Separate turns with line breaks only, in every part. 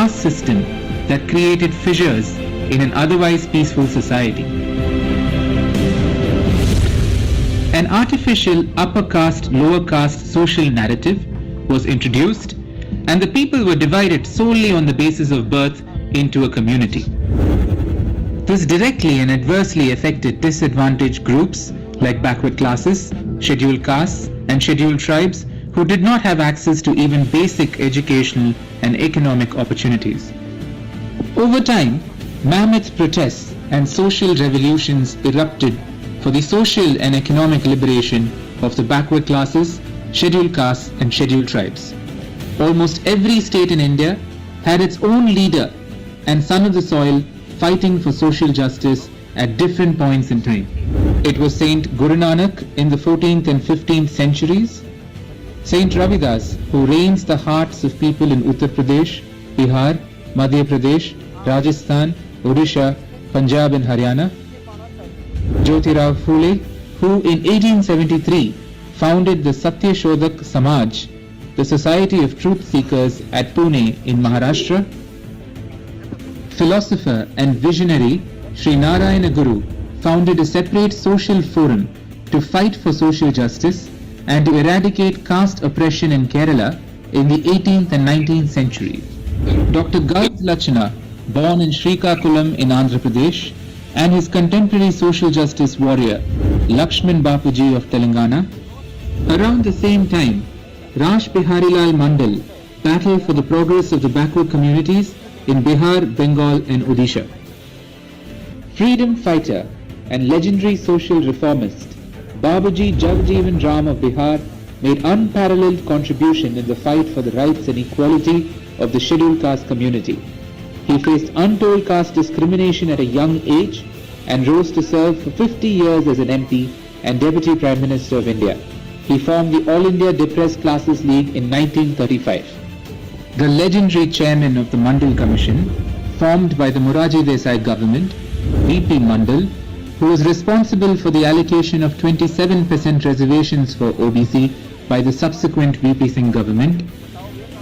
caste system that created fissures in an otherwise peaceful society. An artificial upper caste, lower caste social narrative was introduced, and the people were divided solely on the basis of birth into a community. This directly and adversely affected disadvantaged groups like backward classes, scheduled castes, and scheduled tribes who did not have access to even basic educational and economic opportunities. Over time, mammoth protests and social revolutions erupted for the social and economic liberation of the backward classes, scheduled castes, and scheduled tribes. Almost every state in India had its own leader and son of the soil fighting for social justice at different points in time. It was Saint Guru Nanak in the 14th and 15th centuries, Saint Ravidas, who reigns the hearts of people in Uttar Pradesh, Bihar, Madhya Pradesh, Rajasthan, Odisha, Punjab and Haryana, Jyotirao Phule, who in 1873 founded the Satya Shodhak Samaj, the Society of Truth Seekers at Pune in Maharashtra, philosopher and visionary Sri Narayana Guru founded a separate social forum to fight for social justice and to eradicate caste oppression in Kerala in the 18th and 19th centuries. Dr. Gaz Lachana, born in Srikakulam in Andhra Pradesh, and his contemporary social justice warrior Lakshman Bapuji of Telangana. Around the same time, Rash Biharilal Mandal battled for the progress of the backward communities in Bihar, Bengal and Odisha. Freedom fighter and legendary social reformist Babuji Jagjeevan Ram of Bihar made unparalleled contribution in the fight for the rights and equality of the scheduled caste community. He faced untold caste discrimination at a young age and rose to serve for 50 years as an MP and Deputy Prime Minister of India. He formed the All India Depressed Classes League in 1935. The legendary chairman of the Mandal Commission, formed by the Morarji Desai government, V.P. Mandal, who was responsible for the allocation of 27% reservations for OBC by the subsequent V.P. Singh government.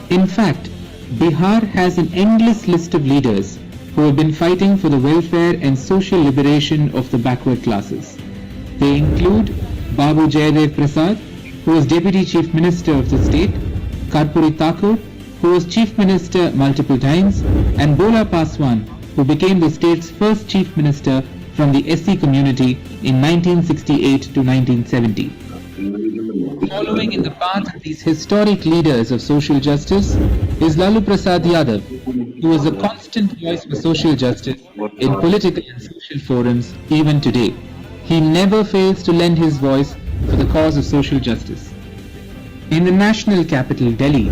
In fact, Bihar has an endless list of leaders who have been fighting for the welfare and social liberation of the backward classes. They include Babu Jayadev Prasad, who was Deputy Chief Minister of the state, Karpuri Thakur, who was Chief Minister multiple times, and Bola Paswan, who became the state's first Chief Minister from the SC community in 1968 to 1970. Following in the path of these historic leaders of social justice is Lalu Prasad Yadav, who is a constant voice for social justice in political and social forums even today. He never fails to lend his voice for the cause of social justice. In the national capital, Delhi,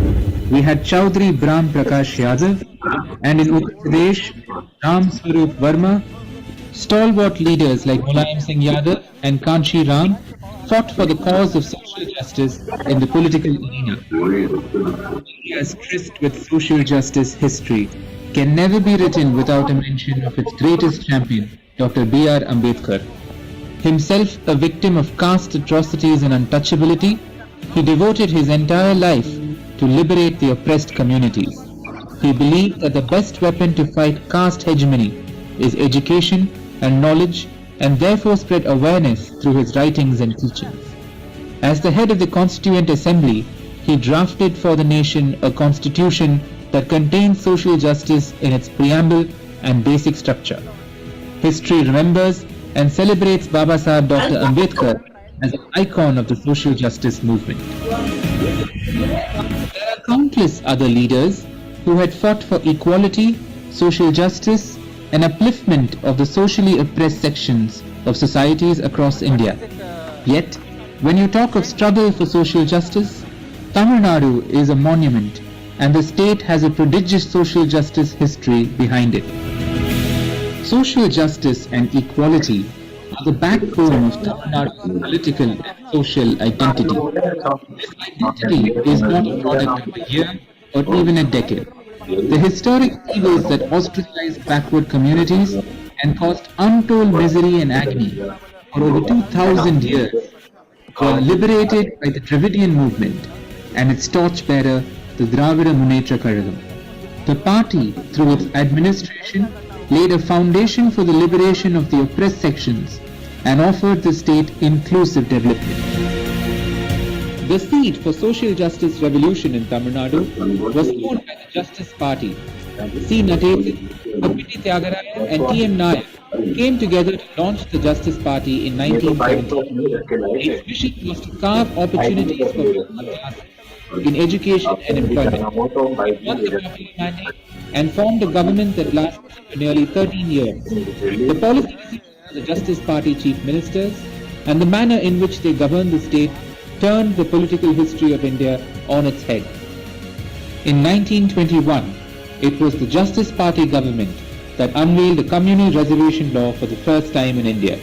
we had Chaudhry Brahm Prakash Yadav, and in Uttar Pradesh, Ram Swarup Verma. Stalwart leaders like Mulayam Singh Yadav and Kanchi Ram fought for the cause of social justice in the political arena. India's tryst with social justice history can never be written without a mention of its greatest champion, Dr. B.R. Ambedkar. Himself a victim of caste atrocities and untouchability, he devoted his entire life to liberate the oppressed communities. He believed that the best weapon to fight caste hegemony is education and knowledge, and therefore spread awareness through his writings and teachings. As the head of the Constituent Assembly, he drafted for the nation a constitution that contains social justice in its preamble and basic structure. History remembers and celebrates Baba Saheb Dr. Ambedkar as an icon of the social justice movement. There are countless other leaders who had fought for equality, social justice, and upliftment of the socially oppressed sections of societies across India. Yet, when you talk of struggle for social justice, Tamil Nadu is a monument, and the state has a prodigious social justice history behind it. Social justice and equality are the backbone of Tamil Nadu's political and social identity. This identity is not a product of a year or even a decade. The historic evils that ostracized backward communities and caused untold misery and agony for over 2,000 years were liberated by the Dravidian movement and its torchbearer, the Dravida Munnetra Kazhagam. The party, through its administration, laid a foundation for the liberation of the oppressed sections and offered the state inclusive development. The seed for social justice revolution in Tamil Nadu was sown by the Justice Party. C. Nathan, Kapiti Tyagaraja and T.M. Nair came together to launch the Justice Party in 1970. Its vision was to carve opportunities for all classes in education and employment. It won the popular mandate and formed a government that lasted for nearly 13 years. The policy decisions of the Justice Party chief ministers and the manner in which they governed the state turned the political history of India on its head. In 1921, it was the Justice Party government that unveiled the communal reservation law for the first time in India.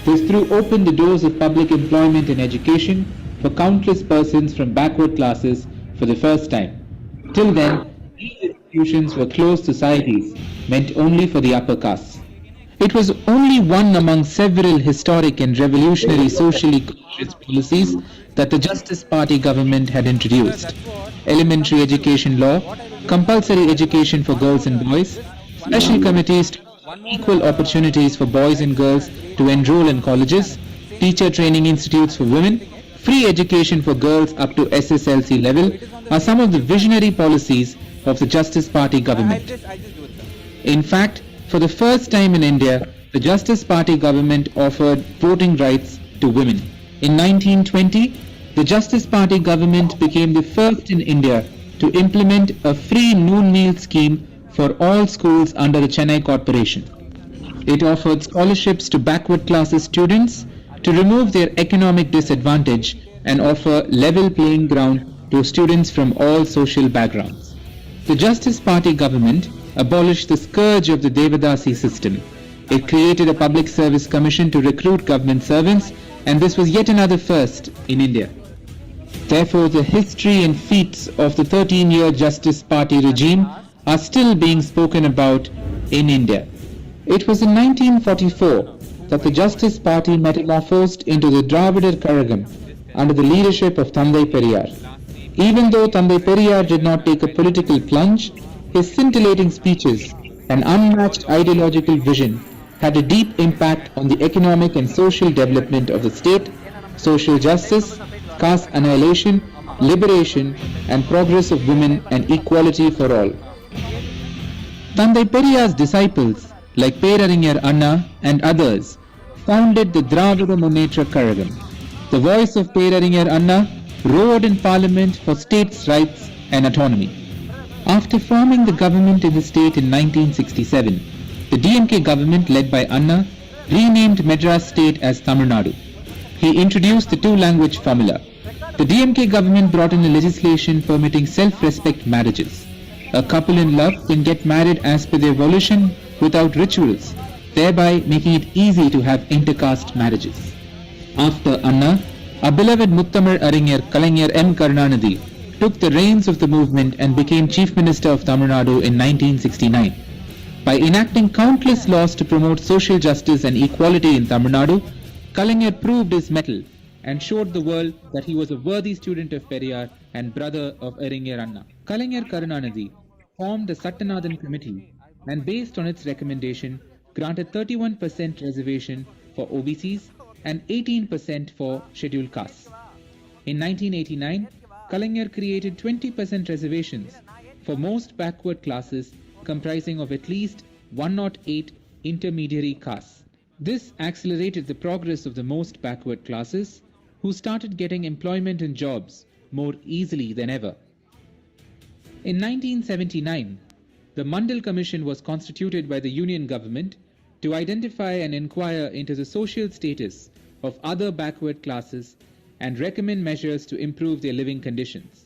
This threw open the doors of public employment and education for countless persons from backward classes for the first time. Till then, these institutions were closed societies meant only for the upper castes. It was only one among several historic and revolutionary socially conscious policies that the Justice Party government had introduced. Elementary education law, compulsory education for girls and boys, special committees to equal opportunities for boys and girls to enroll in colleges, teacher training institutes for women, free education for girls up to SSLC level are some of the visionary policies of the Justice Party government. In fact, for the first time in India, the Justice Party government offered voting rights to women. In 1920, the Justice Party government became the first in India to implement a free noon meal scheme for all schools under the Chennai Corporation. It offered scholarships to backward classes students to remove their economic disadvantage and offer level playing ground to students from all social backgrounds. The Justice Party government abolished the scourge of the Devadasi system. It created a public service commission to recruit government servants, and this was yet another first in India. Therefore, the history and feats of the 13-year Justice Party regime are still being spoken about in India. It was in 1944 that the Justice Party metamorphosed into the Dravidar Kazhagam under the leadership of Thandai Periyar. Even though Thandai Periyar did not take a political plunge, his scintillating speeches and unmatched ideological vision had a deep impact on the economic and social development of the state, social justice, caste annihilation, liberation, and progress of women and equality for all. Thandai Periyar's disciples like Perarinyar Anna and others founded the Dravida Munnetra Kazhagam. The voice of Perarinyar Anna roared in Parliament for states' rights and autonomy. After forming the government in the state in 1967, the DMK government led by Anna renamed Madras state as Tamil Nadu. He introduced the two-language formula. The DMK government brought in a legislation permitting self-respect marriages. A couple in love can get married as per their volition without rituals, thereby making it easy to have intercaste marriages. After Anna, our beloved Muttamil Arinyar Kalaignar M. Karunanidhi took the reins of the movement and became Chief Minister of Tamil Nadu in 1969. By enacting countless laws to promote social justice and equality in Tamil Nadu, Kalaignar proved his mettle and showed the world that he was a worthy student of Periyar and brother of Arinyar Anna. Kalaignar Karunanidhi formed the Sattanathan Committee and based on its recommendation granted 31% reservation for OBCs and 18% for scheduled castes. In 1989, Kalaignar created 20% reservations for most backward classes comprising of at least 108 intermediary castes. This accelerated the progress of the most backward classes, who started getting employment and jobs more easily than ever. In 1979, the Mandal Commission was constituted by the Union government to identify and inquire into the social status of other backward classes and recommend measures to improve their living conditions.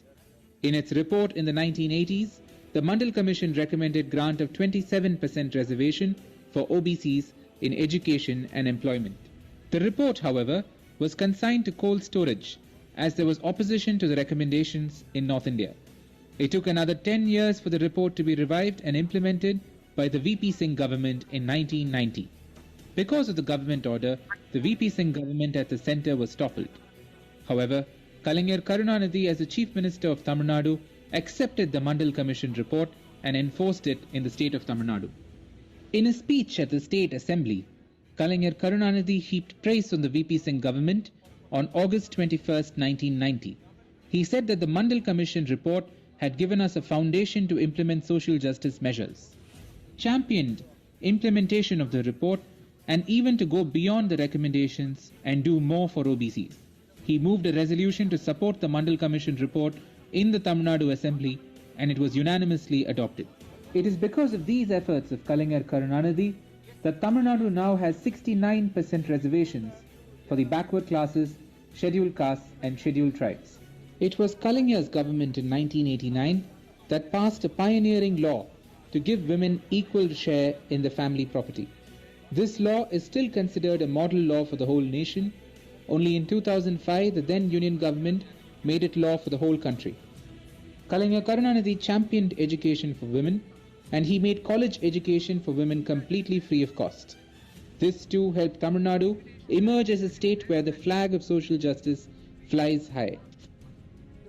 In its report in the 1980s, the Mandal Commission recommended grant of 27% reservation for OBCs in education and employment. The report, however, was consigned to cold storage as there was opposition to the recommendations in North India. It took another 10 years for the report to be revived and implemented by the VP Singh government in 1990. Because of the government order, the VP Singh government at the centre was toppled. However, Kalaignar Karunanidhi as the Chief Minister of Tamil Nadu accepted the Mandal Commission report and enforced it in the state of Tamil Nadu. In a speech at the State Assembly, Kalaignar Karunanidhi heaped praise on the VP Singh government on August 21, 1990. He said that the Mandal Commission report had given us a foundation to implement social justice measures, championed implementation of the report, and even to go beyond the recommendations and do more for OBCs. He moved a resolution to support the Mandal Commission report in the Tamil Nadu Assembly, and it was unanimously adopted. It is because of these efforts of Kalaignar Karunanidhi that Tamil Nadu now has 69% reservations for the backward classes, scheduled castes and scheduled tribes. It was Kalaignar's government in 1989 that passed a pioneering law to give women equal share in the family property. This law is still considered a model law for the whole nation. Only in 2005, the then Union government made it law for the whole country. Kalaignar Karunanidhi championed education for women, and he made college education for women completely free of cost. This too helped Tamil Nadu emerge as a state where the flag of social justice flies high.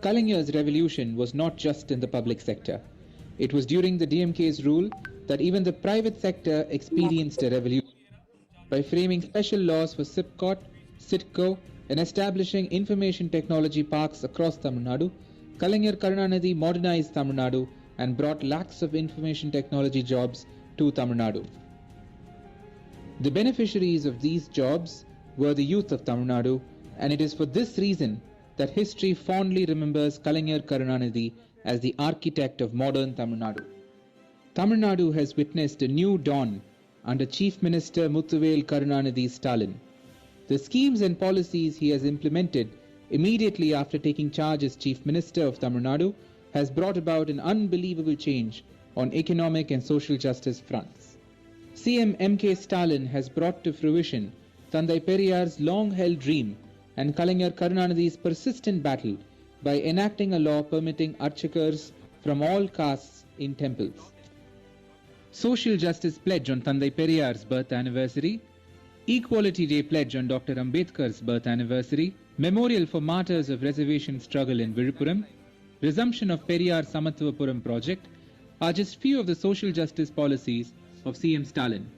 Kalaignar's revolution was not just in the public sector. It was during the DMK's rule that even the private sector experienced a revolution. By framing special laws for SIPCOT, SITCO, and establishing information technology parks across Tamil Nadu, Kalaignar Karunanidhi modernized Tamil Nadu and brought lakhs of information technology jobs to Tamil Nadu. The beneficiaries of these jobs were the youth of Tamil Nadu, and it is for this reason that history fondly remembers Kalaignar Karunanidhi as the architect of modern Tamil Nadu. Tamil Nadu has witnessed a new dawn under Chief Minister Muthuvel Karunanidhi Stalin. The schemes and policies he has implemented immediately after taking charge as Chief Minister of Tamil Nadu has brought about an unbelievable change on economic and social justice fronts. CM M.K. Stalin has brought to fruition Thandai Periyar's long-held dream and Kalaignar Karunanidhi's persistent battle by enacting a law permitting archakars from all castes in temples. Social Justice Pledge on Thandai Periyar's birth anniversary, Equality Day Pledge on Dr. Ambedkar's birth anniversary, Memorial for Martyrs of Reservation Struggle in Vizhupuram, resumption of Periyar Samatvapuram project are just few of the social justice policies of CM Stalin.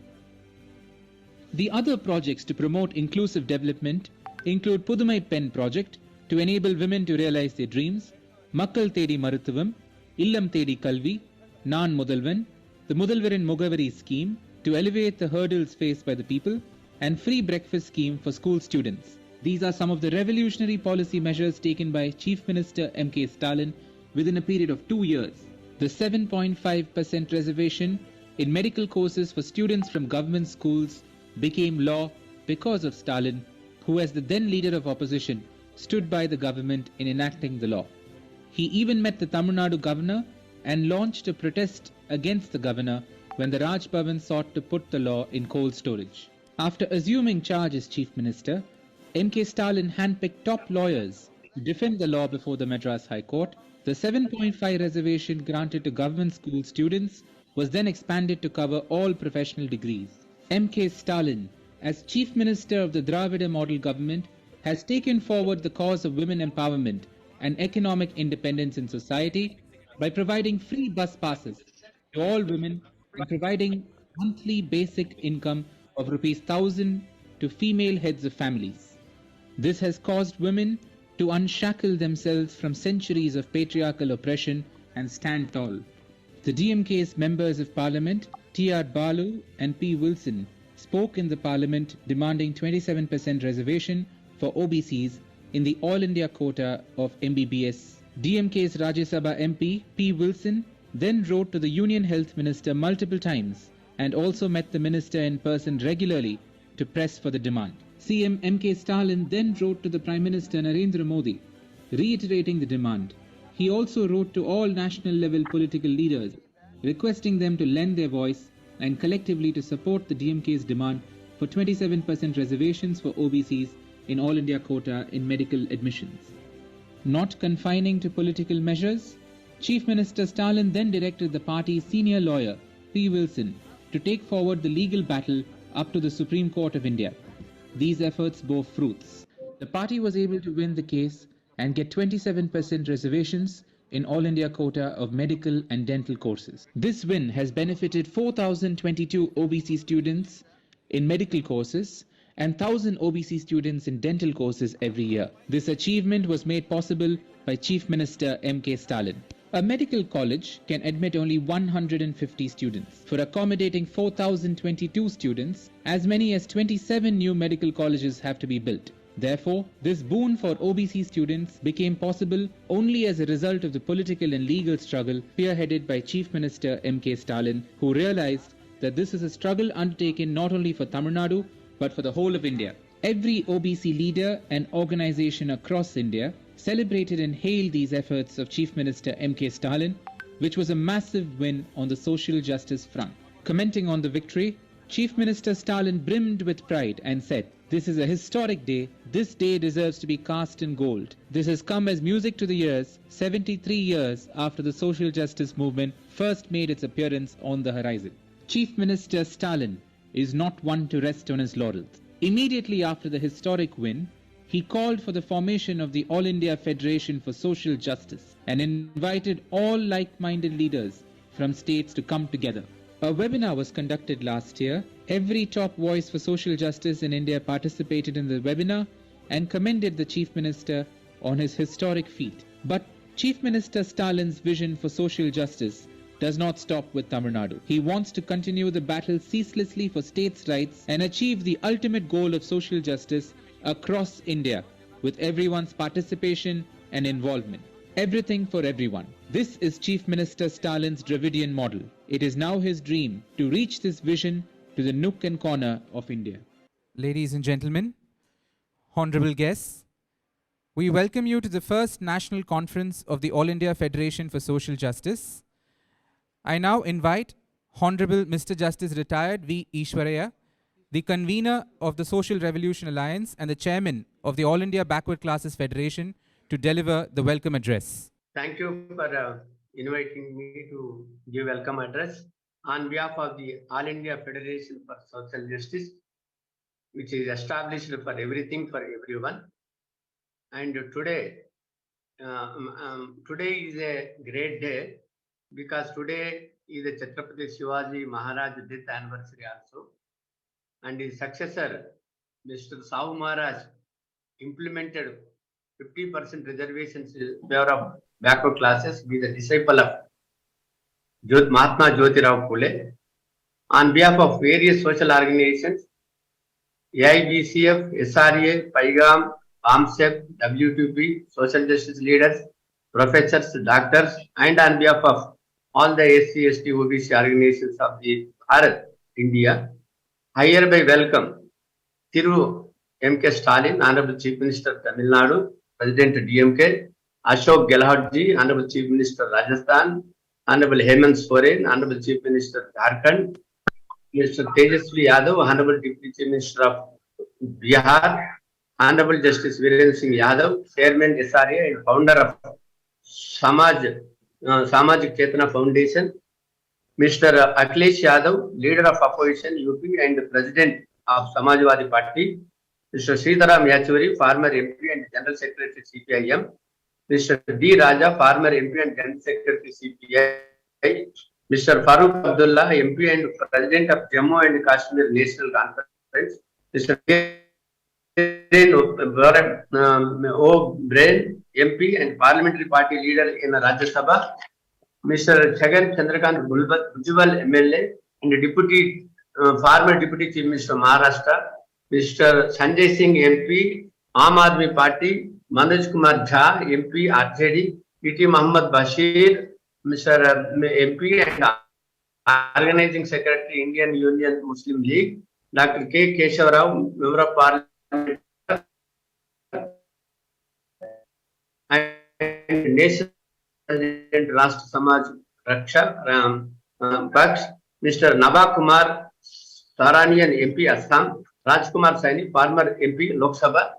The other projects to promote inclusive development include Pudumai Pen project to enable women to realize their dreams, Makkal Thedi Maruthuvam, Illam Thedi Kalvi, Naan Mudalvan, the Mudalvarin Mugavari scheme to elevate the hurdles faced by the people, and free breakfast scheme for school students. These are some of the revolutionary policy measures taken by Chief Minister M.K. Stalin within a period of 2 years. The 7.5% reservation in medical courses for students from government schools became law because of Stalin, who as the then leader of opposition stood by the government in enacting the law. He even met the Tamil Nadu governor and launched a protest against the governor when the Raj Bhavan sought to put the law in cold storage. After assuming charge as Chief Minister, M.K. Stalin handpicked top lawyers to defend the law before the Madras High Court. The 7.5 reservation granted to government school students was then expanded to cover all professional degrees. M.K. Stalin, as Chief Minister of the Dravida model government, has taken forward the cause of women empowerment and economic independence in society by providing free bus passes to all women and providing monthly basic income of Rs 1,000 to female heads of families. This has caused women to unshackle themselves from centuries of patriarchal oppression and stand tall. The DMK's members of parliament, T.R. Balu and P. Wilson, spoke in the parliament demanding 27% reservation for OBCs in the All India quota of MBBS. DMK's Rajya Sabha MP P. Wilson then wrote to the Union Health Minister multiple times and also met the minister in person regularly to press for the demand. CM M.K. Stalin then wrote to the Prime Minister Narendra Modi, reiterating the demand. He also wrote to all national level political leaders, requesting them to lend their voice and collectively to support the DMK's demand for 27% reservations for OBCs in All India quota in medical admissions. Not confining to political measures, Chief Minister Stalin then directed the party's senior lawyer, P. Wilson, to take forward the legal battle up to the Supreme Court of India. These efforts bore fruits. The party was able to win the case and get 27% reservations in All India quota of medical and dental courses. This win has benefited 4,022 OBC students in medical courses and 1,000 OBC students in dental courses every year. This achievement was made possible by Chief Minister M.K. Stalin. A medical college can admit only 150 students. For accommodating 4,022 students, as many as 27 new medical colleges have to be built. Therefore, this boon for OBC students became possible only as a result of the political and legal struggle spearheaded by Chief Minister M.K. Stalin, who realized that this is a struggle undertaken not only for Tamil Nadu, but for the whole of India. Every OBC leader and organization across India celebrated and hailed these efforts of Chief Minister M.K. Stalin, which was a massive win on the social justice front. Commenting on the victory, Chief Minister Stalin brimmed with pride and said, "This is a historic day. This day deserves to be cast in gold. This has come as music to the ears 73 years after the social justice movement first made its appearance on the horizon." Chief Minister Stalin is not one to rest on his laurels. Immediately after the historic win, he called for the formation of the All India Federation for Social Justice and invited all like-minded leaders from states to come together. A webinar was conducted last year. Every top voice for social justice in India participated in the webinar and commended the Chief Minister on his historic feat. But Chief Minister Stalin's vision for social justice does not stop with Tamil Nadu. He wants to continue the battle ceaselessly for states' rights and achieve the ultimate goal of social justice across India with everyone's participation and involvement. Everything for everyone. This is Chief Minister Stalin's Dravidian model. It is now his dream to reach this vision to the nook and corner of India.
Ladies and gentlemen, honorable guests, we welcome you to the first national conference of the All India Federation for Social Justice. I now invite Honorable Mr. Justice Retired V. Ishwaraya, the convener of the Social Revolution Alliance and the chairman of the All India Backward Classes Federation, to deliver the welcome address.
Thank you for inviting me to give welcome address on behalf of the All India Federation for Social Justice, which is established for everything for everyone. And today is a great day because today is the Chhatrapati Shivaji Maharaj death anniversary also, and his successor, Mr. Sahu Maharaj, implemented 50% reservations in favor of backward classes, be the disciple of Mahatma Jyotirao Phule. On behalf of various social organizations, AIBCF, SRA, PAIGAM, PAMSEP, WTP, social justice leaders, professors, doctors, and on behalf of all the SC, ST, OBC organizations of the Bharat, India, I hereby welcome Thiru M.K. Stalin, Honorable Chief Minister Tamil Nadu, President DMK, Ashok Gehlot, Honorable Chief Minister Rajasthan, Honorable Hemant Soren, Honorable Chief Minister Jharkhand, Mr. Tejasvi Yadav, Honorable Deputy Chief Minister of Bihar, Honorable Justice Virendra Singh Yadav, Chairman SRA and founder of Samajik Chetana Foundation, Mr. Akhilesh Yadav, leader of opposition UP and President of Samajwadi Party, Mr. Sitaram Yechury, former MP and General Secretary CPIM, Mr. D. Raja, former MP and General Secretary CPI, Mr. Farooq Abdullah, MP and President of Jammu and Kashmir National Conference, Mr. O'Brien, MP and Parliamentary Party Leader in Rajya Sabha, Mr. Chagan Chandrakant Bhujbal, MLA and former Deputy Chief Minister Maharashtra, Mr. Sanjay Singh, MP, Aam Aadmi Party, Manoj Kumar Jha, MP, RJD, P.T. Muhammad Bashir, Mr. MP and Organizing Secretary, Indian Union Muslim League, Dr. K. Keshav Rao, Member of Parliament, and Nation President Rashtra Samaj Raksha Paksh, Mr. Naba Kumar Saranian, MP, Assam, Rajkumar Saini, former MP Lok Sabha,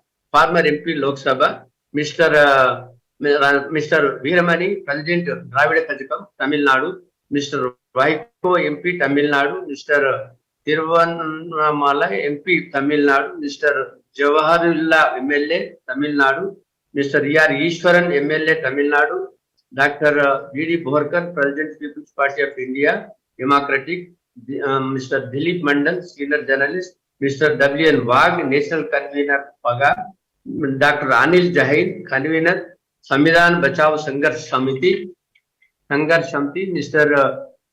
Mr. Veeramani, President Dravida Kazhagam, Tamil Nadu, Mr. Vaiko, MP, Tamil Nadu, Mr. Tiruvannamalai, MP, Tamil Nadu, Mr. Jawaharullah, MLA, Tamil Nadu, Mr. E.R. Ishwaran, MLA, Tamil Nadu, Dr. V.D. Borkar, President People's Party of India, Democratic, Mr. Dilip Mandal, Senior Journalist, Mr. W.N. Wag, National Convener, PAGA, Dr. Anil Jain, Convener, Samvidhan Bachao Sanghar Shamti, Mr.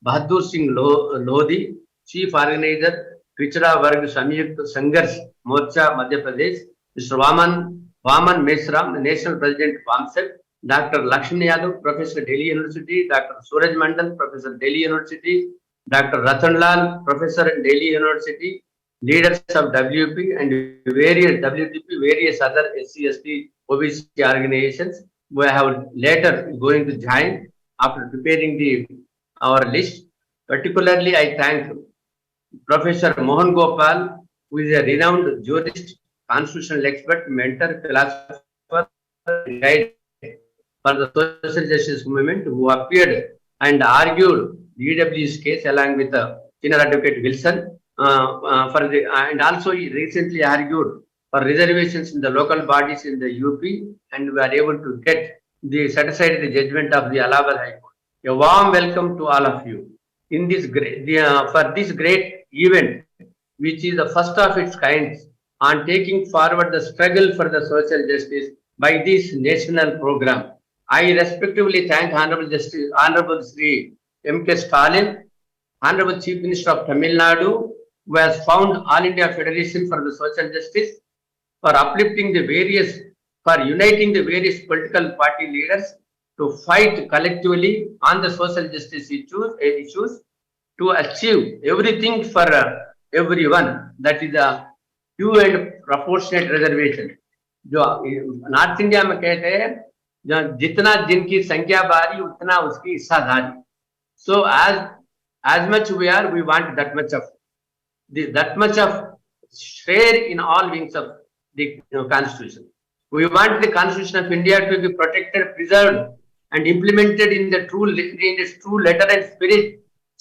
Bahadur Singh Lodhi, Chief Organizer, Pichda Varg Samyukt Sanghars Morcha, Madhya Pradesh, Mr. Vaman Mesram, National President, VAMSEP, Dr. Lakshmi Yadav, Professor, Delhi University, Dr. Suraj Mandal, Professor, Delhi University, Dr. Ratan Lal, Professor in Delhi University, leaders of WP and various WTP, various other SC/ST OBC organizations who have later going to join after preparing our list. Particularly, I thank Professor Mohan Gopal, who is a renowned jurist, constitutional expert, mentor, philosopher, guide for the social justice movement, who appeared and argued the EW's case along with senior advocate Wilson, and also he recently argued for reservations in the local bodies in the UP, and we are able to get the set aside the judgment of the Allahabad High Court. A warm welcome to all of you in this for this great event, which is the first of its kind on taking forward the struggle for the social justice by this national program. I respectively thank Honorable Sri M.K. Stalin, Honorable Chief Minister of Tamil Nadu, who has found All India Federation for the Social Justice, for uplifting for uniting the various political party leaders to fight collectively on the social justice issues to achieve everything for everyone, that is a due and proportionate reservation. जो north India में कहते हैं जितना जिनकी संख्या भारी उतना उसकी हिस्साधारी. So as much we want that much of share in all wings of the constitution. We want the Constitution of India to be protected, preserved, and implemented in its true letter and spirit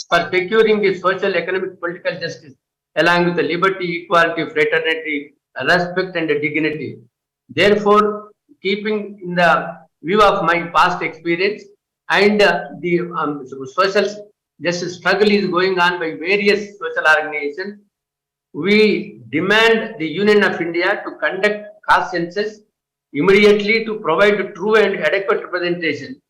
for securing the social, economic, political justice, along with the liberty, equality, fraternity, respect, and dignity. Therefore, keeping in the view of my past experience and the social justice struggle is going on by various social organizations, we demand the Union of India to conduct caste census immediately to provide true and adequate representation.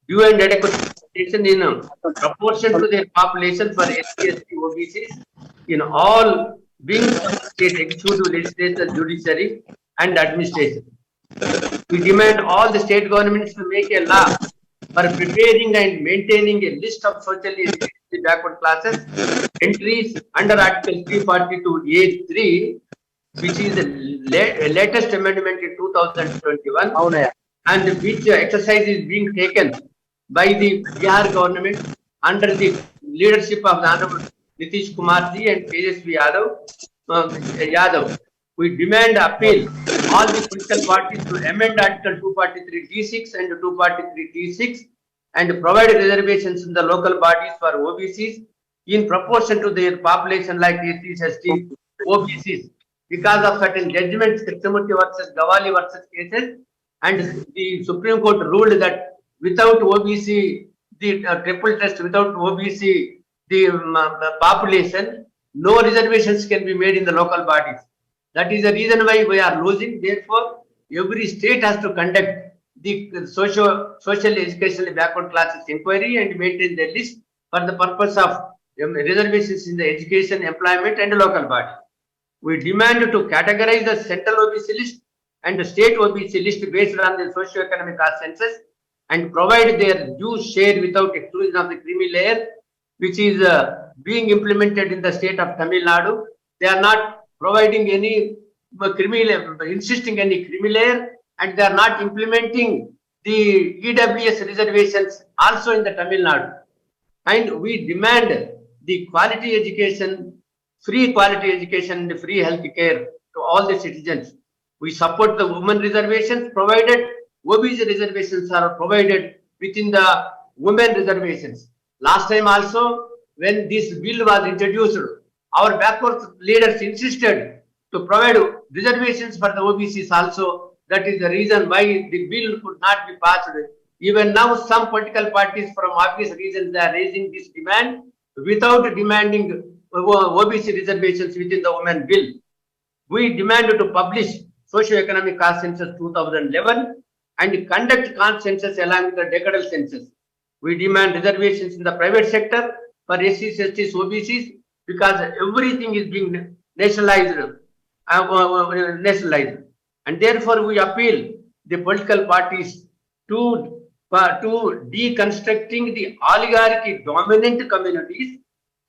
Due and adequate representation in proportion to their population for SC/ST OBCs in all wings of state executive, legislature, judiciary, and administration. We demand all the state governments to make a law for preparing and maintaining a list of socially backward classes entries under Article 342A3, which is the latest amendment in 2021, and which exercise is being taken by the Bihar government under the leadership of the Honorable Nitish Kumar ji and Tejasvi Yadav. We demand appeal all the political parties to amend Article 243D6 and 243D6 and provide reservations in the local bodies for OBCs in proportion to their population like SCs, STs, OBCs. Because of certain judgments, Krishnamurthy versus Gawali versus cases, and the Supreme Court ruled that without OBC, the triple test, without OBC, the population, no reservations can be made in the local bodies. That is the reason why we are losing. Therefore, every state has to conduct the social educational backward classes inquiry and maintain the list for the purpose of reservations in the education, employment, and local body. We demand to categorize the central OBC list and the state OBC list based on the socio-economic caste census and provide their due share without exclusion of the creamy layer, which is being implemented in the state of Tamil Nadu. They are not providing any creamy layer, insisting any creamy layer, and they are not implementing the EWS reservations also in the Tamil Nadu. And we demand the quality education, free quality education and free health care to all the citizens. We support the women reservations provided OBC reservations are provided within the women reservations. Last time also, when this bill was introduced, our backward leaders insisted to provide reservations for the OBCs also. That is the reason why the bill could not be passed Even now, some political parties from obvious reasons they are raising this demand without demanding OBC reservations within the women bill. We demanded to publish socio-economic caste census 2011 and conduct caste census along with the decadal census. We demand reservations in the private sector for SCs, STs, OBCs because everything is being nationalized, and therefore we appeal the political parties to deconstructing the oligarchy dominant communities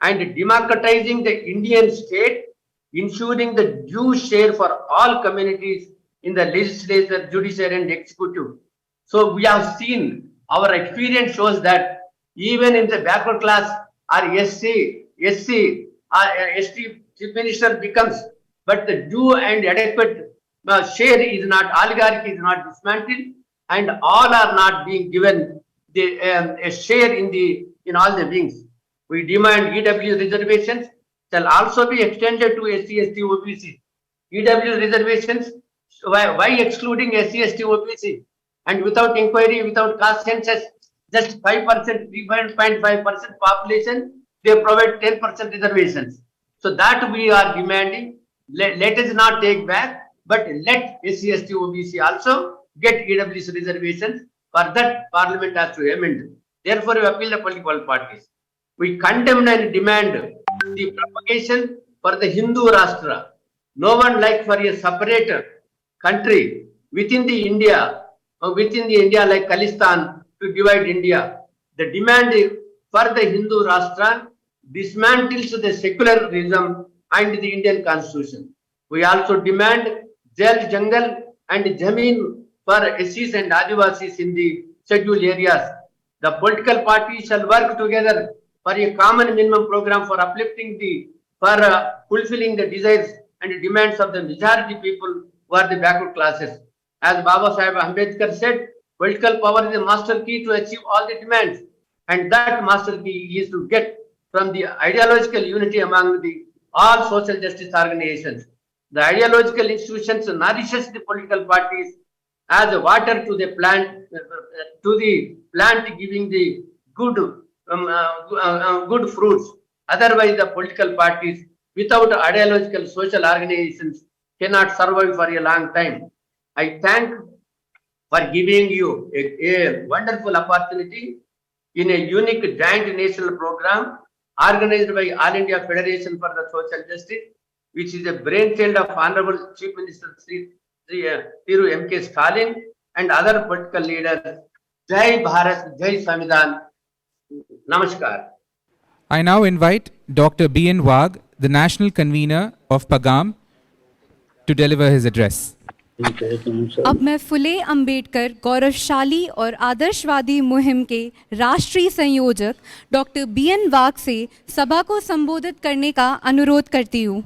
and democratizing the Indian state, ensuring the due share for all communities in the legislature, judiciary, and executive. So we have seen, our experience shows that even in the backward class or SC, or ST chief minister becomes, but the due and adequate share is not, oligarchy is not dismantled, and all are not being given the a share in all the wings. We demand EW reservations shall also be extended to SC, ST, OBC. EW reservations, why excluding SC, ST, OBC? And without inquiry, without caste census, just 5%, 3.5% population, they provide 10% reservations. So that we are demanding. Let us not take back, but let SC, ST, OBC also get EW's reservations. For that, Parliament has to amend. Therefore, we appeal the political parties. We condemn and demand the propagation for the Hindu Rashtra. No one like for a separate country within the India like Khalistan to divide India. The demand for the Hindu Rashtra dismantles the secularism and the Indian constitution. We also demand Jal, Jungle and Jameen for SCs and Adivasis in the scheduled areas. The political parties shall work together for a common minimum program for uplifting fulfilling the desires and demands of the majority people who are the backward classes. As Baba Sahib Ambedkar said, political power is a master key to achieve all the demands, and that master key is to get from the ideological unity among all social justice organizations. The ideological institutions nourishes the political parties as a water to the plant, giving the good fruits. Otherwise, the political parties without ideological social organizations cannot survive for a long time. I thank for giving you a wonderful opportunity in a unique joint national program organized by All India Federation for the Social Justice, which is a brainchild of Honorable Chief Minister Sri Thiru M.K. Stalin and other political leaders. Jai Bharat, Jai Samvidhan. Namaskar.
I now invite Dr. B.N. Wag, the national convener of PAGAM, to deliver his address.
अब मैं फुले अंबेडकर गौरवशाली और आदर्शवादी मुहिम के राष्ट्रीय संयोजक doctor BN वाग से सभा को संबोधित करने का अनुरोध करती हूँ.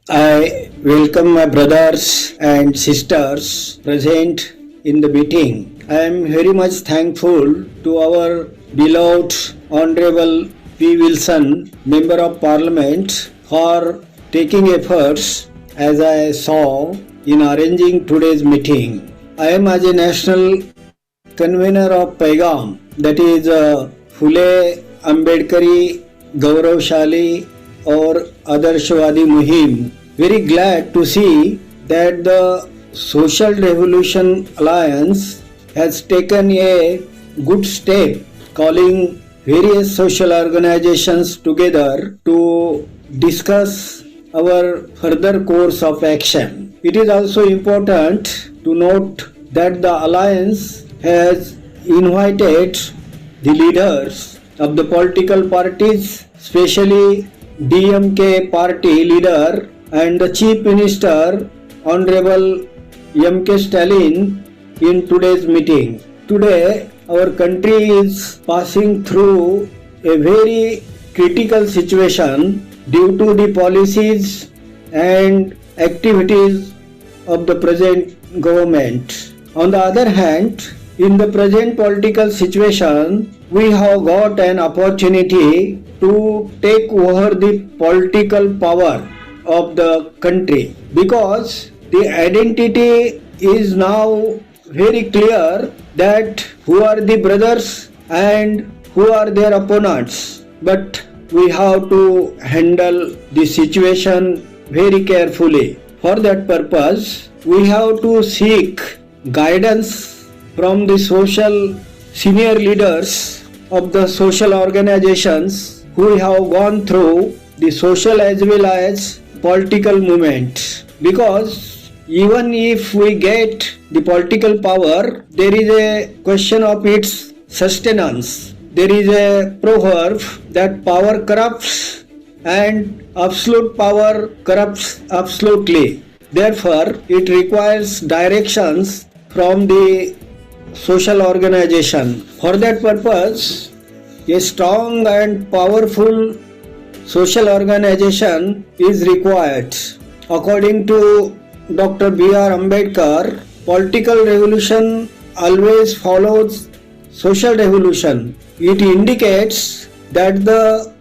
I welcome my brothers and sisters present in the meeting. I am very much thankful to our beloved Honorable P. Wilson, Member of Parliament, for taking efforts as I saw in arranging today's meeting. I am as a national convener of PAGAM, that is Phule Ambedkari Gauravshali or Adarshwadi Muhim. Very glad to see that the Social Revolution Alliance has taken a good step, calling various social organizations together to discuss our further course of action. It is also important to note that the alliance has invited the leaders of the political parties, especially DMK party leader and the Chief Minister Honorable M.K. Stalin in today's meeting. Today, our country is passing through a very critical situation due to the policies and activities of the present government. On the other hand, in the present political situation, we have got an opportunity to take over the political power of the country, because the identity is now very clear that who are the brothers and who are their opponents. But we have to handle the situation very carefully. For that purpose, we have to seek guidance from the social senior leaders of the social organizations who have gone through the social as well as political movement. Because even if we get the political power, there is a question of its sustenance. There is a proverb that power corrupts and absolute power corrupts absolutely. Therefore, it requires directions from the social organization. For that purpose, a strong and powerful social organization is required. According to Dr. B.R. Ambedkar, political revolution always follows social revolution. It indicates that the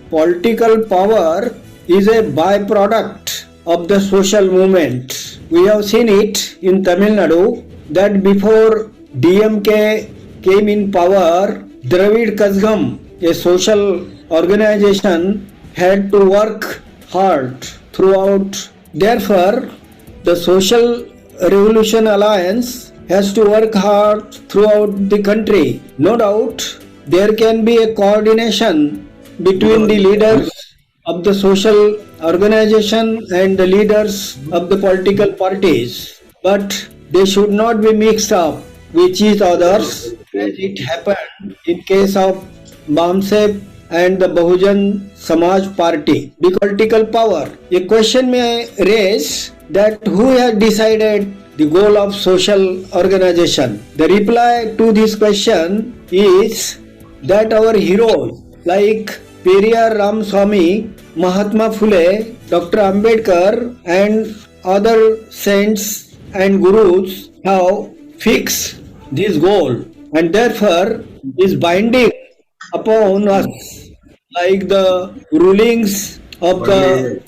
political power is a byproduct of the social movement. We have seen it in Tamil Nadu that before DMK came in power, Dravid Kazhagam, a social organization, had to work hard throughout. Therefore, the Social Revolution Alliance has to work hard throughout the country. No doubt, there can be a coordination between the leaders of the social organization and the leaders of the political parties, but they should not be mixed up with each other as it happened in case of Bamsep and the Bahujan Samaj Party. The political power. A question may raise that who has decided the goal of social organization? The reply to this question is that our heroes like Periyar Ramaswamy, Mahatma Phule, Dr. Ambedkar and other saints and gurus have fixed this goal and therefore is binding upon us, like the rulings of the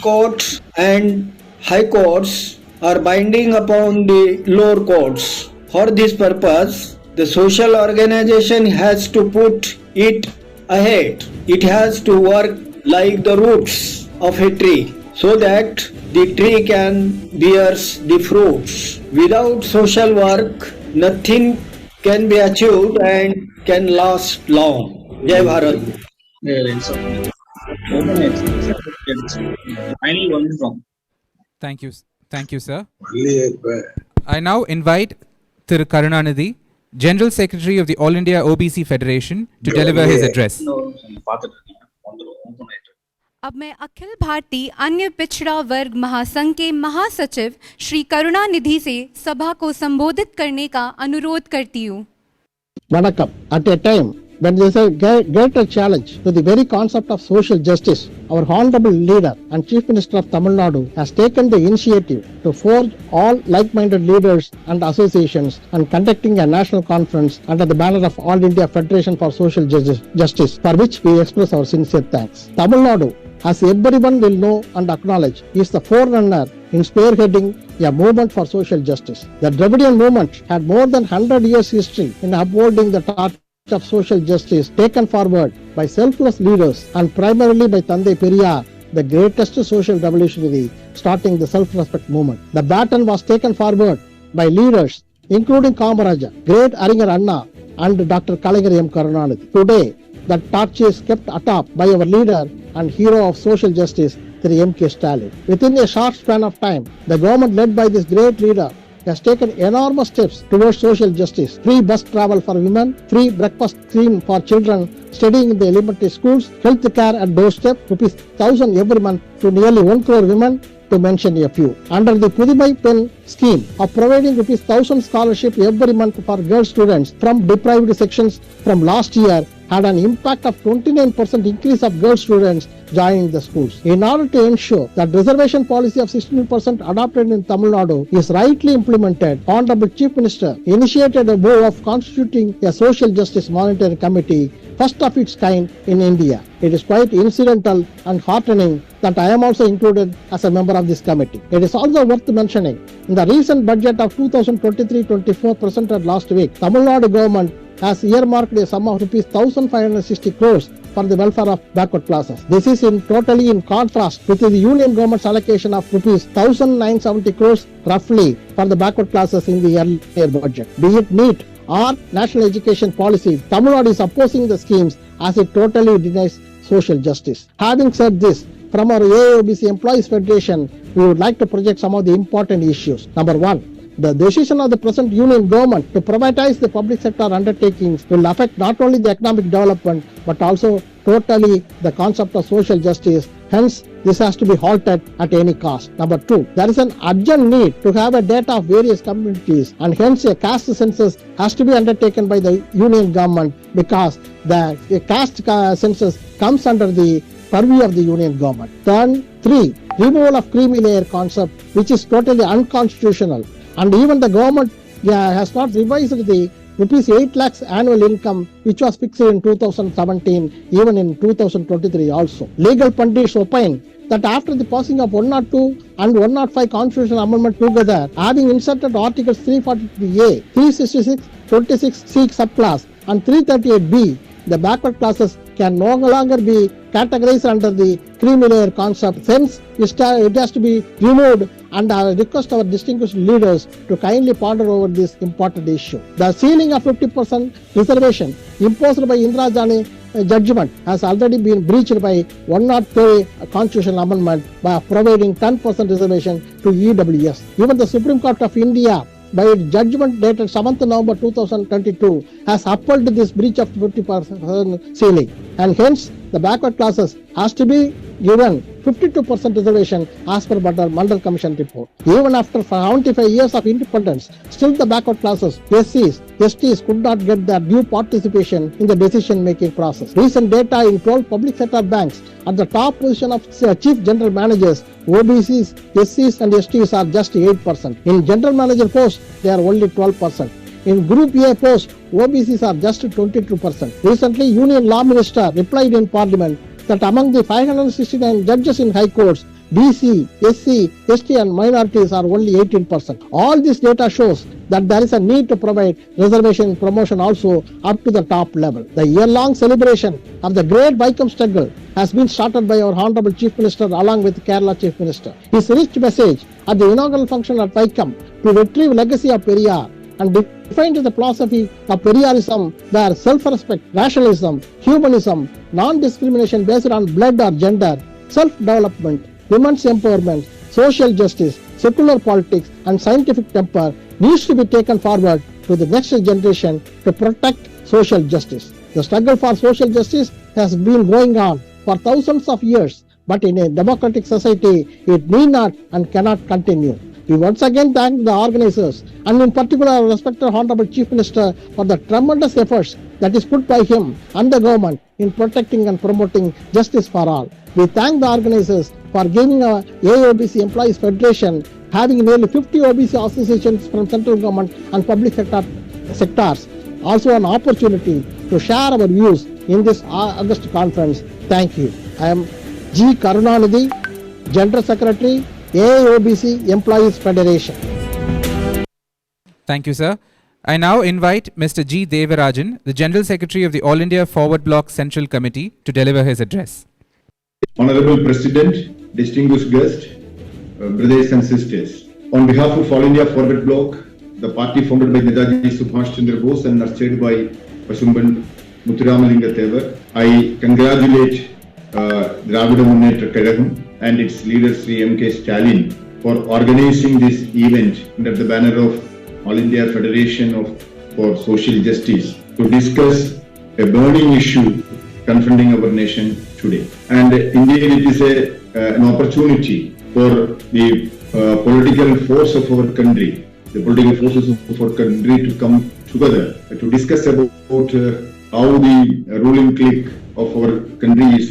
court and high courts are binding upon the lower courts. For this purpose, the social organization has to put it ahead. It has to work like the roots of a tree so that the tree can bear the fruits. Without social work, nothing can be achieved and can last long. Jai Bharat.
Finally, one is wrong.
Thank you. Thank you, sir. I now invite Thiru Karunanidhi, General Secretary of the All India OBC Federation, to deliver his address.
अब मैं अखिल भारतीय अन्य पिछड़ा वर्ग महासंघ के महासचिव श्री करुणानिधि से सभा को संबोधित करने का अनुरोध करती हूँ।
Vanakkam. At a time when there is a greater challenge to the very concept of social justice, our Hon'ble leader and Chief Minister of Tamil Nadu has taken the initiative to forge all like-minded leaders and associations and conducting a national conference under the banner of All India Federation for Social Justice, for which we express our sincere thanks. Tamil Nadu, as everyone will know and acknowledge, is the forerunner in spearheading a movement for social justice. The Dravidian movement had more than 100 years history in upholding the torch of social justice taken forward by selfless leaders and primarily by Tandai Periyar, the greatest social revolutionary, starting the self-respect movement. The baton was taken forward by leaders including Kamaraja, great Aringer Anna and Dr. Kalaignar M. Karunanidhi. Today, the torch is kept atop by our leader and hero of social justice, Thiru M.K. Stalin. Within a short span of time, the government led by this great leader has taken enormous steps towards social justice. Free bus travel for women, free breakfast scheme for children studying in the elementary schools, health care at doorstep, ₹1,000 every month to nearly 1 crore women, to mention a few. Under the Pudhimai Pen scheme of providing ₹1,000 scholarship every month for girl students from deprived sections from last year had an impact of 29% increase of girl students joining the schools. In order to ensure that reservation policy of 16% adopted in Tamil Nadu is rightly implemented, Hon'ble Chief Minister initiated a move of constituting a social justice monitoring committee, first of its kind in India. It is quite incidental and heartening that I am also included as a member of this committee. It is also worth mentioning, in the recent budget of 2023-24 presented last week, Tamil Nadu government has earmarked a sum of rupees 1,560 crores for the welfare of backward classes. This is totally in contrast with the Union government's allocation of rupees 1,970 crores roughly for the backward classes in the earlier budget. Be it NEET or national education policy, Tamil Nadu is opposing the schemes as it totally denies social justice. Having said this, from our AIOBC Employees Federation, we would like to project some of the important issues. Number one, the decision of the present union government to privatize the public sector undertakings will affect not only the economic development but also totally the concept of social justice. Hence, this has to be halted at any cost. Number two, there is an urgent need to have a data of various communities, and hence a caste census has to be undertaken by the union government because the caste census comes under the purview of the union government. Then, three, removal of creamy layer concept, which is totally unconstitutional. And even the government has not revised the rupees 8 lakhs annual income which was fixed in 2017, even in 2023 also. Legal pundits opine that after the passing of 102 and 105 constitutional amendment together, having inserted articles 343A, 366, 26C subclass and 338B, the backward classes can no longer be categorized under the creamy layer concept. Hence, it has to be removed, and I request our distinguished leaders to kindly ponder over this important issue. The ceiling of 50% reservation imposed by Indira Jani judgment has already been breached by 103 constitutional amendment by providing 10% reservation to EWS. Even the Supreme Court of India, by its judgment dated 7th November 2022, has upheld this breach of 50% ceiling, and hence the backward classes has to be given 52% reservation as per Mandal Commission report. Even after 75 years of independence, still the backward classes, SCs, STs could not get their due participation in the decision-making process. Recent data in 12 public sector banks at the top position of chief general managers, OBCs, SCs and STs are just 8%. In general manager post, they are only 12%. In Group A post, OBCs are just 22%. Recently, Union Law Minister replied in Parliament that among the 569 judges in High Courts, BC, SC, ST and minorities are only 18%. All this data shows that there is a need to provide reservation promotion also up to the top level. The year-long celebration of the great Vaikam struggle has been started by our Honorable Chief Minister along with Kerala Chief Minister. His rich message at the inaugural function at Vaikam to retrieve legacy of Periyar and defined the philosophy of Periyarism, where self-respect, rationalism, humanism, non-discrimination based on blood or gender, self-development, women's empowerment, social justice, secular politics and scientific temper needs to be taken forward to the next generation to protect social justice. The struggle for social justice has been going on for thousands of years, but in a democratic society, it need not and cannot continue. We once again thank the organizers and in particular our respected Honorable Chief Minister for the tremendous efforts that is put by him and the government in protecting and promoting justice for all. We thank the organizers for giving our AIOBC Employees Federation, having nearly 50 OBC associations from central government and public sectors, also an opportunity to share our views in this August conference. Thank you. I am G. Karunanidhi, General Secretary, AIOBC Employees Federation.
Thank you, sir. I now invite Mr. G. Devarajan, the General Secretary of the All India Forward Bloc Central Committee, to deliver his address.
Honorable President, distinguished guests, brothers and sisters. On behalf of All India Forward Bloc, the party founded by Netaji Subhash Chandra Bose and nurtured by Pasumban Muthuramalinga Thevar, I congratulate Dravida Munnetra Kazhagam and its leader Sri M.K. Stalin for organizing this event under the banner of All India Federation for Social Justice to discuss a burning issue confronting our nation today. And indeed it is an opportunity for the political force of our country, the political forces of our country to come together to discuss about how the ruling clique of our country is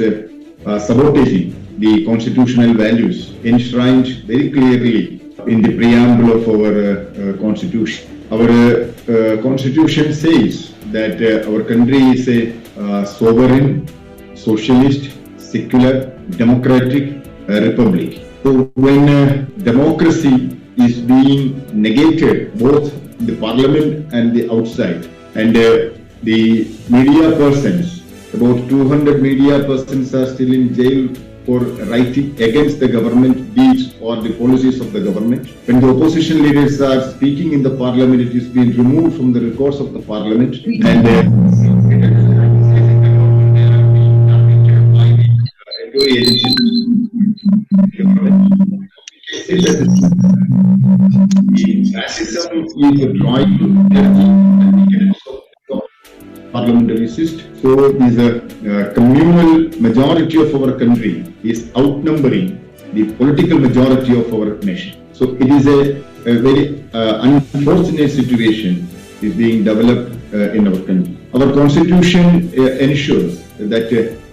sabotaging the constitutional values enshrined very clearly in the preamble of our constitution. Our constitution says that our country is a sovereign, socialist, secular, democratic republic. So when democracy is being negated both in the parliament and the outside, and the media persons, about 200 media persons are still in jail for writing against the government deeds or the policies of the government. When the opposition leaders are speaking in the parliament, it is being removed from the records of the parliament, and fascism is drawing parliamentary system. So is a communal majority of our country is outnumbering the political majority of our nation. So it is a very unfortunate situation is being developed in our country. Our constitution ensures that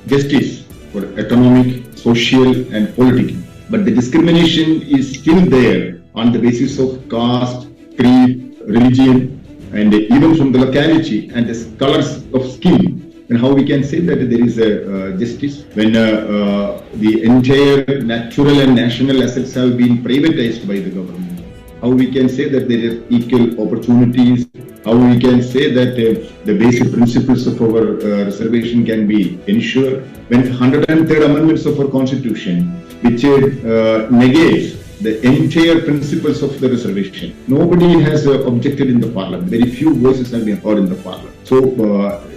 justice for economic, social and political, but the discrimination is still there on the basis of caste, creed, religion, and even from the locality and the colors of skin. And how we can say that there is a justice when the entire natural and national assets have been privatized by the government? How we can say that there is equal opportunities? How we can say that the basic principles of our reservation can be ensured when 103rd amendments of our constitution, which negates the entire principles of the reservation. Nobody has objected in the parliament. Very few voices have been heard in the parliament. So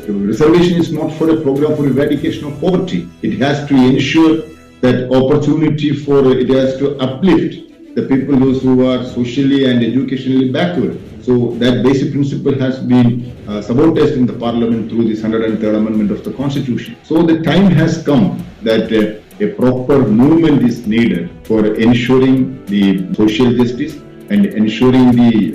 reservation is not for a program for eradication of poverty. It has to ensure that opportunity for, it has to uplift the people those who are socially and educationally backward. So that basic principle has been sabotaged in the parliament through this 103rd amendment of the constitution. So the time has come that a proper movement is needed for ensuring the social justice and ensuring the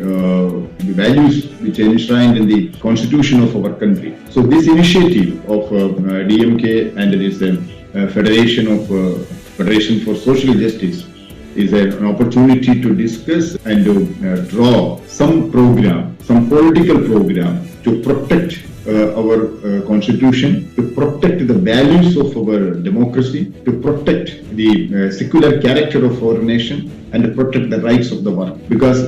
values which are enshrined in the constitution of our country. So this initiative of DMK and this Federation for Social Justice is an opportunity to discuss and to draw some program, some political program to protect our constitution, to protect the values of our democracy, to protect the secular character of our nation, and to protect the rights of the work. Because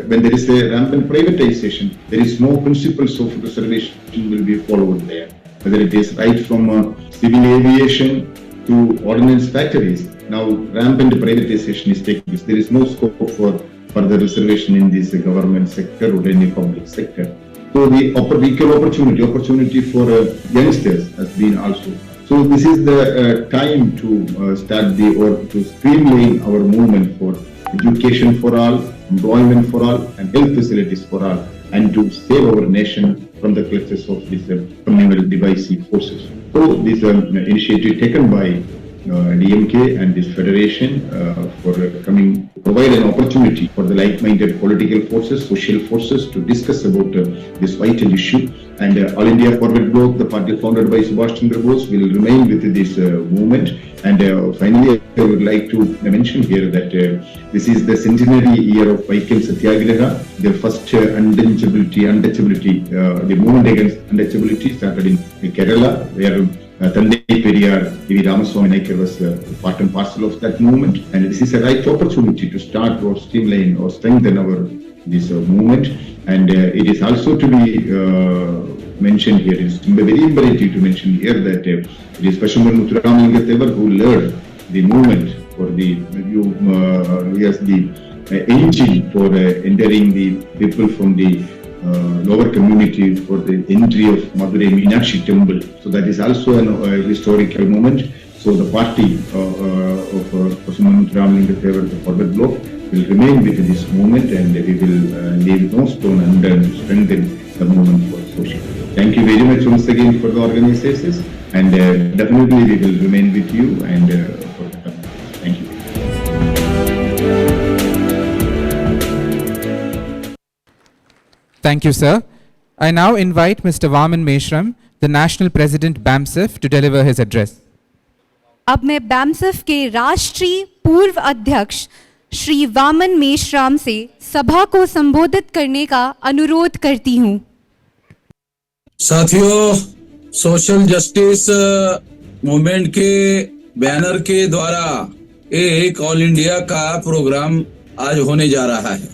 when there is a rampant privatization, there is no principles of reservation will be followed there. Whether it is right from civil aviation to ordnance factories, now rampant privatization is taking place. There is no scope for further reservation in this government sector or any public sector. So the equal opportunity for youngsters has been also. So this is the time to start to streamline our movement for education for all, employment for all, and health facilities for all, and to save our nation from the clutches of these communal divisive forces. So this initiative taken by DMK and this federation for provide an opportunity for the like-minded political forces, social forces to discuss about this vital issue. And All India Forward Bloc, the party founded by Subhash Chandra Bose, will remain with this movement. And finally, I would like to mention here that this is the centenary year of Vaikam Satyagraha, the first untouchability, the movement against untouchability started in Kerala, where Thandai Periyar, V. Ramaswamy Naikar was part and parcel of that movement, and this is a right opportunity to start or streamline or strengthen this movement. And it is also to be mentioned here, it's very imperative to mention here that it is Pashuman Muthuramalingam who led the movement for the engine for entering the people from the lower community for the entry of Madurai Meenakshi temple. So that is also an historical moment. So the party of Pashuman Muthuramalingam, the Forward Bloc, will remain with this movement, and we will leave no stone unturned to strengthen the movement for social. Thank you very much once again for the organizers, and definitely we will remain with you and for the coming. Thank you.
Thank you, sir. I now invite Mr. Vaman Meshram the National President BAMSEF to deliver his address.
अब मैं BAMSEF के राष्ट्रीय पूर्व अध्यक्ष श्री वामन मेश्राम से सभा को संबोधित करने का अनुरोध करती हूँ।
साथियों, सोशल जस्टिस मूवमेंट के बैनर के द्वारा एक ऑल इंडिया का प्रोग्राम आज होने जा रहा है।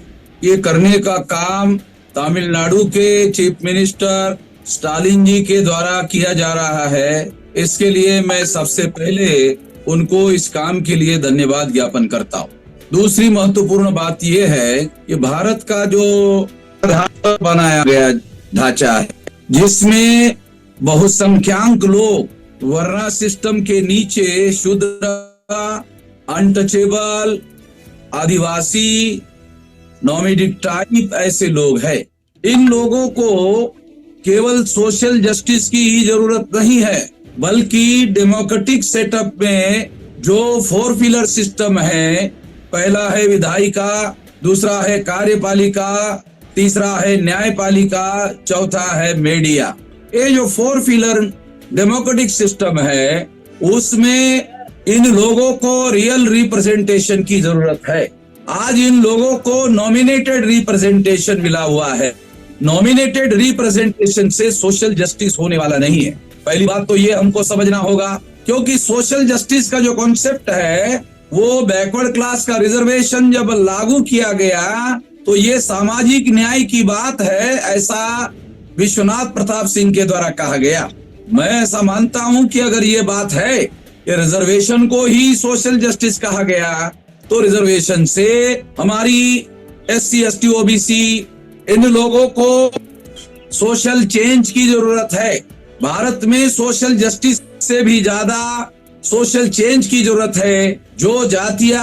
ये करने का काम तमिलनाडु के चीफ मिनिस्टर स्टालिन जी के द्वारा किया जा रहा है। इसके लिए मैं सबसे पहले उनको इस काम के लिए धन्यवाद ज्ञापन करता हूँ। दूसरी महत्वपूर्ण बात यह है कि भारत का जो बनाया गया ढांचा है, जिसमें बहुसंख्यक लोग वर्णा सिस्टम के नीचे शूद्र, अनटचेबल, आदिवासी, नॉमिडिक टाइप ऐसे लोग हैं। इन लोगों को केवल सोशल जस्टिस की ही जरूरत नहीं है, बल्कि डेमोक्रेटिक सेटअप में जो 4 पिलर सिस्टम है, पहला है विधायिका, दूसरा है कार्यपालिका, तीसरा है न्यायपालिका, चौथा है मीडिया। ये जो 4 पिलर डेमोक्रेटिक सिस्टम है, उसमें इन लोगों को रियल रिप्रेजेंटेशन की जरूरत है। आज इन लोगों को नॉमिनेटेड रिप्रेजेंटेशन मिला हुआ है। नॉमिनेटेड रिप्रेजेंटेशन से सोशल जस्टिस होने वाला नहीं है। पहली बात तो ये हमको समझना होगा, क्योंकि सोशल जस्टिस का जो कॉन्सेप्ट है वो बैकवर्ड क्लास का रिजर्वेशन जब लागू किया गया तो ये सामाजिक न्याय की बात है, ऐसा विश्वनाथ प्रताप सिंह के द्वारा कहा गया। मैं ऐसा मानता हूं कि अगर ये बात है कि रिजर्वेशन को ही सोशल जस्टिस कहा गया, तो रिजर्वेशन से हमारी SC, ST, OBC इन लोगों को सोशल चेंज की जरूरत है। भारत में सोशल जस्टिस से भी ज्यादा सोशल चेंज की जरूरत है। जो जातीय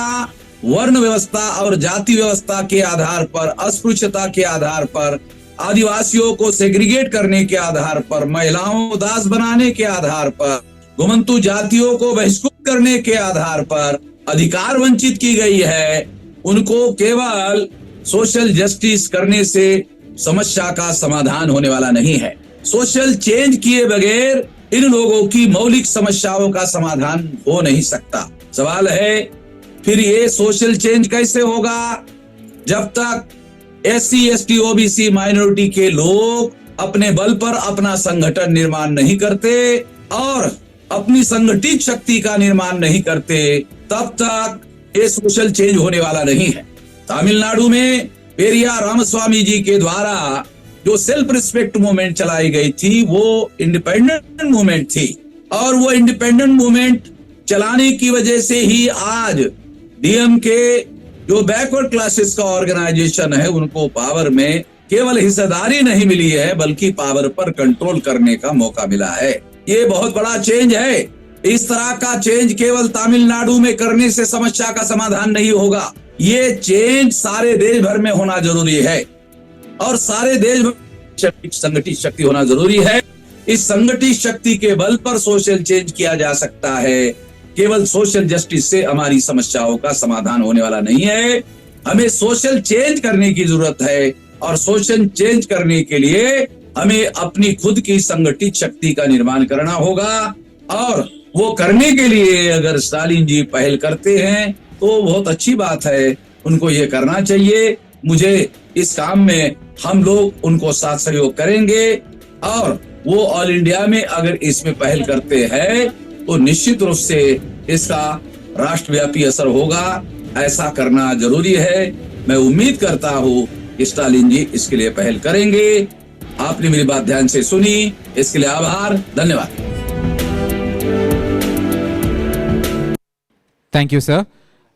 वर्ण व्यवस्था और जाति व्यवस्था के आधार पर, अस्पृश्यता के आधार पर, आदिवासियों को सेग्रीगेट करने के आधार पर, महिलाओं को दास बनाने के आधार पर, घुमंतु जातियों को बहिष्कृत करने के आधार पर अधिकार वंचित की गई है, उनको केवल सोशल जस्टिस करने से समस्या का समाधान होने वाला नहीं है। सोशल चेंज किए बगैर इन लोगों की मौलिक समस्याओं का समाधान हो नहीं सकता। सवाल है फिर ये सोशल चेंज कैसे होगा जब तक SC, ST, OBC माइनॉरिटी के लोग अपने बल पर अपना संगठन निर्माण नहीं करते और अपनी संगठित शक्ति का निर्माण नहीं करते, तब तक ये सोशल चेंज होने वाला नहीं है। तमिलनाडु में पेरिया रामस्वामी जी के द्वारा जो सेल्फ रिस्पेक्ट मूवमेंट चलाई गई थी वो इंडिपेंडेंट मूवमेंट थी, और वो इंडिपेंडेंट मूवमेंट चलाने की वजह से ही आज DMK जो बैकवर्ड क्लासेस का ऑर्गेनाइजेशन है, उनको पावर में केवल हिस्सेदारी नहीं मिली है, बल्कि पावर पर कंट्रोल करने का मौका मिला है। ये बहुत बड़ा चेंज है। इस तरह का चेंज केवल तमिलनाडु में करने से समस्या का समाधान नहीं होगा। ये चेंज सारे देश भर में होना जरूरी है, और सारे देश भर संगठित शक्ति होना जरूरी है। इस संगठित शक्ति के बल पर सोशल चेंज किया जा सकता है। केवल सोशल जस्टिस से हमारी समस्याओं का समाधान होने वाला नहीं है। हमें सोशल चेंज करने की जरूरत है, और सोशल चेंज करने के लिए हमें अपनी खुद की संगठित शक्ति का निर्माण करना होगा, और वो करने के लिए अगर स्टालिन जी पहल करते हैं तो बहुत अच्छी बात है, उनको ये करना चाहिए। मुझे इस काम में हम लोग उनको साथ सहयोग करेंगे, और वो ऑल इंडिया में अगर इसमें पहल करते हैं तो निश्चित रूप से इसका राष्ट्रव्यापी असर होगा। ऐसा करना जरूरी है। मैं उम्मीद करता हूँ कि स्टालिन जी इसके लिए पहल करेंगे। आपने मेरी बात ध्यान से सुनी, इसके लिए आभार, धन्यवाद।
Thank you, sir.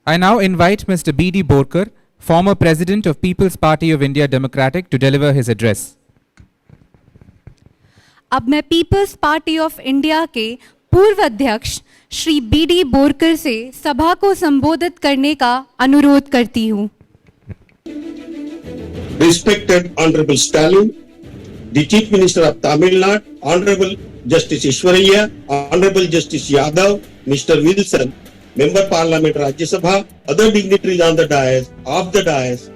I now invite Mr. B.D. Borkar, former President of People's Party of India Democratic, to deliver his address.
अब मैं पीपल्स पार्टी ऑफ इंडिया के पूर्व अध्यक्ष श्री B.D. बोरकर से सभा को संबोधित करने का अनुरोध करती हूँ।
Respected Honorable Stalin, the Chief Minister of Tamil Nadu, Honorable Justice Ishwaraya, Honorable Justice Yadav, Mr. Wilson, Member Parliament Rajya Sabha, other dignitaries on the dais, off the dais,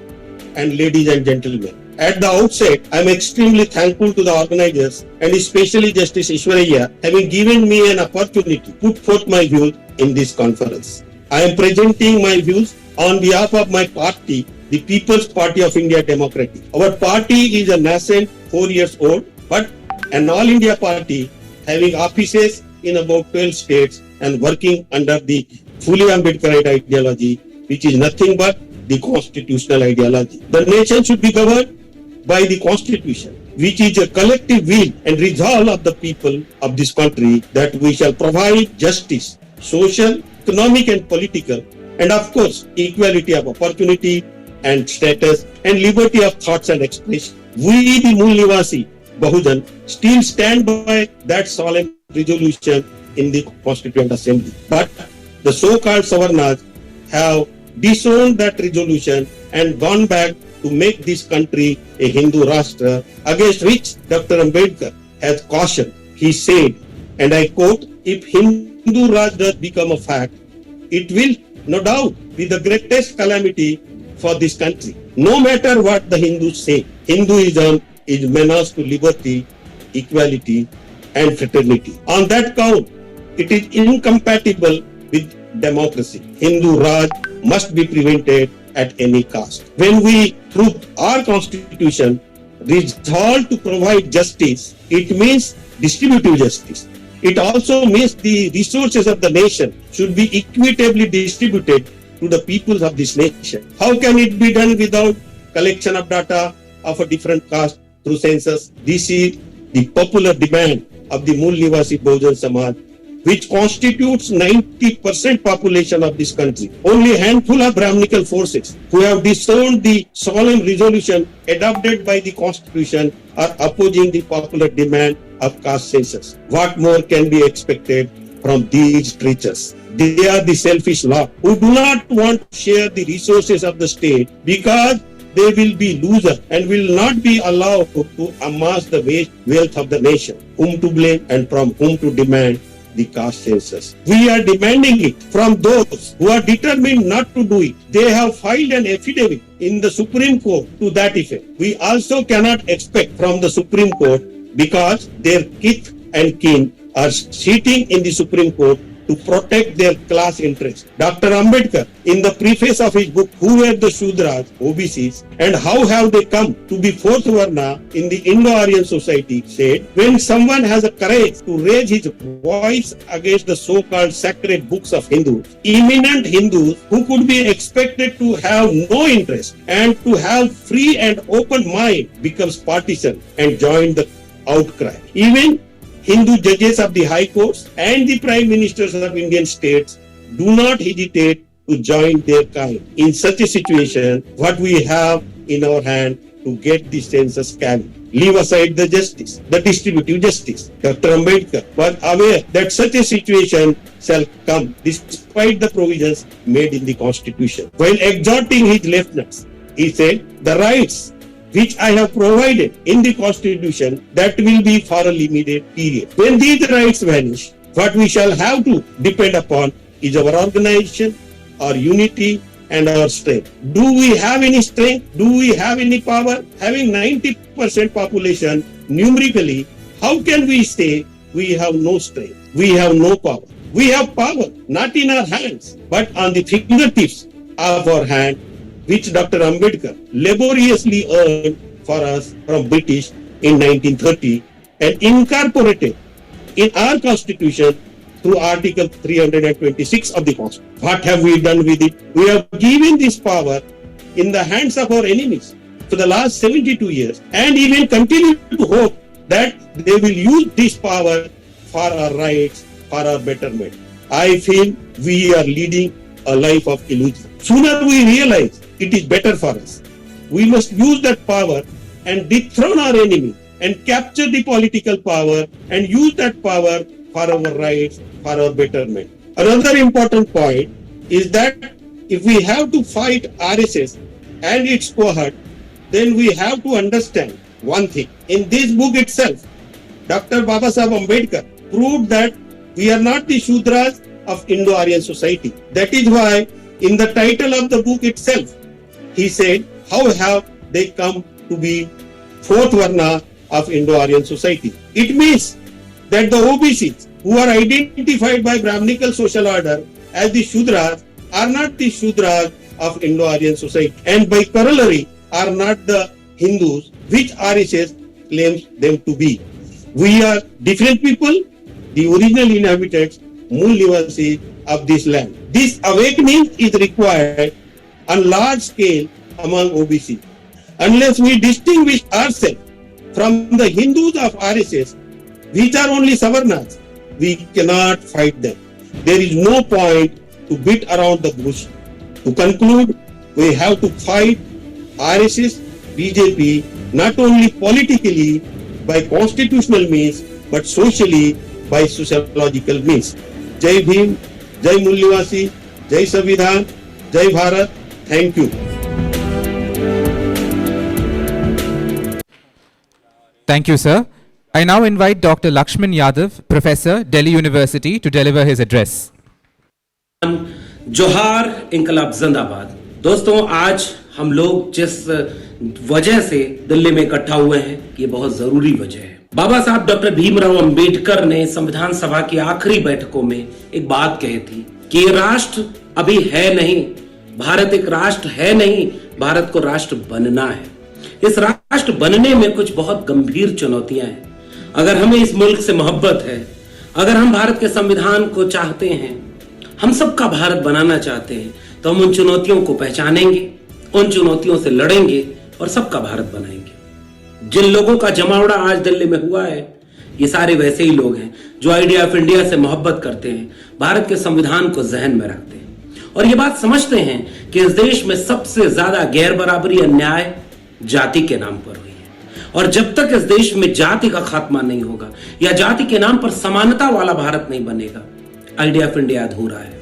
and ladies and gentlemen. At the outset, I am extremely thankful to the organizers and especially Justice Ishwaraya having given me an opportunity to put forth my views in this conference. I am presenting my views on behalf of my party, the People's Party of India Democratic. Our party is a nascent 4 years old, but an all India party having offices in about 12 states and working under the fully Ambedkarite ideology, which is nothing but the constitutional ideology. The nation should be governed by the constitution, which is a collective will and resolve of the people of this country that we shall provide justice, social, economic and political, and of course, equality of opportunity and status and liberty of thoughts and expression. We, the Mool Nivasi Bahujan, still stand by that solemn resolution in the Constituent Assembly. But the so-called Savarnas have disowned that resolution and gone back to make this country a Hindu Rashtra, against which Dr. Ambedkar has cautioned. He said, and I quote, "If Hindu Raj does become a fact, it will no doubt be the greatest calamity for this country. No matter what the Hindus say, Hinduism is menace to liberty, equality and fraternity. On that count, it is incompatible with democracy. Hindu Raj must be prevented at any cost." When we, through our constitution, resolve to provide justice, it means distributive justice. It also means the resources of the nation should be equitably distributed to the peoples of this nation. How can it be done without collection of data of a different caste through census? This is the popular demand of the Mool Nivasi Bahujan Samaj, which constitutes 90% population of this country. Only a handful of Brahminical forces who have disowned the solemn resolution adopted by the constitution are opposing the popular demand of caste census. What more can be expected from these creatures? They are the selfish lot who do not want to share the resources of the state because they will be losers and will not be allowed to amass the wealth of the nation. Whom to blame and from whom to demand the caste census? We are demanding it from those who are determined not to do it. They have filed an affidavit in the Supreme Court to that effect. We also cannot expect from the Supreme Court, because their kith and kin are sitting in the Supreme Court, to protect their class interests. Dr. Ambedkar, in the preface of his book, Who Were the Shudras, OBCs, and How Have They Come to be Fourth Varna in the Indo-Aryan Society, said, when someone has a courage to raise his voice against the so-called sacred books of Hindus, eminent Hindus who could be expected to have no interest and to have free and open mind becomes partisan and join the outcry. Even Hindu judges of the high courts and the prime ministers of Indian states do not hesitate to join their kind. In such a situation, what we have in our hand to get the census carried. Leave aside the justice, the distributive justice. Dr. Ambedkar was aware that such a situation shall come despite the provisions made in the constitution. While exhorting his lieutenants, he said, the rights which I have provided in the constitution, that will be for a limited period. When these rights vanish, what we shall have to depend upon is our organization, our unity and our strength. Do we have any strength? Do we have any power? Having 90% population numerically, how can we say we have no strength? We have no power. We have power, not in our hands, but on the fingertips of our hand, which Dr. Ambedkar laboriously earned for us from British in 1930 and incorporated in our constitution through Article 326 of the Constitution. What have we done with it? We have given this power in the hands of our enemies for the last 72 years and even continue to hope that they will use this power for our rights, for our betterment. I feel we are leading a life of illusion. Sooner we realize it is better for us, we must use that power and dethrone our enemy and capture the political power and use that power for our rights, for our betterment. Another important point is that if we have to fight RSS and its cohort, then we have to understand one thing. In this book itself, Dr. Babasaheb Ambedkar proved that we are not the Shudras of Indo-Aryan society. That is why in the title of the book itself, he said, how have they come to be fourth Varna of Indo-Aryan society. It means that the OBCs who are identified by Brahminical social order as the Shudras are not the Shudras of Indo-Aryan society, and by corollary are not the Hindus which RSS claims them to be. We are different people, the original inhabitants, Mool Nivasi of this land. This awakening is required on large scale among OBC. Unless we distinguish ourselves from the Hindus of RSS, which are only Savarnas, we cannot fight them. There is no point to beat around the bush. To conclude, we have to fight RSS, BJP, not only politically by constitutional means, but socially by sociological means. Jai Bhim, Jai Mool Nivasi, Jai Samvidhan, Jai Bharat. Thank you.
Thank you, sir. I now invite Dr. Lakshman Yadav, Professor, Delhi University, to deliver his address.
जोहार इंकलाब जिंदाबाद। दोस्तों, आज हम लोग जिस वजह से दिल्ली में इकट्ठा हुए हैं, ये बहुत जरूरी वजह है। बाबा साहब डॉक्टर भीमराव अंबेडकर ने संविधान सभा की आखिरी बैठकों में एक बात कही थी कि राष्ट्र अभी है नहीं, भारत एक राष्ट्र है नहीं, भारत को राष्ट्र बनना है। इस राष्ट्र बनने में कुछ बहुत गंभीर चुनौतियां हैं। अगर हमें इस मुल्क से मोहब्बत है, अगर हम भारत के संविधान को चाहते हैं, हम सबका भारत बनाना चाहते हैं, तो हम उन चुनौतियों को पहचानेंगे, उन चुनौतियों से लड़ेंगे और सबका भारत बनाएंगे। जिन लोगों का जमावड़ा आज दिल्ली में हुआ है, ये सारे वैसे ही लोग हैं जो आइडिया ऑफ इंडिया से मोहब्बत करते हैं, भारत के संविधान को जहन में रखते हैं और ये बात समझते हैं कि इस देश में सबसे ज्यादा गैर बराबरी अन्याय जाति के नाम पर हुई है और जब तक इस देश में जाति का खात्मा नहीं होगा या जाति के नाम पर समानता वाला भारत नहीं बनेगा, आइडिया ऑफ इंडिया अधूरा है।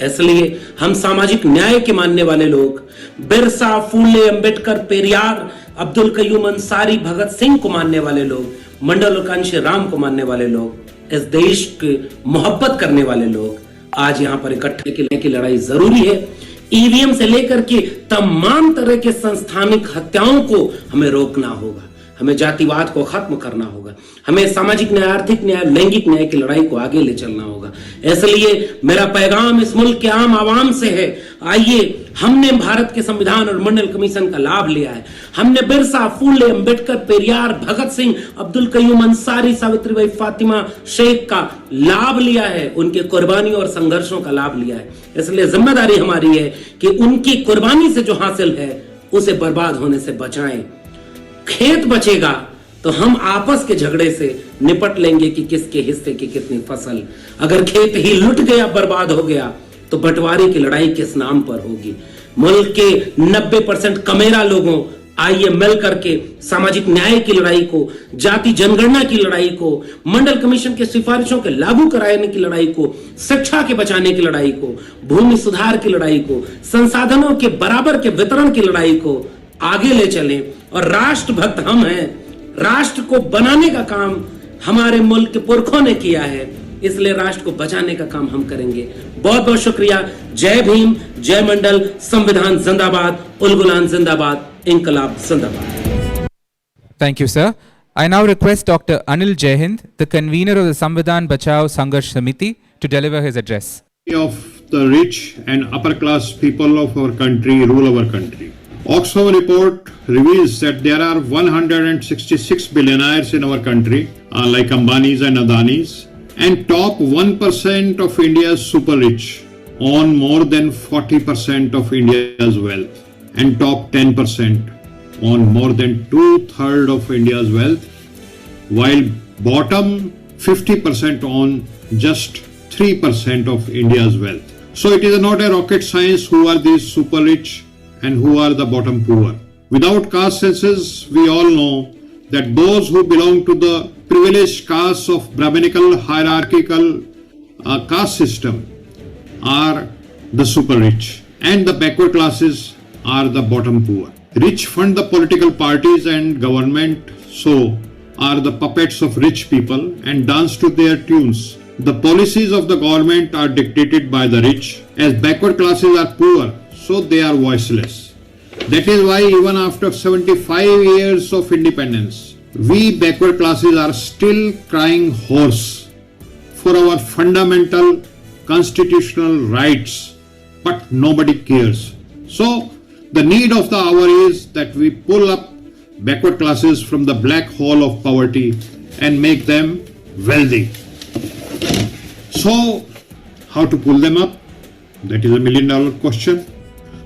इसलिए हम सामाजिक न्याय के मानने वाले लोग, बिरसा, फूले, अंबेडकर, पेरियार, अब्दुल कयूम अंसारी, भगत सिंह को मानने वाले लोग, मंडल और कांशी राम को मानने वाले लोग, इस देश के मोहब्बत करने वाले लोग आज यहां पर इकट्ठे की लड़ाई जरूरी है। ईवीएम से लेकर के तमाम तरह के संस्थानिक हत्याओं को हमें रोकना होगा, हमें जातिवाद को खत्म करना होगा, हमें सामाजिक न्याय, आर्थिक न्याय, लैंगिक न्याय की लड़ाई को आगे ले चलना होगा। इसलिए मेरा पैगाम इस मुल्क के आम आवाम से है, आइए, हमने भारत के संविधान और मंडल कमीशन का लाभ लिया है, हमने बिरसा, फूले, अंबेडकर, पेरियार, भगत सिंह, अब्दुल कयूम अंसारी, सावित्रीबाई फातिमा शेख का लाभ लिया है, उनके कुर्बानियों और संघर्षों का लाभ लिया है। इसलिए जिम्मेदारी हमारी है कि उनकी कुर्बानी से जो हासिल है उसे बर्बाद होने से बचाएं। खेत बचेगा तो हम आपस के झगड़े से निपट लेंगे कि किसके हिस्से की कितनी फसल। अगर खेत ही लुट गया, बर्बाद हो गया, तो बंटवारे की लड़ाई किस नाम पर होगी। मुल्क के 90% कमेरा लोगों, आइए मिल करके सामाजिक न्याय की लड़ाई को, जाति जनगणना की लड़ाई को, मंडल कमीशन की सिफारिशों के लागू कराने की लड़ाई को, शिक्षा के बचाने की लड़ाई को, भूमि सुधार की लड़ाई को, संसाधनों के बराबर के वितरण की लड़ाई को आगे ले चलें। और राष्ट्रभक्त हम हैं, राष्ट्र को बनाने का काम हमारे मुल्क के पुरखों ने किया है, इसलिए राष्ट्र को बचाने का काम हम करेंगे। बहुत बहुत शुक्रिया। जय भीम, जय मंडल, संविधान जिंदाबाद, उलगुलान जिंदाबाद, इंकलाब जिंदाबाद।
Thank you, sir. I now request Dr. Anil Jaihind, the convener of the Samvidhan Bachao Sangharsh Samiti, to deliver his address.
Of the rich and upper class people of our country rule our country. Oxfam report reveals that there are 166 billionaires in our country, like Ambanis and Adanis, and top 1% of India's super rich own more than 40% of India's wealth, and top 10% own more than 2/3 of India's wealth, while bottom 50% own just 3% of India's wealth. So it is not a rocket science who are these super rich and who are the bottom poor. Without caste census, we all know that those who belong to the privileged castes of Brahminical hierarchical caste system are the super rich, and the backward classes are the bottom poor. Rich fund the political parties and government, so are the puppets of rich people and dance to their tunes. The policies of the government are dictated by the rich, as backward classes are poor, so they are voiceless. That is why even after 75 years of independence, we backward classes are still crying hoarse for our fundamental constitutional rights, but nobody cares. So the need of the hour is that we pull up backward classes from the black hole of poverty and make them wealthy. So how to pull them up? That is $1 million question.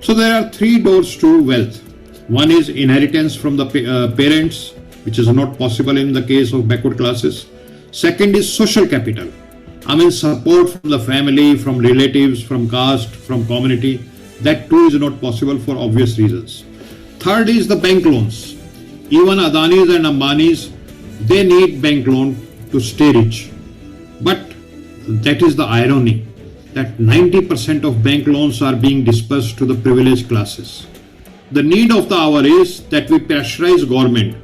So there are 3 doors to wealth. One is inheritance from the parents, which is not possible in the case of backward classes. Second is social capital. I mean support from the family, from relatives, from caste, from community. That too is not possible for obvious reasons. Third is the bank loans. Even Adanis and Ambanis, they need bank loan to stay rich. But that is the irony, that 90% of bank loans are being dispersed to the privileged classes. The need of the hour is that we pressurize government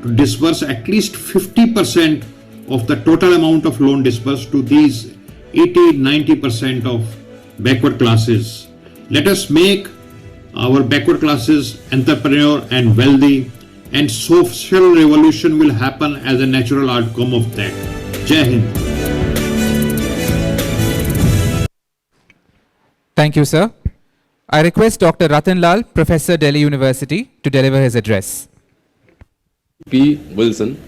to disburse at least 50% of the total amount of loan disbursed to these 80-90% of backward classes. Let us make our backward classes entrepreneur and wealthy, and social revolution will happen as a natural outcome of that. Jai Hind.
Thank you, sir. I request Dr. Ratan Lal, Professor, Delhi University, to deliver his address.
P. Wilson,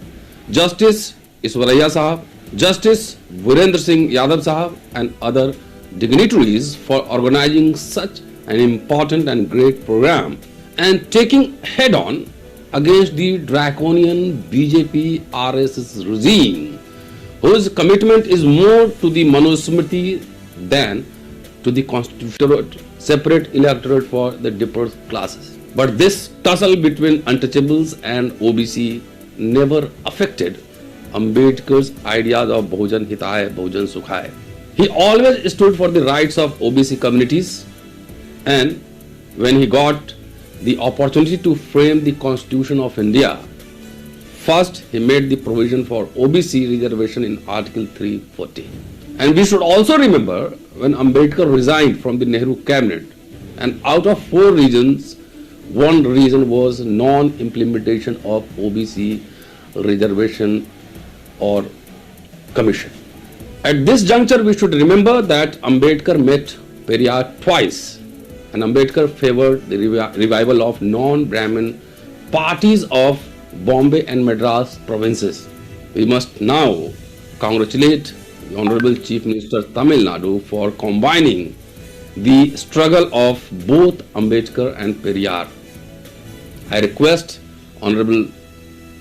Justice Ishwaraya Sahab, Justice Virendra Singh Yadav Sahab, and other dignitaries for organizing such an important and great program and taking head-on against the draconian BJP RSS regime, whose commitment is more to the Manusmriti than to the constitutional separate electorate for the deprived classes. But this tussle between untouchables and OBC never affected Ambedkar's ideas of Bhujan Hitay, Bhujan Sukhay. He always stood for the rights of OBC communities, and when he got the opportunity to frame the Constitution of India, first he made the provision for OBC reservation in Article 340. And we should also remember when Ambedkar resigned from the Nehru cabinet, and out of 4 reasons, one reason was non-implementation of OBC reservation or commission. At this juncture, we should remember that Ambedkar met Periyar twice, and Ambedkar favored the revival of non-Brahmin parties of Bombay and Madras provinces. We must now congratulate the Honorable Chief Minister Tamil Nadu for combining the struggle of both Ambedkar and Periyar. I request Honorable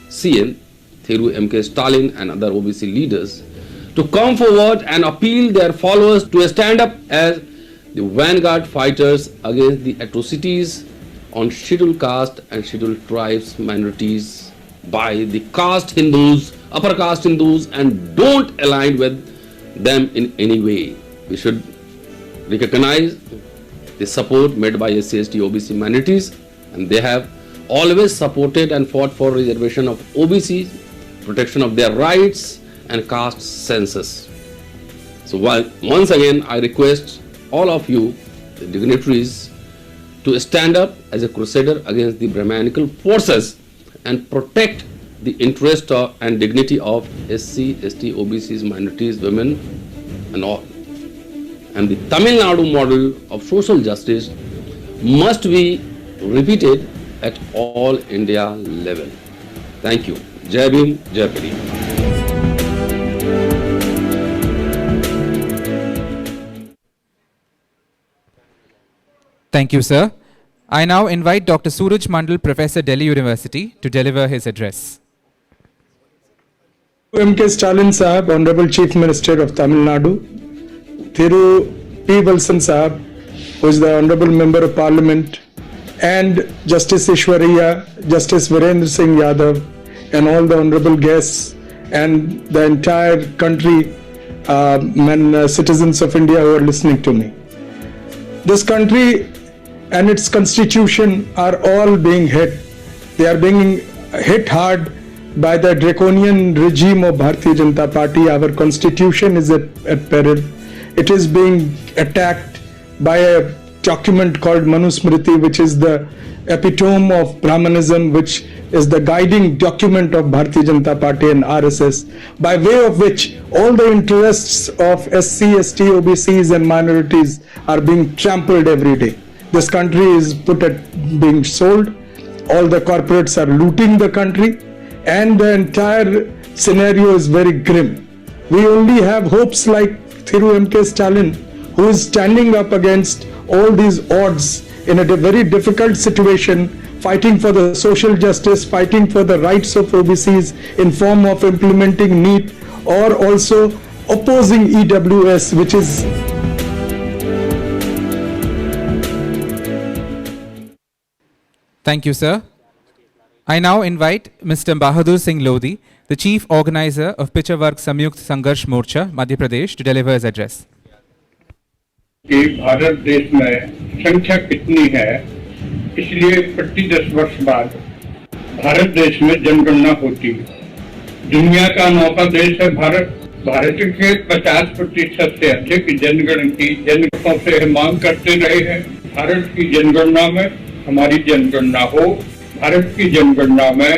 CN Thiru M.K. Stalin and other OBC leaders to come forward and appeal their followers to stand up as the vanguard fighters against the atrocities on scheduled caste and scheduled tribes minorities by the caste Hindus, upper caste Hindus, and don't align with them in any way. We should recognize the support made by SC/ST OBC minorities, and they have always supported and fought for reservation of OBC, protection of their rights and caste census. So once again I request all of you, the dignitaries, to stand up as a crusader against the Brahmanical forces and protect the interest and dignity of SC/ST OBCs, minorities, women and all. And the Tamil Nadu model of social justice must be repeated at all India level. Thank you. Jai Bhim, Jai Bhim.
Thank you, sir. I now invite Dr. Suraj Mandal, Professor, Delhi University, to deliver his address.
M.K. Stalin Sahab, Honorable Chief Minister of Tamil Nadu, Thiru P. Wilson Sahab, who is the Honorable Member of Parliament, and Justice Ishwaraya, Justice Virendra Singh Yadav, and all the honorable guests and the entire country and citizens of India who are listening to me. This country and its constitution are all being hit. They are being hit hard by the draconian regime of Bharatiya Janata Party. Our constitution is at peril. It is being attacked by a document called Manusmriti, which is the epitome of Brahmanism, which is the guiding document of Bharatiya Janata Party and RSS, by way of which all the interests of SC, ST, OBCs and minorities are being trampled every day. This country is put at being sold. All the corporates are looting the country, and the entire scenario is very grim. We only have hopes like Thiru M.K. Stalin, who is standing up against all these odds in a very difficult situation, fighting for the social justice, fighting for the rights of OBCs in form of implementing NEET, or also opposing EWS, which is...
Thank you, sir. I now invite Mr. Bahadur Singh Lodi, the Chief Organizer of Pichha Varg Samyukt Sangharsh Morcha, Madhya Pradesh, to deliver his address.
कि भारत देश में संख्या कितनी है, इसलिए प्रति 10 वर्ष बाद भारत देश में जनगणना होती है। दुनिया का 9वां देश है भारत। भारत के 50% से अधिक जनगणना से मांग करते रहे हैं। भारत की जनगणना में हमारी जनगणना हो। भारत की जनगणना में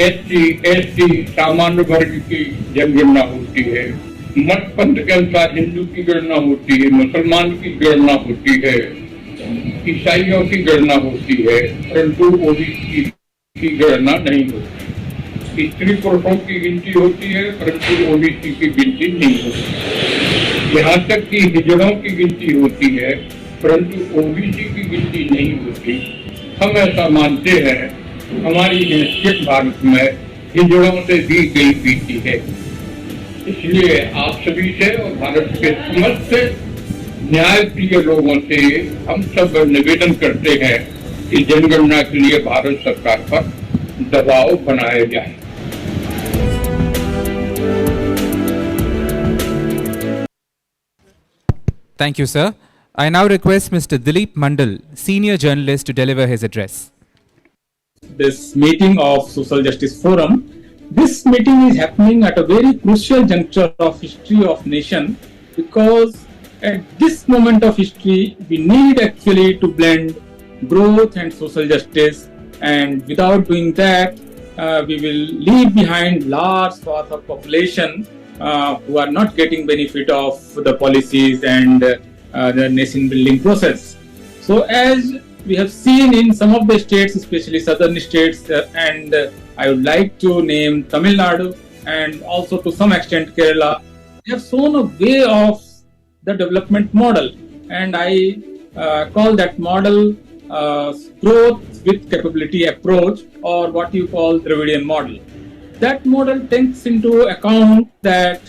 SC, ST सामान्य वर्ग की जनगणना होती है। मत पंथ के अनुसार हिंदू की गणना होती है, मुसलमान की गणना होती है, ईसाइयों की गणना होती है, परंतु ओबीसी की गणना नहीं होती। स्त्री पुरुषों की गिनती होती है, परंतु ओबीसी की गिनती नहीं होती। यहाँ तक कि हिजड़ों की गिनती होती है, परंतु ओबीसी की गिनती नहीं होती। हम ऐसा मानते हैं, हमारी हैसियत भारत में हिजड़ों से दी गई बीती है। इसलिए आप सभी से और भारत के समस्त न्याय प्रिय लोगों से हम सब निवेदन करते हैं कि जनगणना के लिए भारत सरकार पर दबाव बनाया जाए।
Thank you, sir. I now request Mr. Dilip Mandal, senior journalist, to deliver his address.
This meeting of Social Justice Forum, this meeting is happening at a very crucial juncture of history of nation, because at this moment of history we need actually to blend growth and social justice, and without doing that we will leave behind large swath of population who are not getting benefit of the policies and the nation building process. So as we have seen in some of the states, especially southern states, and I would like to name Tamil Nadu and also to some extent Kerala, they have shown a way of the development model, and I call that model growth with capability approach, or what you call Dravidian model. That model takes into account that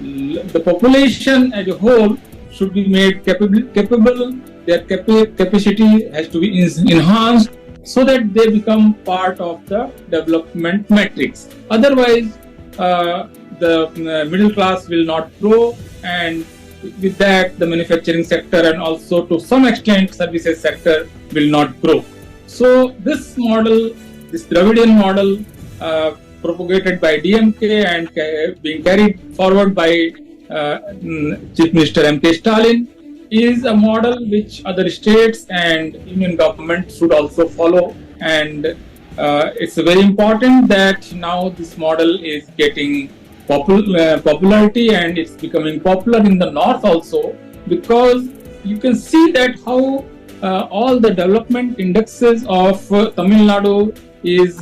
the population as a whole should be made capable, their capacity has to be enhanced so that they become part of the development matrix. Otherwise, the middle class will not grow, and with that the manufacturing sector and also to some extent services sector will not grow. So this model, this Dravidian model propagated by DMK and being carried forward by Chief Minister M.K. Stalin, is a model which other states and union government should also follow, and it's very important that now this model is getting popularity, and it's becoming popular in the north also, because you can see that how all the development indexes of Tamil Nadu is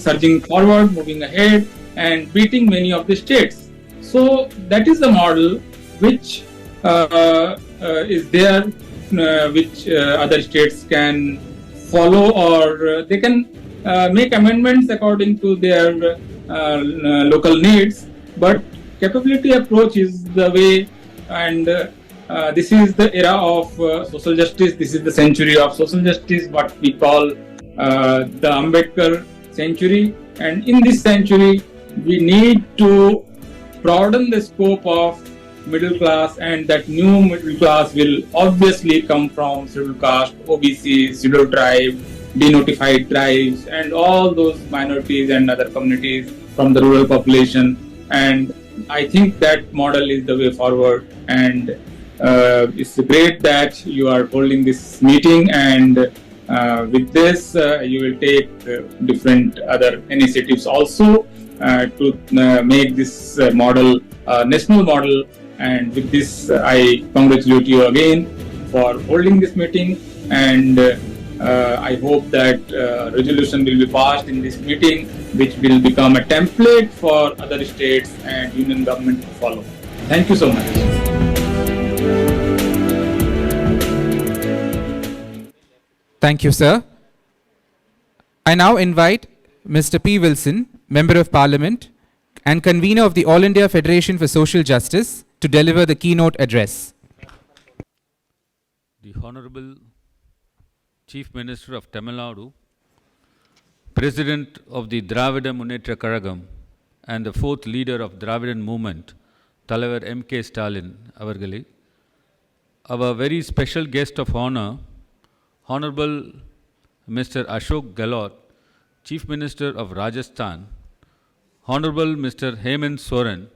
surging forward, moving ahead and beating many of the states. So that is the model which is there, which other states can follow, or they can make amendments according to their local needs. But capability approach is the way, and this is the era of social justice. This is the century of social justice, what we call the Ambedkar century. And in this century, we need to broaden the scope of middle class, and that new middle class will obviously come from scheduled caste, OBC, scheduled tribe, denotified tribes, and all those minorities and other communities from the rural population. And I think that model is the way forward, and It's great that you are holding this meeting, and with this you will take different other initiatives also to make this model national model. And with this, I congratulate you again for holding this meeting, and I hope that resolution will be passed in this meeting, which will become a template for other states and union government to follow. Thank you so much.
Thank you, sir. I now invite Mr. P. Wilson, Member of Parliament and convener of the All India Federation for Social Justice, to deliver the keynote address.
The Honorable Chief Minister of Tamil Nadu, President of the Dravida Munnetra Kazhagam, and the fourth leader of Dravidan movement, Thalavar M.K. Stalin avargale, our very special guest of honor, Honorable Mr. Ashok Gehlot, Chief Minister of Rajasthan, Honorable Mr. Hemant Soren,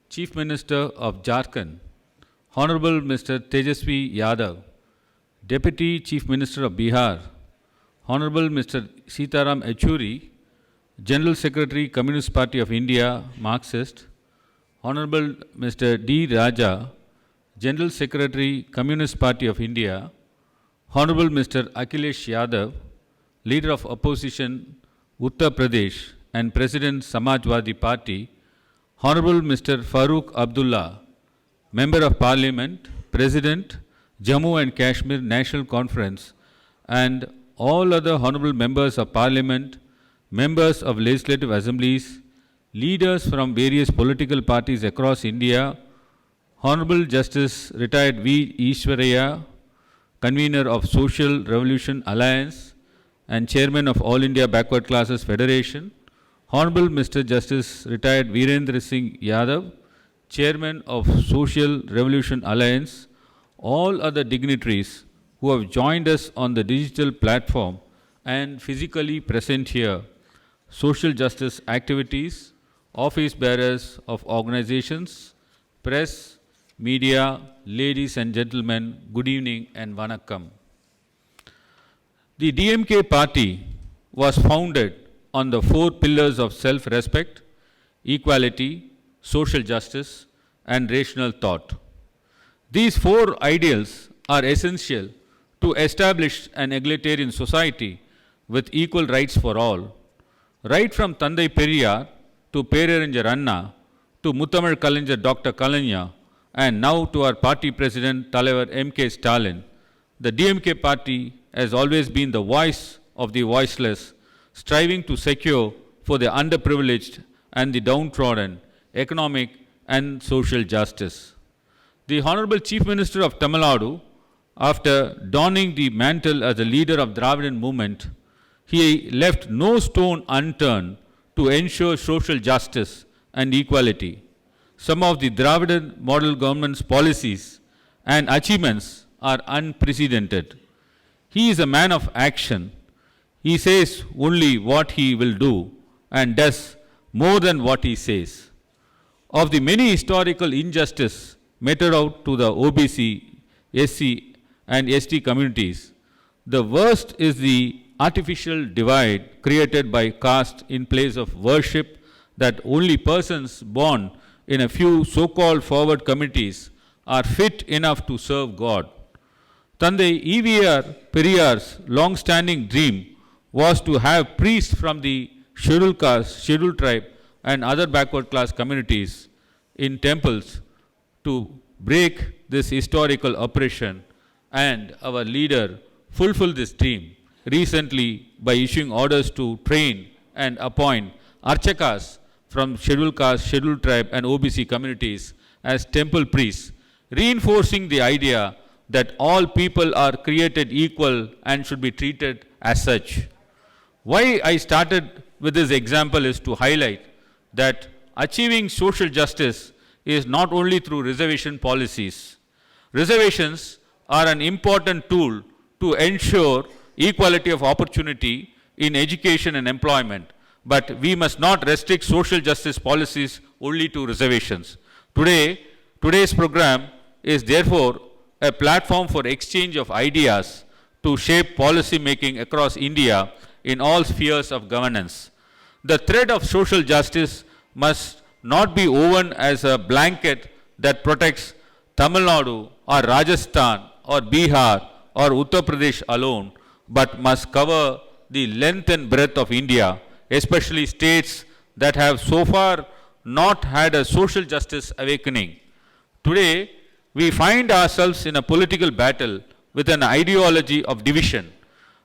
Chief Minister of Jharkhand, Honorable Mr. Tejasvi Yadav, Deputy Chief Minister of Bihar, Honorable Mr. Sitaram Yechury, General Secretary, Communist Party of India, Marxist, Honorable Mr. D. Raja, General Secretary, Communist Party of India, Honorable Mr. Akhilesh Yadav, Leader of Opposition, Uttar Pradesh and President, Samajwadi Party, Honorable Mr. Farooq Abdullah, Member of Parliament, President, Jammu and Kashmir National Conference, and all other honorable members of Parliament, members of legislative assemblies, leaders from various political parties across India, Honorable Justice Retired V. Ishwaraya, Convener of Social Revolution Alliance and Chairman of All India Backward Classes Federation, Honorable Mr. Justice Retired Virendra Singh Yadav, Chairman of Social Revolution Alliance, all other dignitaries who have joined us on the digital platform and physically present here, social justice activities, office bearers of organizations, press, media, ladies and gentlemen, good evening and vanakkam. The DMK party was founded on the four pillars of self-respect, equality, social justice, and rational thought. These four ideals are essential to establish an egalitarian society with equal rights for all. Right from Thandai Periyar to Peraringer Anna to Muttamil Kalaignar Dr. Kalanya, and now to our party president Thalavar M.K. Stalin, the DMK party has always been the voice of the voiceless, striving to secure for the underprivileged and the downtrodden economic and social justice. The Honorable Chief Minister of Tamil Nadu, after donning the mantle as a leader of Dravidan movement, he left no stone unturned to ensure social justice and equality. Some of the Dravidan model government's policies and achievements are unprecedented. He is a man of action. He says only what he will do and does more than what he says. Of the many historical injustices meted out to the OBC, SC and ST communities, the worst is the artificial divide created by caste in place of worship that only persons born in a few so-called forward communities are fit enough to serve God. Thandai E.V.R. Periyar's long-standing dream was to have priests from the scheduled caste, scheduled tribe and other backward class communities in temples to break this historical oppression, and our leader fulfilled this dream recently by issuing orders to train and appoint archakas from scheduled caste, scheduled tribe and OBC communities as temple priests, reinforcing the idea that all people are created equal and should be treated as such. Why I started with this example is to highlight that achieving social justice is not only through reservation policies. Reservations are an important tool to ensure equality of opportunity in education and employment, but we must not restrict social justice policies only to reservations. Today's program is therefore a platform for exchange of ideas to shape policy making across India in all spheres of governance. The thread of social justice must not be woven as a blanket that protects Tamil Nadu or Rajasthan or Bihar or Uttar Pradesh alone, but must cover the length and breadth of India, especially states that have so far not had a social justice awakening. Today, we find ourselves in a political battle with an ideology of division.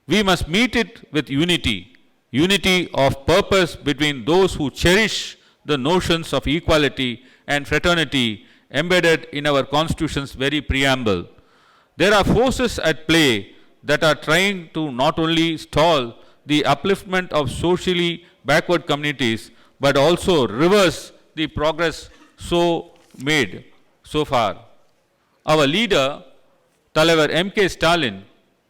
We must meet it with unity, unity of purpose between those who cherish the notions of equality and fraternity embedded in our Constitution's very preamble. There are forces at play that are trying to not only stall the upliftment of socially backward communities, but also reverse the progress so made so far. Our leader, தலைவர் M.K. Stalin,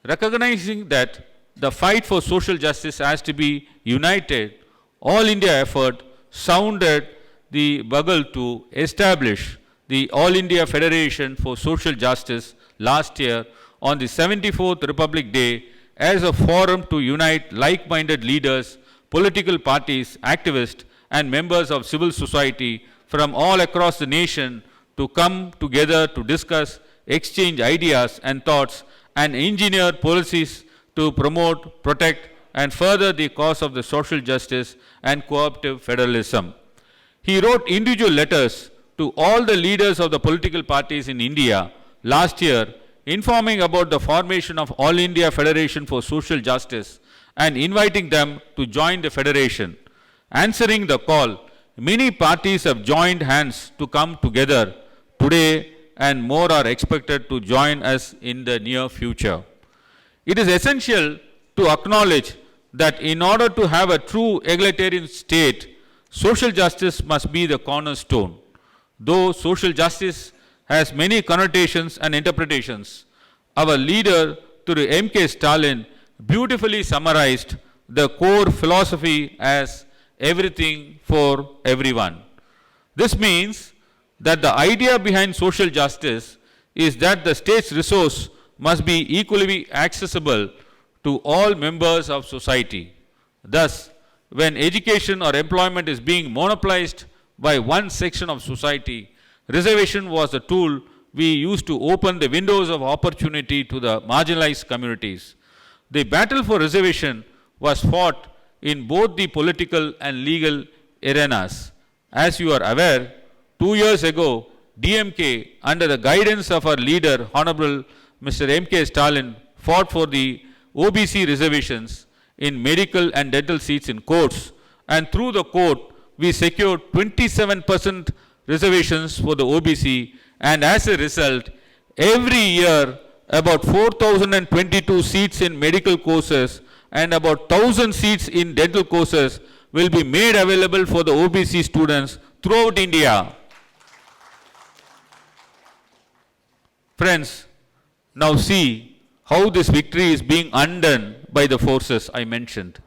recognizing that the fight for social justice has to be united, all India effort sounded the bugle to establish the All India Federation for Social Justice last year on the 74th Republic Day as a forum to unite like-minded leaders, political parties, activists, and members of civil society from all across the nation to come together to discuss, exchange ideas and thoughts, and engineer policies to promote, protect, and further the cause of the social justice and cooperative federalism. He wrote individual letters to all the leaders of the political parties in India last year, informing about the formation of All India Federation for Social Justice and inviting them to join the federation. Answering the call, many parties have joined hands to come together today, and more are expected to join us in the near future. It is essential to acknowledge that in order to have a true egalitarian state, social justice must be the cornerstone. Though social justice has many connotations and interpretations, our leader, Thiru M.K. Stalin, beautifully summarized the core philosophy as everything for everyone. This means that the idea behind social justice is that the state's resource must be equally accessible to all members of society. Thus, when education or employment is being monopolized by one section of society, reservation was the tool we used to open the windows of opportunity to the marginalized communities. The battle for reservation was fought in both the political and legal arenas. As you are aware, 2 years ago, DMK, under the guidance of our leader, Hon'ble Mr. M.K. Stalin, fought for the OBC reservations in medical and dental seats in courts, and through the court, we secured 27% reservations for the OBC, and as a result, every year, about 4,022 seats in medical courses and about 1,000 seats in dental courses will be made available for the OBC students throughout India. Friends, now see how this victory is being undone by the forces I mentioned.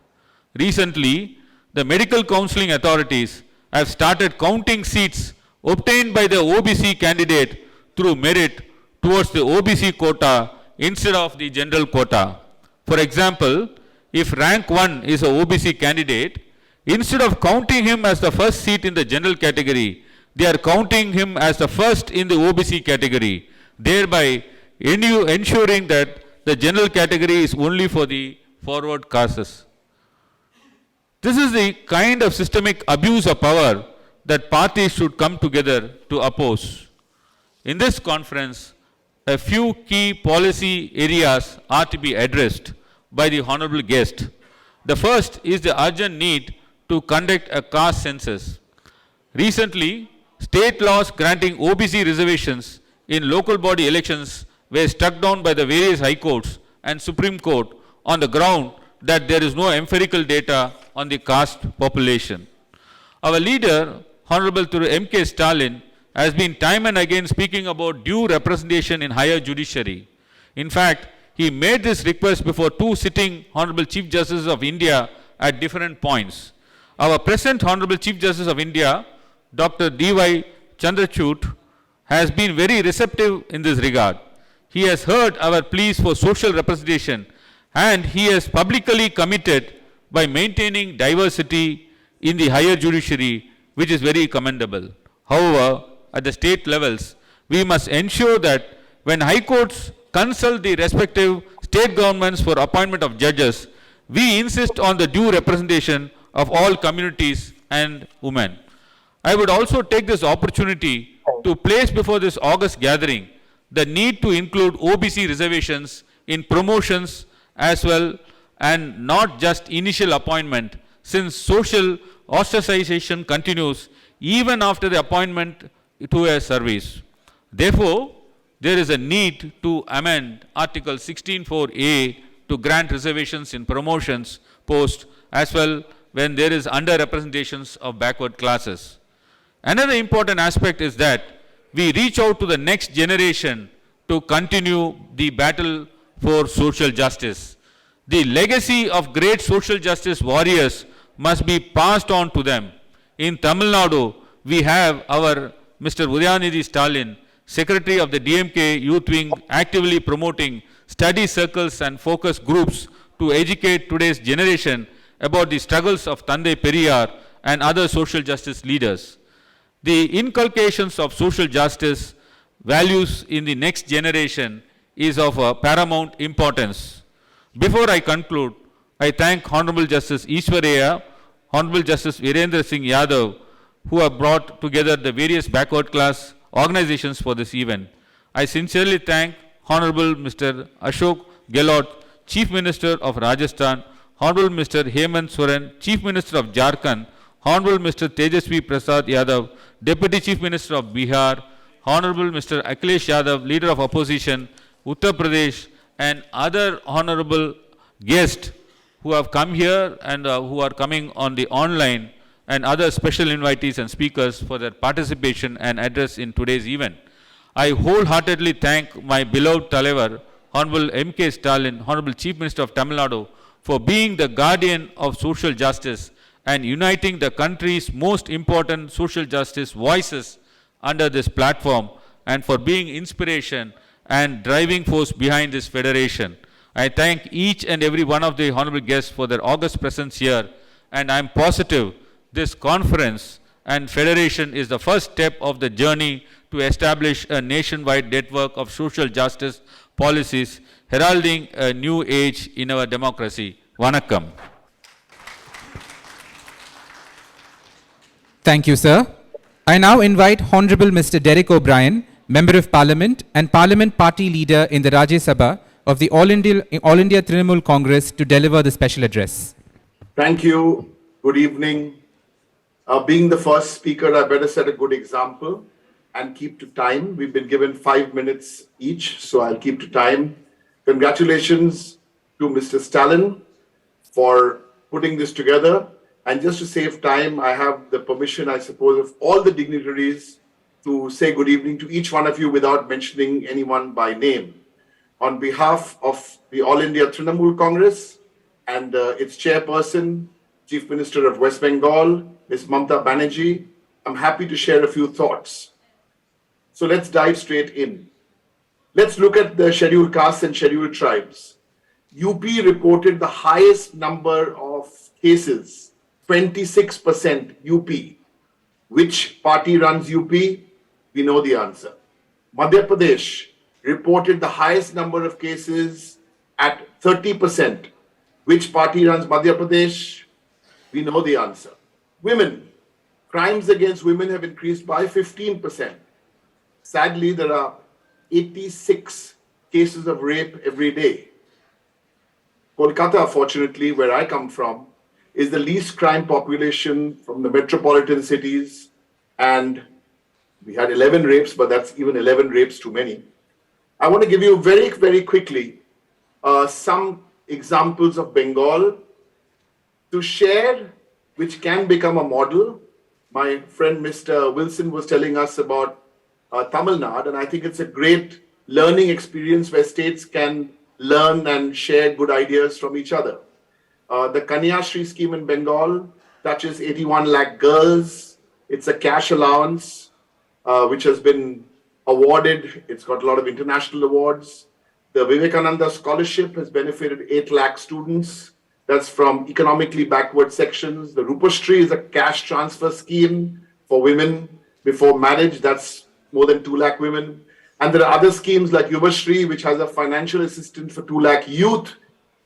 Recently, the medical counseling authorities have started counting seats obtained by the OBC candidate through merit towards the OBC quota instead of the general quota. For example, if rank 1 is a OBC candidate, instead of counting him as the first seat in the general category, they are counting him as the first in the OBC category, thereby ensuring that the general category is only for the forward castes. This is the kind of systemic abuse of power that parties should come together to oppose. In this conference, a few key policy areas are to be addressed by the honorable guest. The first is the urgent need to conduct a caste census. Recently, state laws granting OBC reservations in local body elections were struck down by the various high courts and Supreme Court on the ground that there is no empirical data on the caste population. Our leader, Hon'ble Thiru M.K. Stalin, has been time and again speaking about due representation in higher judiciary. In fact, he made this request before two sitting Honorable Chief Justices of India at different points. Our present Honorable Chief Justice of India, Dr. D.Y. Chandrachud, has been very receptive in this regard. He has heard our pleas for social representation and he has publicly committed by maintaining diversity in the higher judiciary, which is very commendable. However, at the state levels, we must ensure that when high courts consult the respective state governments for appointment of judges, we insist on the due representation of all communities and women. I would also take this opportunity to place before this August gathering the need to include OBC reservations in promotions as well and not just initial appointment, since social ostracization continues even after the appointment to a service. Therefore, there is a need to amend Article 16(4)(a) to grant reservations in promotions post as well when there is underrepresentations of backward classes. Another important aspect is that we reach out to the next generation to continue the battle for social justice. The legacy of great social justice warriors must be passed on to them. In Tamil Nadu, we have our Mr. Udayanithi Stalin, Secretary of the DMK Youth Wing, actively promoting study circles and focus groups to educate today's generation about the struggles of Tandai Periyar and other social justice leaders. The inculcations of social justice values in the next generation is of paramount importance. Before I conclude, I thank Honorable Justice Ishwaraya, Honorable Justice Virendra Singh Yadav, who have brought together the various backward class organizations for this event. I sincerely thank Honorable Mr. Ashok Gehlot, Chief Minister of Rajasthan, Honorable Mr. Hemant Soren, Chief Minister of Jharkhand, Honorable Mr. Tejasvi Prasad Yadav, Deputy Chief Minister of Bihar, Honorable Mr. Akhilesh Yadav, Leader of Opposition, Uttar Pradesh, and other honorable guests who have come here and who are coming on the online, and other special invitees and speakers for their participation and address in today's event. I wholeheartedly thank my beloved Talevar, Hon'ble M.K. Stalin, Honorable Chief Minister of Tamil Nadu, for being the guardian of social justice and uniting the country's most important social justice voices under this platform, and for being inspiration and driving force behind this federation. I thank each and every one of the honorable guests for their august presence here, and I am positive this conference and federation is the first step of the journey to establish a nationwide network of social justice policies, heralding a new age in our democracy. Vanakkam.
Thank you, sir. I now invite Honorable Mr. Derek O'Brien, Member of Parliament and Parliament Party Leader in the Rajya Sabha of the All India Trinamool Congress to deliver the special address.
Thank you. Good evening. Being the first speaker, I better set a good example and keep to time. We've been given 5 minutes each, so I'll keep to time. Congratulations to Mr. Stalin for putting this together. And just to save time, I have the permission, I suppose, of all the dignitaries to say good evening to each one of you without mentioning anyone by name. On behalf of the All India Trinamool Congress and its chairperson, Chief Minister of West Bengal, Ms. Mamata Banerjee, I'm happy to share a few thoughts. So let's dive straight in. Let's look at the scheduled castes and scheduled tribes. UP reported the highest number of cases, 26% UP. Which party runs UP? We know the answer. Madhya Pradesh reported the highest number of cases at 30%. Which party runs Madhya Pradesh? We know the answer. Women. Crimes against women have increased by 15%. Sadly, there are 86 cases of rape every day. Kolkata, fortunately, where I come from, is the least crime population from the metropolitan cities, and we had 11 rapes, but that's even 11 rapes too many. I want to give you very, very quickly some examples of Bengal to share, which can become a model. My friend Mr. Wilson was telling us about Tamil Nadu, and I think it's a great learning experience where states can learn and share good ideas from each other. The Kanyashri scheme in Bengal touches 81 lakh girls. It's a cash allowance, which has been awarded. It's got a lot of international awards. The Vivekananda Scholarship has benefited 8 lakh students. That's from economically backward sections. The Rupashri is a cash transfer scheme for women before marriage. That's more than 2 lakh women. And there are other schemes like Yuvashri, which has a financial assistance for 2 lakh youth,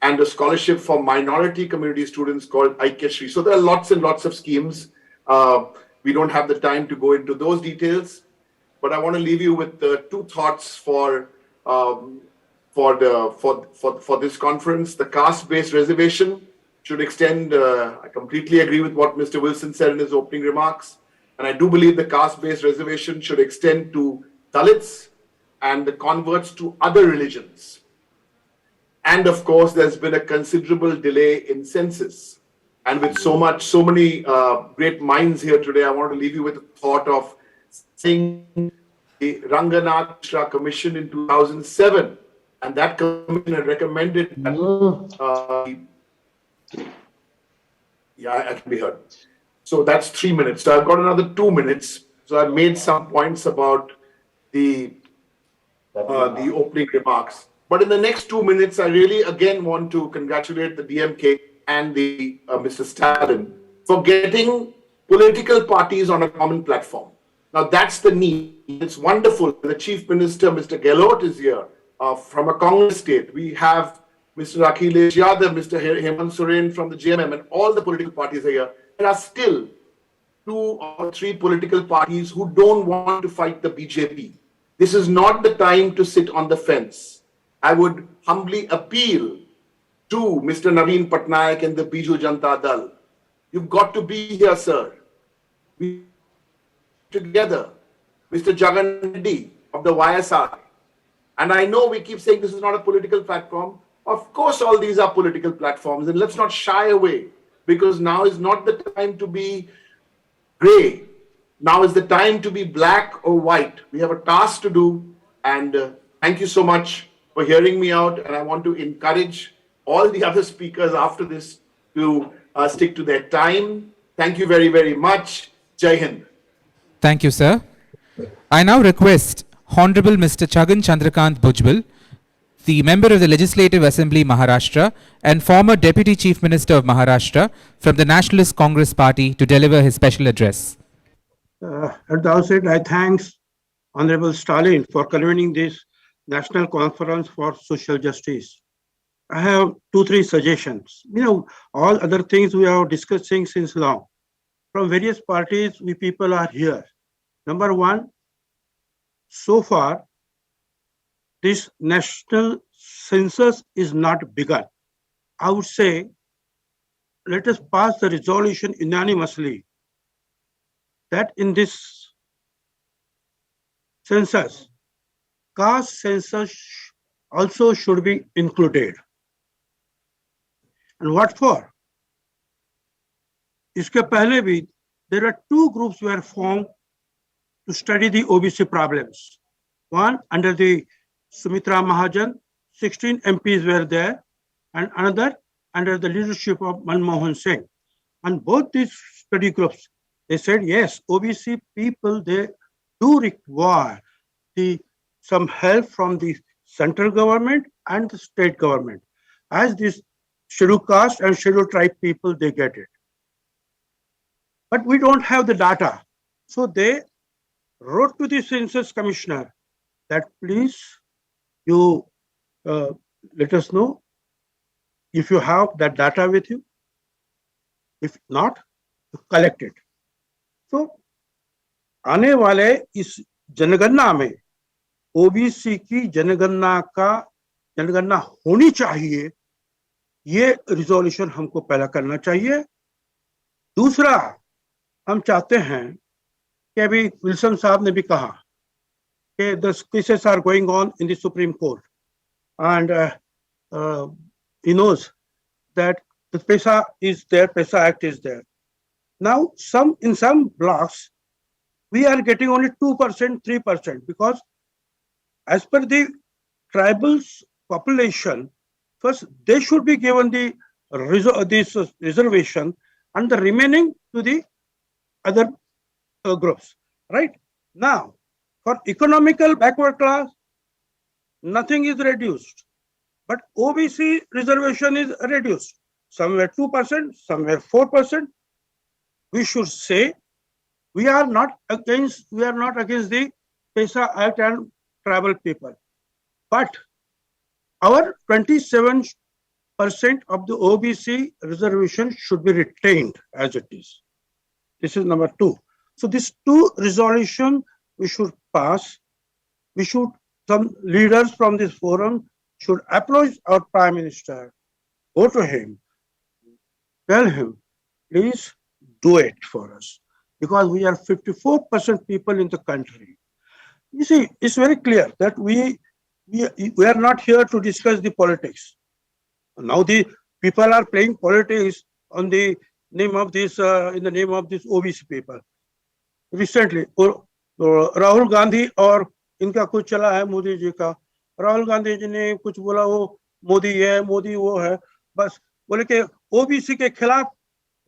and a scholarship for minority community students called Aikyashri. So there are lots and lots of schemes. We don't have the time to go into those details, but I want to leave you with 2 thoughts for this conference. The caste-based reservation should extend. I completely agree with what Mr. Wilson said in his opening remarks, and I do believe the caste-based reservation should extend to Dalits and the converts to other religions. And of course, there's been a considerable delay in census. And with so many great minds here today, I want to leave you with a thought of seeing the Ranganath Mishra Commission in 2007. And that commission had recommended that, I can be heard. So that's 3 minutes. So I've got another 2 minutes. So I've made some points about the opening remarks. But in the next 2 minutes, I really again want to congratulate the DMK and the Mr. Stalin for getting political parties on a common platform. Now that's the need. It's wonderful. The Chief Minister, Mr. Gehlot, is here from a Congress state. We have Mr. Akhilesh Yadav, Mr. Hemant Soren from the JMM, and all the political parties are here. There are still 2 or 3 political parties who don't want to fight the BJP. This is not the time to sit on the fence. I would humbly appeal to Mr. Naveen Patnaik and the Biju Janata Dal. You've got to be here, sir. We together, Mr. Jagan Reddy of the YSR. And I know we keep saying this is not a political platform. Of course, all these are political platforms, and let's not shy away, because now is not the time to be gray. Now is the time to be black or white. We have a task to do, and thank you so much for hearing me out. And I want to encourage all the other speakers after this to stick to their time. Thank you very, very much. Jai Hind.
Thank you, sir. I now request Honorable Mr. Chhagan Chandrakant Bhujbal, the Member of the Legislative Assembly Maharashtra and former Deputy Chief Minister of Maharashtra from the Nationalist Congress Party, to deliver his special address.
At the outset, I thank Honorable Stalin for convening this National Conference for Social Justice. I have 2-3 suggestions. All other things we are discussing since long. From various parties, we people are here. Number 1, so far, this national census is not begun. I would say, let us pass the resolution unanimously that in this census, caste census also should be included. And what for? Iske pehle bhi, there are 2 groups were formed to study the OBC problems. One under the Sumitra Mahajan, 16 MPs were there, and another under the leadership of Manmohan Singh. And both these study groups, they said, yes, OBC people, they do require some help from the central government and the state government. As this scheduled caste and scheduled tribe people, they get it. But we don't have the data. So they wrote to the Census Commissioner that please, you let us know if you have that data with you. If not, collect it. So, आने वाले इस जनगणना में OBC की जनगणना होनी चाहिए, ये रिजोल्यूशन हमको पहला करना चाहिए. दूसरा, हम चाहते हैं कि अभी विल्सन साहब ने भी कहा कि the cases are going on in the Supreme Court, and he knows that the PESA is there, PESA Act is there. Now, in some blocks, we are getting only 2%, 3%, because as per the tribals population, first they should be given this reservation, and the remaining to the other groups. Right now, For economical backward class, nothing is reduced. But OBC reservation is reduced. Somewhere 2%, somewhere 4%. We should say we are not against the PESA Act and tribal people. But our 27% of the OBC reservation should be retained as it is. This is number 2. So these 2 resolutions we should pass. Some leaders from this forum should approach our Prime Minister, go to him, tell him, please do it for us. Because we are 54% people in the country. You see, it's very clear that we are not here to discuss the politics. Now the people are playing politics on the name of this, in the name of this OBC people. Recently, Rahul Gandhi और इनका कुछ चला है मोदी जी का. राहुल गांधी जी ने कुछ बोला वो मोदी है, मोदी वो है, बस बोले कि ओबीसी के खिलाफ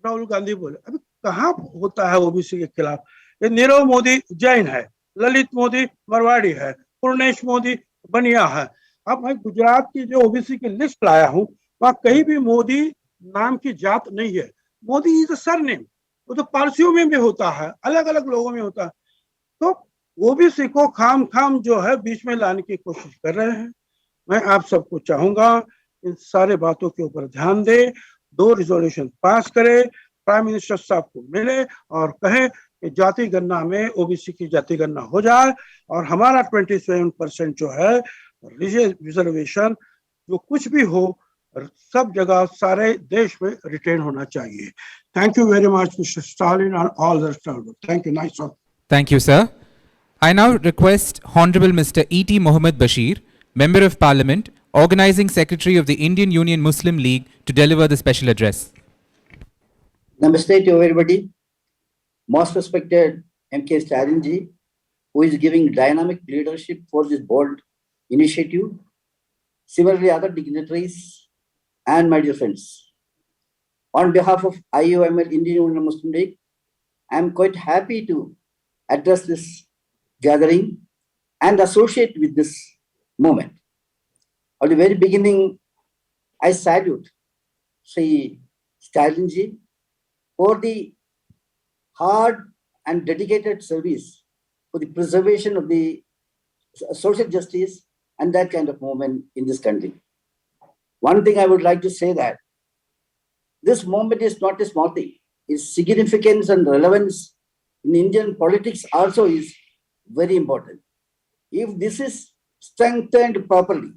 राहुल गांधी बोले. अभी कहाँ होता है ओबीसी के खिलाफ? ये नीरव मोदी जैन है, ललित मोदी मरवाड़ी है, पूर्णेश मोदी बनिया है. अब मैं गुजरात की जो ओबीसी की लिस्ट लाया हूँ, वहाँ कहीं भी मोदी नाम की जात नहीं है. Modi is a surname. वो तो पारसियों में भी होता है, अलग अलग लोगों में होता है. तो ओबीसी को खाम जो है बीच में लाने की कोशिश कर रहे हैं. मैं आप सबको चाहूंगा इन सारे बातों के ऊपर ध्यान दे, 2 रिजोल्यूशन पास करे, प्राइम मिनिस्टर साहब को मिले और कहे कि जाति गणना में ओबीसी की जाति गणना हो जाए और हमारा 27% जो है रिजर्वेशन जो कुछ भी हो सब जगह सारे देश में रिटेन होना चाहिए. Thank you very much, Mr. Stalin and all the staff. Thank you. Nice one.
Thank you, sir. I now request Honorable Mr. E.T. Mohammed Bashir, Member of Parliament, Organizing Secretary of the Indian Union Muslim League, to deliver the special address.
Namaste to everybody. Most respected M.K. Stalin ji, who is giving dynamic leadership for this bold initiative. Similarly, other dignitaries and my dear friends. On behalf of IUML, Indian Union Muslim League, I am quite happy to address this gathering and associate with this moment. At the very beginning, I salute Sri Stalin ji for the hard and dedicated service for the preservation of the social justice and that kind of movement in this country. One thing I would like to say that this movement is not a small thing. Its significance and relevance in Indian politics also is very important. If this is strengthened properly,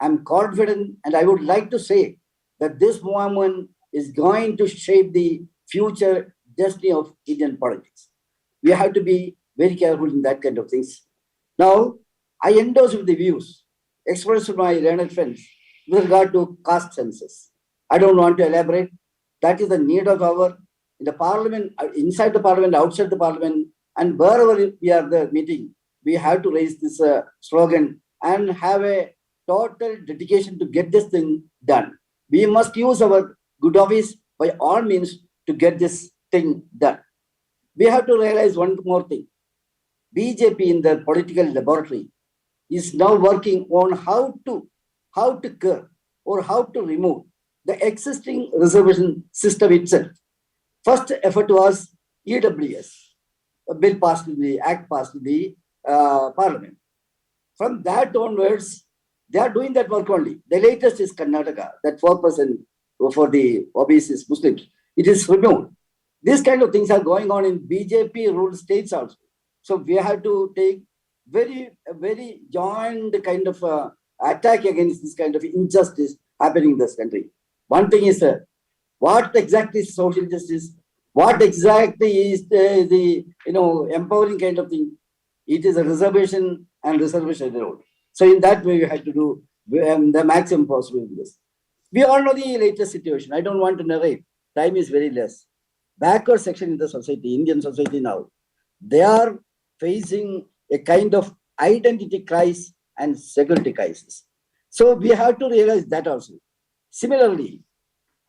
I'm confident and I would like to say that this movement is going to shape the future destiny of Indian politics. We have to be very careful in that kind of things. Now, I endorse with the views expressed by my learned friends with regard to caste census. I don't want to elaborate. That is the need of our in the parliament, inside the parliament, outside the parliament, and wherever we are the meeting, we have to raise this slogan and have a total dedication to get this thing done. We must use our good office by all means to get this thing done. We have to realize one more thing. BJP in the political laboratory is now working on how to curb or how to remove the existing reservation system itself. First effort was EWS, a bill passed in the act passed in the parliament. From that onwards, they are doing that work only. The latest is Karnataka, that 4% for the OBCs Muslims. It is removed. These kind of things are going on in BJP ruled states also. So we have to take very joint kind of attack against this kind of injustice happening in this country. One thing is what exactly is social justice? What exactly is the empowering kind of thing? It is a reservation and reservation role. So in that way, we have to do the maximum possible in this. We all know the latest situation. I don't want to narrate. Time is very less. Backward section in the society, Indian society now, they are facing a kind of identity crisis and security crisis. So we have to realize that also. Similarly,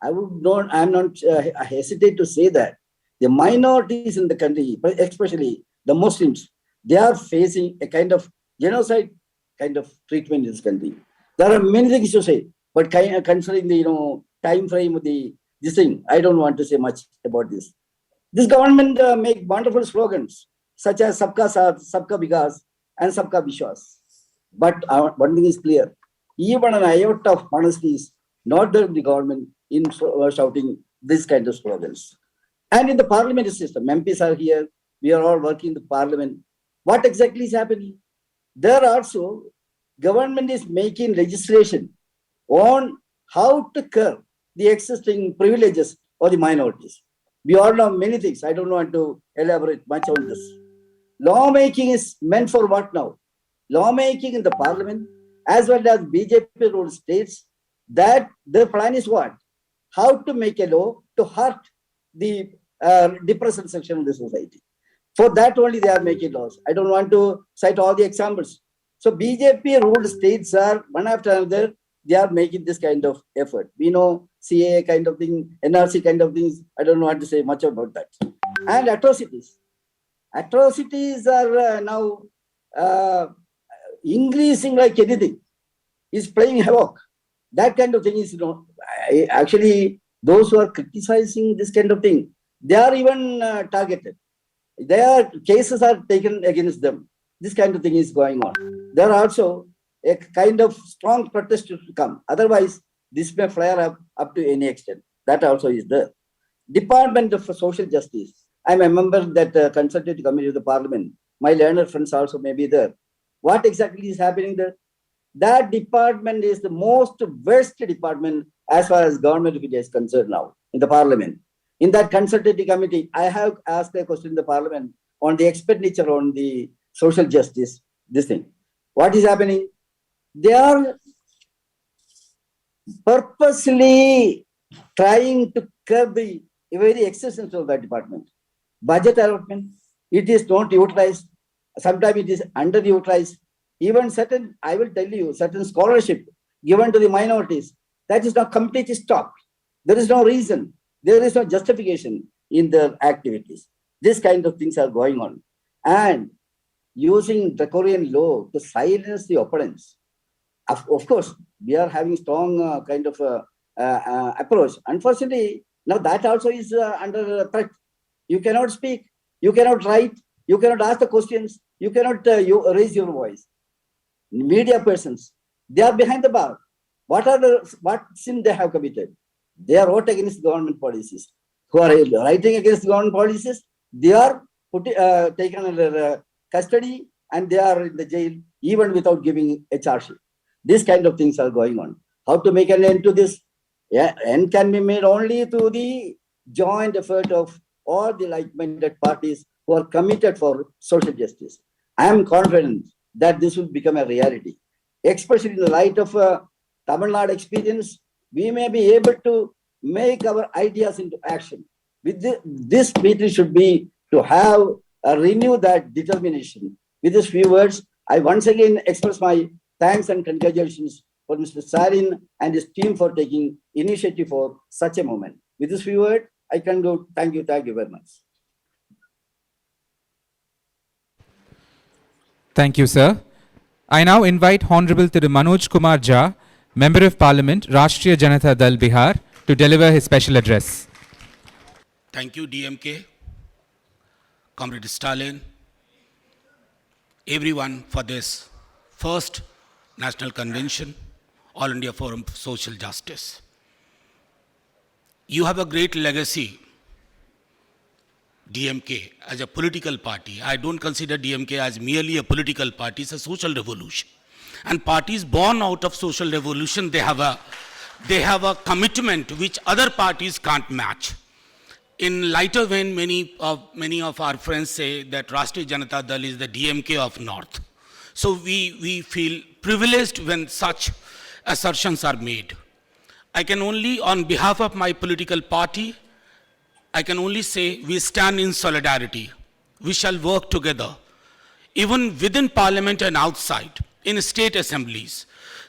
I'm not hesitate to say that the minorities in the country, especially the Muslims, they are facing a kind of genocide kind of treatment in this country. There are many things to say, but considering the time frame of this thing, I don't want to say much about this. This government make wonderful slogans such as Sabka Saath, Sabka Vikas, and Sabka Vishwas. But one thing is clear: even an iota of honesty is not there in the government in shouting this kind of slogans. And in the parliamentary system, MPs are here. We are all working in the parliament. What exactly is happening? There also, government is making legislation on how to curb the existing privileges of the minorities. We all know many things. I don't want to elaborate much on this. Lawmaking is meant for what now? Lawmaking in the parliament, as well as BJP rule states that their plan is what? How to make a law to hurt the depressed section of the society. For that only they are making laws. I don't want to cite all the examples. So BJP ruled states are one after another, they are making this kind of effort. We know CAA kind of thing, NRC kind of things. I don't want to say much about that. And atrocities. Atrocities are now increasing like anything. Is playing havoc. That kind of thing is, actually, those who are criticizing this kind of thing, they are even targeted. Their cases are taken against them. This kind of thing is going on. There are also a kind of strong protest to come. Otherwise, this may flare up to any extent. That also is there. Department of Social Justice. I'm a member of that consultative committee of the parliament. My learned friends also may be there. What exactly is happening there? That department is the most worst department as far as government of India is concerned now in the parliament. In that consultative committee, I have asked a question in the parliament on the expenditure on the social justice, this thing. What is happening? They are purposely trying to curb the very existence of that department. Budget allotment, it is not utilized. Sometimes it is underutilized. Even certain, I will tell you, certain scholarship given to the minorities, that is now completely stopped. There is no reason. There is no justification in their activities. This kind of things are going on. And using draconian law to silence the opponents. Of course, we are having strong kind of approach. Unfortunately, now that also is under threat. You cannot speak, you cannot write, you cannot ask the questions, you cannot raise your voice. Media persons, they are behind the bar. What sin they have committed? They are out against government policies. Who are writing against government policies, they are taken under custody and they are in the jail even without giving a charge sheet. These kind of things are going on. How to make an end to this? Yeah, end can be made only through the joint effort of all the like-minded parties who are committed for social justice. I am confident that this will become a reality. Especially in the light of Tamil Nadu experience, we may be able to make our ideas into action. With this meeting should be to have renew that determination. With these few words, I once again express my thanks and congratulations for Mr. Stalin and his team for taking initiative for such a moment. With this few words, I can go. Thank you very much.
Thank you, sir. I now invite Hon'ble Thiru Manoj Kumar Jha, Member of Parliament, Rashtriya Janata Dal, Bihar, to deliver his special address.
Thank you, DMK, Comrade Stalin, everyone for this first National Convention, All India Forum for Social Justice. You have a great legacy, DMK, as a political party. I don't consider DMK as merely a political party, it's a social revolution. And parties born out of social revolution, they have a commitment which other parties can't match. In lighter vein, many of our friends say that Rashtriya Janata Dal is the DMK of North. So we feel privileged when such assertions are made. I can only, on behalf of my political party, I can only say we stand in solidarity. We shall work together, even within parliament and outside, in state assemblies.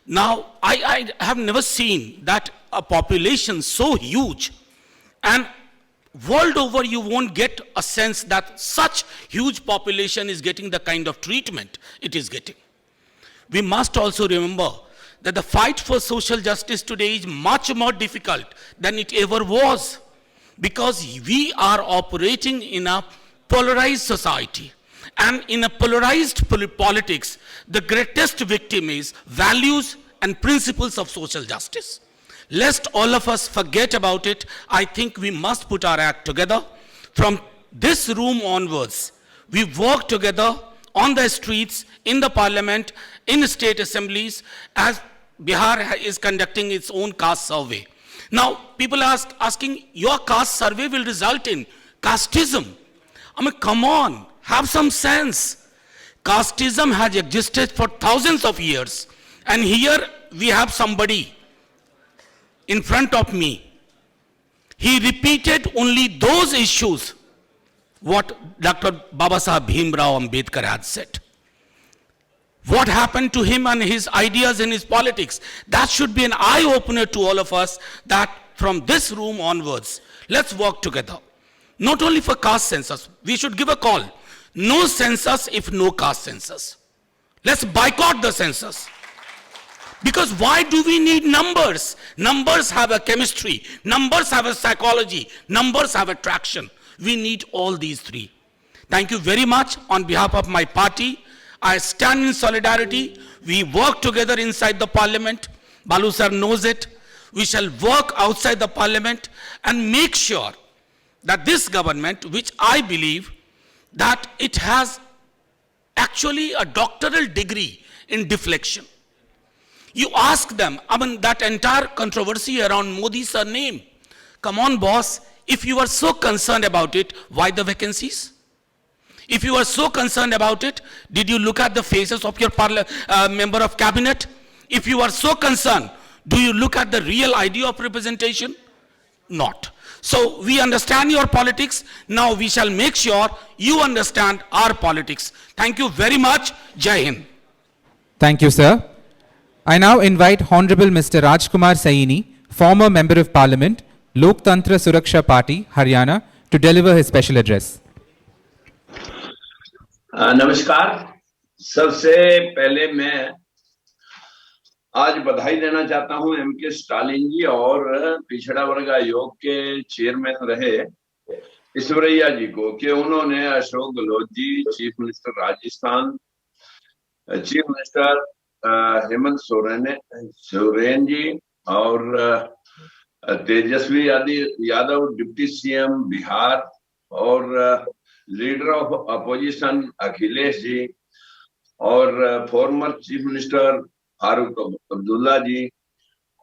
Now, I have never seen that a population so huge and world over you won't get a sense that such huge population is getting the kind of treatment it is getting. We must also remember that the fight for social justice today is much more difficult than it ever was, because we are operating in a polarized society. And in a polarized politics, the greatest victim is values and principles of social justice. Lest all of us forget about it, I think we must put our act together. From this room onwards, we work together on the streets, in the parliament, in state assemblies, as Bihar is conducting its own caste survey. Now, people are asking, your caste survey will result in casteism. I mean, come on, have some sense. Casteism has existed for thousands of years. And here we have somebody in front of me. He repeated only those issues what Dr. Babasaheb Bhimrao Ambedkar had said. What happened to him and his ideas in his politics? That should be an eye-opener to all of us, that from this room onwards, let's work together. Not only for caste census, we should give a call. No census if no caste census. Let's boycott the census. Because why do we need numbers? Numbers have a chemistry, numbers have a psychology, numbers have attraction. We need all these three. Thank you very much. On behalf of my party, I stand in solidarity. We work together inside the parliament. Balu sir knows it. We shall work outside the parliament and make sure that this government, which I believe that it has actually a doctoral degree in deflection. You ask them, I mean, that entire controversy around Modi's surname. Come on, boss, if you are so concerned about it, why the vacancies? If you are so concerned about it, did you look at the faces of your member of cabinet? If you are so concerned, do you look at the real idea of representation? Not. So we understand your politics. Now we shall make sure you understand our politics. Thank you very much. Jai Hind.
Thank you, sir. I now invite Honorable Mr. Rajkumar Saini, former Member of Parliament, Loktantra Suraksha Party, Haryana, to deliver his special address.
नमस्कार। सबसे पहले मैं आज बधाई देना चाहता हूं MK Stalin जी और पिछड़ा वर्ग आयोग के चेयरमैन रहे ईश्वरैया जी को कि उन्होंने Ashok Gehlot ji, chief minister Rajasthan, chief minister Hemant Soren ji और तेजस्वी यादव डिप्टी सीएम बिहार और leader of opposition Akhilesh ji और former chief minister Farooq Abdullah ji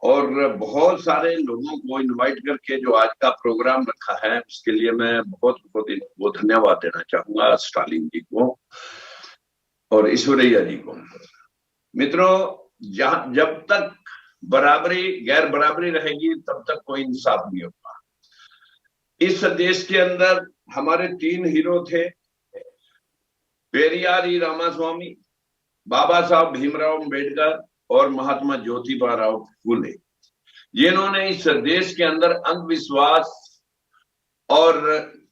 और बहुत सारे लोगों को इनवाइट करके जो आज का प्रोग्राम रखा है उसके लिए मैं बहुत धन्यवाद देना चाहूंगा स्टालिन जी को और ईश्वरैया जी को। मित्रों, जब तक बराबरी गैर बराबरी रहेगी तब तक कोई इंसाफ नहीं होगा। इस देश के अंदर हमारे तीन हीरो थे, पेरियार ई रामास्वामी, बाबा साहब भीमराव अम्बेडकर और महात्मा ज्योतिबा राव फूले, जिन्होंने इस देश के अंदर अंधविश्वास और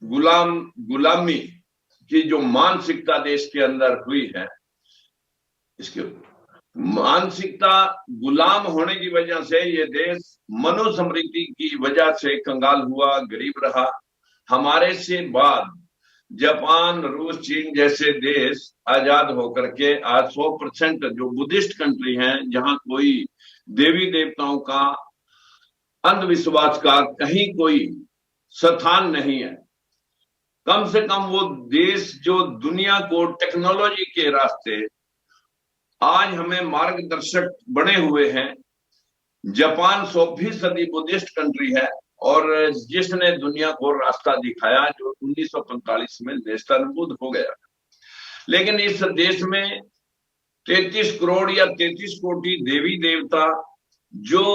गुलामी की जो मानसिकता देश के अंदर हुई है, इसके मानसिकता गुलाम होने की वजह से ये देश मनुस्मृति की वजह से कंगाल हुआ, गरीब रहा। हमारे से बाद जापान, रूस, चीन जैसे देश आजाद होकर के आज 100% जो बुद्धिस्ट कंट्री हैं, जहां कोई देवी देवताओं का अंधविश्वास का कहीं कोई स्थान नहीं है। कम से कम वो देश जो दुनिया को टेक्नोलॉजी के रास्ते आज हमें मार्गदर्शक बने हुए हैं। जापान 100% बुद्धिस्ट कंट्री है और जिसने दुनिया को रास्ता दिखाया, जो 1945 में नेस्तनाबूद हो गया। लेकिन इस देश में 33 करोड़ या 33 कोटि देवी देवता जो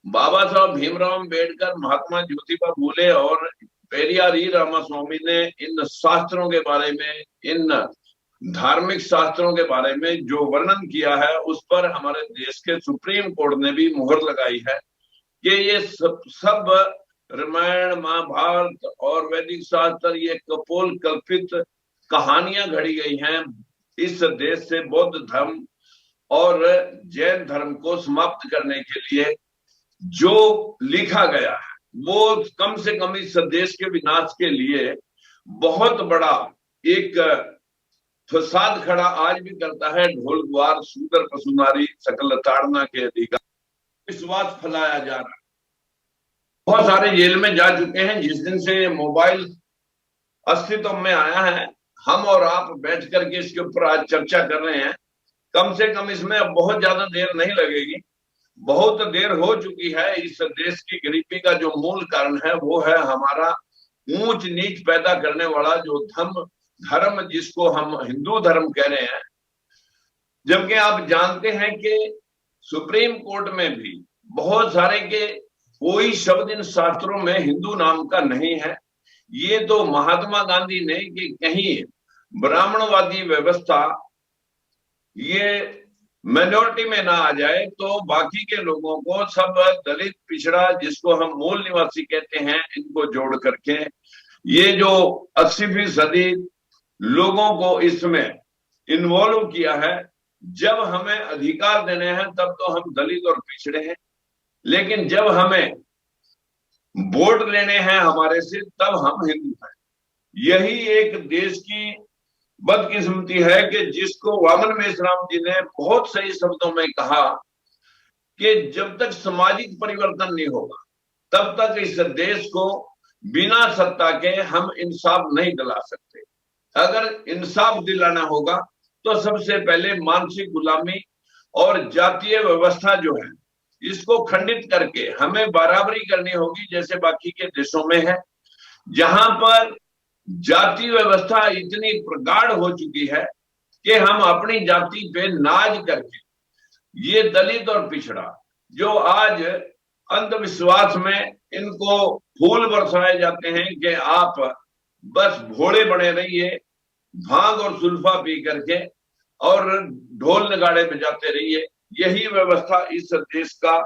बाबा साहब भीमराव अम्बेडकर, महात्मा ज्योतिबा फूले और पेरियार ई रामास्वामी ने इन शास्त्रों के बारे में, इन धार्मिक शास्त्रों के बारे में जो वर्णन किया है, उस पर हमारे देश के सुप्रीम कोर्ट ने भी मुहर लगाई है कि ये सब रामायण महाभारत और वैदिक शास्त्र ये कपोल कल्पित कहानियां घड़ी गई हैं इस देश से बौद्ध धर्म और जैन धर्म को समाप्त करने के लिए जो लिखा गया है वो कम से कम इस देश के विनाश के लिए बहुत बड़ा एक फसाद खड़ा आज भी करता है। ढोल द्वार सुंदर पशुनारी सकल ताड़ना के अधिकार विश्वास फैलाया जा रहा है। बहुत सारे जेल में जा चुके हैं। जिस दिन से मोबाइल अस्तित्व में आया है हम और आप बैठ करके इसके ऊपर आज चर्चा कर रहे हैं। कम से कम इसमें अब बहुत ज्यादा देर नहीं लगेगी। बहुत देर हो चुकी है। इस देश की गरीबी का जो मूल कारण है वो है हमारा ऊंच नीच पैदा करने वाला जो धर्म जिसको हम हिंदू धर्म कह रहे हैं। जबकि आप जानते हैं कि सुप्रीम कोर्ट में भी बहुत सारे के कोई शब्द इन शास्त्रों में हिंदू नाम का नहीं है। ये तो महात्मा गांधी ने कि कहीं ब्राह्मणवादी व्यवस्था ये माइनॉरिटी में ना आ जाए तो बाकी के लोगों को सब दलित पिछड़ा जिसको हम मूल निवासी कहते हैं इनको जोड़ करके ये जो 80% लोगों को इसमें इन्वॉल्व किया है। जब हमें अधिकार देने हैं तब तो हम दलित और पिछड़े हैं, लेकिन जब हमें वोट लेने हैं हमारे से तब हम हिंदू हैं। यही एक देश की बदकिस्मती है कि जिसको वामन मेश्राम जी ने बहुत सही शब्दों में कहा कि जब तक सामाजिक परिवर्तन नहीं होगा तब तक इस देश को बिना सत्ता के हम इंसाफ नहीं दिला सकते। अगर इंसाफ दिलाना होगा तो सबसे पहले मानसिक गुलामी और जातीय व्यवस्था जो है इसको खंडित करके हमें बराबरी करनी होगी जैसे बाकी के देशों में है, जहां पर जाति व्यवस्था इतनी प्रगाढ़ हो चुकी है कि हम अपनी जाति पे नाज करके ये दलित और पिछड़ा जो आज अंधविश्वास में इनको फूल बरसाए जाते हैं कि आप बस भोले बने रहिए, भांग और सुल्फा पी करके और ढोल नगाड़े बजाते रहिए। यही व्यवस्था इस देश का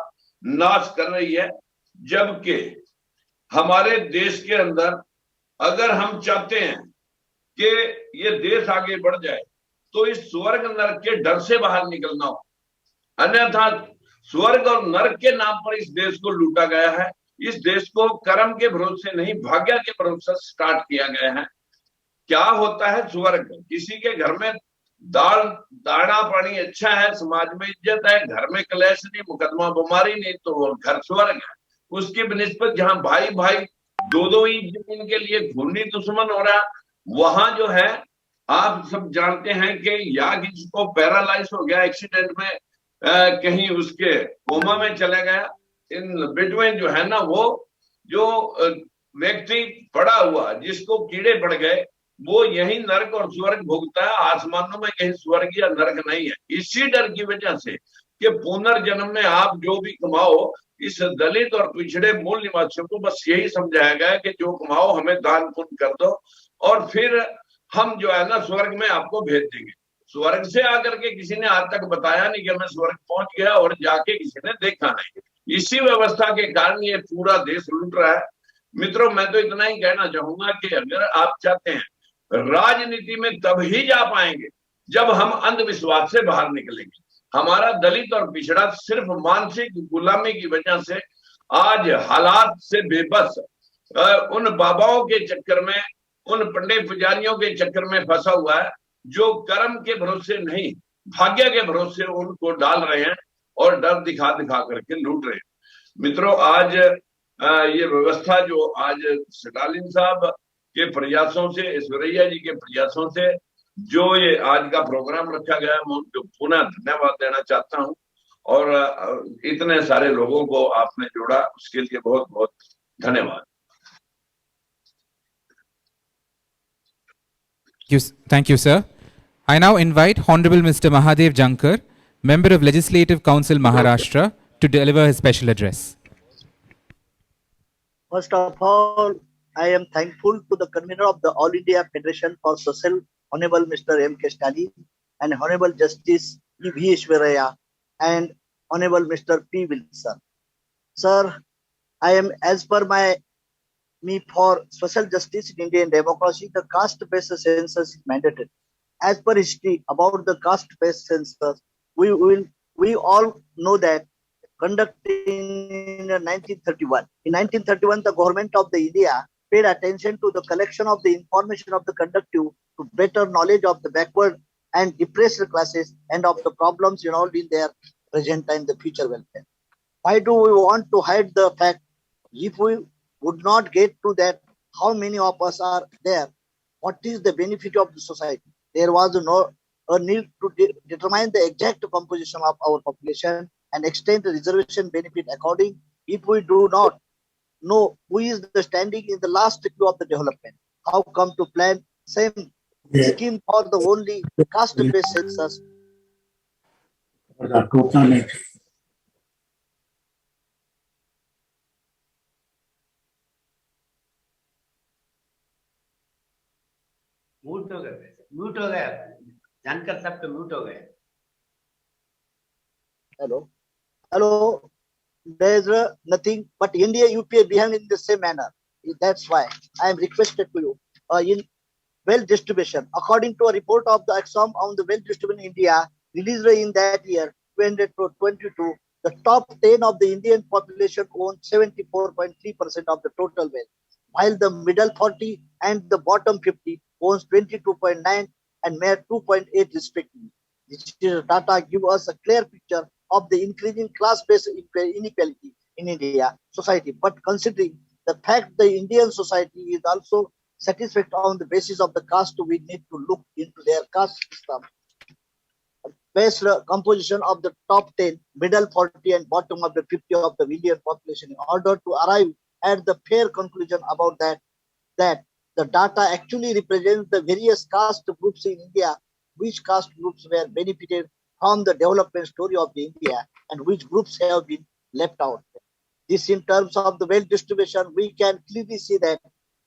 नाश कर रही है। जबकि हमारे देश के अंदर अगर हम चाहते हैं कि ये देश आगे बढ़ जाए तो इस स्वर्ग नरक के डर से बाहर निकलना हो। अन्यथा स्वर्ग और नरक के नाम पर इस देश को लूटा गया है। इस देश को कर्म के भरोसे नहीं भाग्य के भरोसे स्टार्ट किया गया है। क्या होता है स्वर्ग? किसी के घर में दाना पानी अच्छा है, समाज में इज्जत है, घर में कलेश नहीं, मुकदमा बीमारी नहीं, तो वो घर स्वर्ग है। उसकी बनिस्बत जहां भाई भाई दो ही जमीन के लिए खूनी दुश्मन हो रहा, वहां जो है आप सब जानते हैं कि या किसी को पैरालाइज हो गया एक्सीडेंट में, कहीं उसके कोमा में चला गया, इन बिटवीन जो है ना वो जो व्यक्ति पड़ा हुआ जिसको कीड़े पड़ गए वो यही नरक और स्वर्ग भोगता है। आसमानों में कहीं स्वर्ग या नरक नहीं है। इसी डर की वजह से कि पुनर्जन्म में आप जो भी कमाओ, इस दलित और पिछड़े मूल निवासियों को बस यही समझाया गया कि जो कमाओ हमें दान पुण्य कर दो और फिर हम जो है ना स्वर्ग में आपको भेज देंगे। स्वर्ग से आकर के किसी ने आज तक बताया नहीं कि मैं स्वर्ग पहुंच गया और जाके किसी ने देखा नहीं। इसी व्यवस्था के कारण ये पूरा देश लूट रहा है। मित्रों, मैं तो इतना ही कहना चाहूंगा कि अगर आप चाहते हैं राजनीति में तभी जा पाएंगे जब हम अंधविश्वास से बाहर निकलेंगे। हमारा दलित और पिछड़ा सिर्फ मानसिक गुलामी की वजह से आज हालात से बेबस उन बाबाओं के चक्कर में, उन पंडित पुजारियों के चक्कर में फंसा हुआ है जो कर्म के भरोसे नहीं भाग्य के भरोसे उनको डाल रहे हैं और डर दिखा दिखा करके लूट रहे हैं। मित्रों, आज ये व्यवस्था जो आज स्टालिन साहब के प्रयासों से, ऐश्वर्या जी के प्रयासों से जो ये आज का प्रोग्राम रखा गया है, मैं उनको पुनः धन्यवाद देना चाहता हूं और इतने सारे लोगों को आपने जोड़ा उसके लिए बहुत बहुत धन्यवाद।
Thank you, sir. I now invite Hon'ble Mr. Mahadev Jankar, Member of Legislative Council Maharashtra, to deliver his special address.
First of all, I am thankful to the convener of the All India Federation for Social, Hon'ble Mr. M.K. Stalin, and Hon'ble Justice E.V. Ishwaraya, and Hon'ble Mr. P. Wilson. Sir, I am, as per my me for social justice in Indian democracy, the caste-based census is mandatory. As per history about the caste-based census, we all know that conducted in 1931. In 1931, the government of the India paid attention to the collection of the information of the conductive to better knowledge of the backward and depressed classes and of the problems involved in their present and the future welfare. Why do we want to hide the fact? If we would not get to that, how many of us are there? What is the benefit of the society? There was a need to determine the exact composition of our population and extend the reservation benefit according. If we do not know who is the standing in the last queue of the development, how come to plan same scheme for the only caste-based census?
Mute हो गया जानकर सबके mute हो गए
Hello, there is nothing but India UPA behaving in the same manner. That's why I am requested to you in wealth distribution. According to a report of the Exxon on the wealth distribution in India released in that year 2022, the top 10 of the Indian population own 74.3% of the total wealth, while the middle 40 and the bottom 50 owns 22.9 and mere 2.8 respectively. This data give us a clear picture of the increasing class-based inequality in India society. But considering the fact the Indian society is also satisfied on the basis of the caste, we need to look into their caste system based composition of the top 10, middle 40 and bottom of the 50 of the Indian population in order to arrive at the fair conclusion about that the data actually represents the various caste groups in India, which caste groups were benefited from the development story of the India and which groups have been left out. This in terms of the wealth distribution, we can clearly see that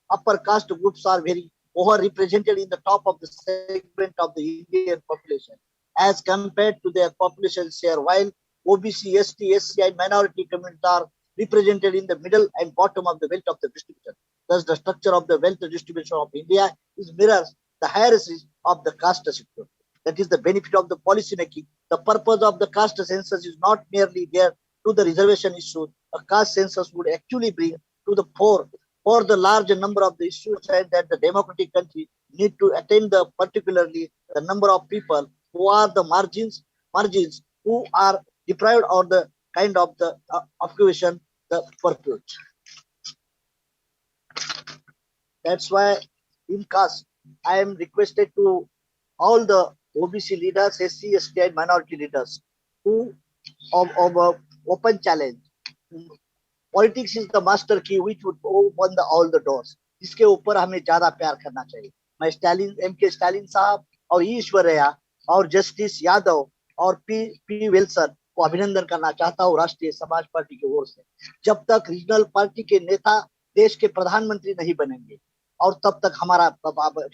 upper caste groups are very overrepresented in the top of the segment of the Indian population as compared to their population share, while OBC, ST, SC and minority communities are represented in the middle and bottom of the wealth of the distribution. Thus, the structure of the wealth distribution of India is mirrors the hierarchy of the caste system. That is the benefit of the policy making. The purpose of the caste census is not merely there to the reservation issue. A caste census would actually bring to the fore for the large number of the issues and that the democratic country need to attain the particularly the number of people who are the margins who are deprived of the kind of the occupation the purpose. That's why in caste I am requested to all the OBC leaders, SC, ST and minority leaders who of open challenge. Politics is the master key which would open all the doors. इसके ऊपर हमें ज्यादा प्यार करना चाहिए. मैं Stalin M.K. Stalin साहब और ईश्वरैया और जस्टिस यादव और पी विल्सन को अभिनंदन करना चाहता हूँ राष्ट्रीय समाज पार्टी की ओर से. जब तक रीजनल पार्टी के नेता देश के प्रधानमंत्री नहीं बनेंगे और तब तक हमारा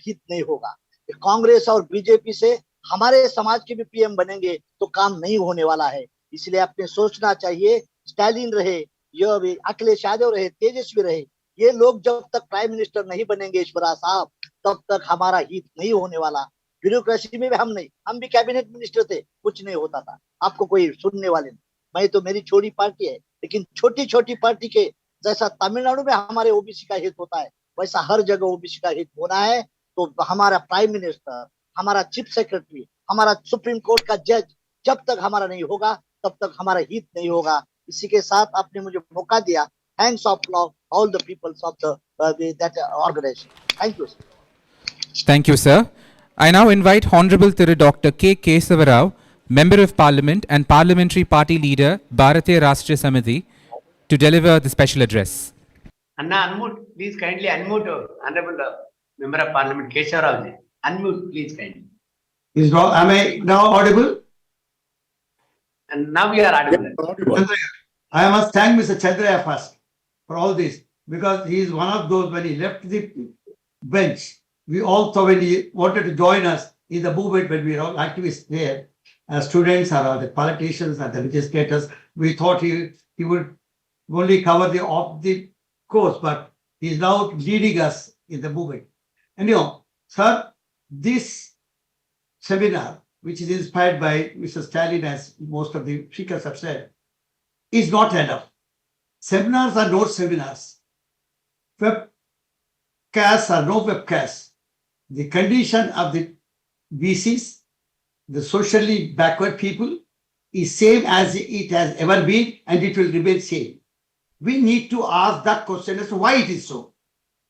हित नहीं होगा. कांग्रेस और बीजेपी से हमारे समाज के भी पीएम बनेंगे तो काम नहीं होने वाला है. इसलिए अपने सोचना चाहिए. स्टालिन रहे, यह भी अखिलेश यादव रहे, तेजस्वी रहे, ये लोग जब तक प्राइम मिनिस्टर नहीं बनेंगे ईश्वरा साहब तब तक हमारा हित नहीं होने वाला. ब्यूरोक्रेसी में भी हम नहीं, हम भी कैबिनेट मिनिस्टर थे, कुछ नहीं होता था. आपको कोई सुनने वाले नहीं. मैं तो मेरी छोटी पार्टी है लेकिन छोटी छोटी पार्टी के जैसा तमिलनाडु में हमारे ओबीसी का हित होता है वैसा हर जगह ओबीसी का हित होना है. तो हमारा प्राइम मिनिस्टर, हमारा चीफ सेक्रेटरी, हमारा सुप्रीम कोर्ट का जज जब तक हमारा नहीं होगा तब तक हमारा हित नहीं होगा. इसी के साथ आपने मुझे मौका दिया. Thanks of all the peoples of the that organization. Thank you.
Thank you, sir. I now invite Hon'ble Thiru Dr. K. Kesava Rao, Member of Parliament and Parliamentary Party Leader, Bharatiya Rashtriya Samiti, to deliver the special address.
Anna, unmute, please kindly unmute Honorable Member of Parliament Kesava Rao ji. Unmute, please kindly.
Am I now audible?
And now we are audible.
I must thank Mr. Chandraya first for all this because he is one of those when he left the bench. We all thought when he wanted to join us in the movement when we were all activists there, as students or the politicians and the legislators, we thought he would only cover the course, but
He is now leading us in the movement. Anyhow, sir, this seminar, which is inspired by Mr. Stalin, as most of the speakers have said, is not enough. Seminars are not seminars. Webcasts are no webcasts. The condition of the VCs, the socially backward people, is same as it has ever been, and it will remain same. We need to ask that question as to why it is so.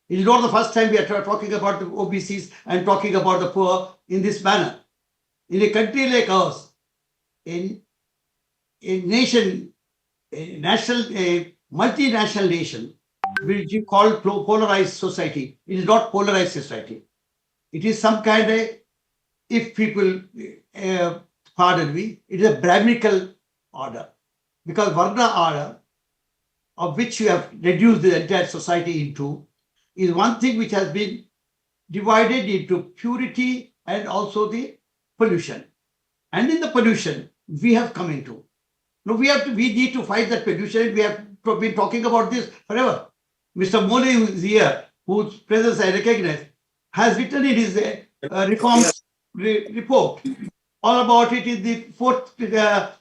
It is not the first time we are talking about the OBCs and talking about the poor in this manner. In a country like ours, in a nation, a multinational nation, which you call polarized society, it is not polarized society. It is some kind of, if people pardon me, it is a Brahminical order. Because Varna order, of which you have reduced the entire society into, is one thing which has been divided into purity and also the pollution. And in the pollution, we have come into. Now we need to fight that pollution. We have been talking about this forever. Mr. Mole, who is here, whose presence I recognize, has written in his reform report all about it in the 4th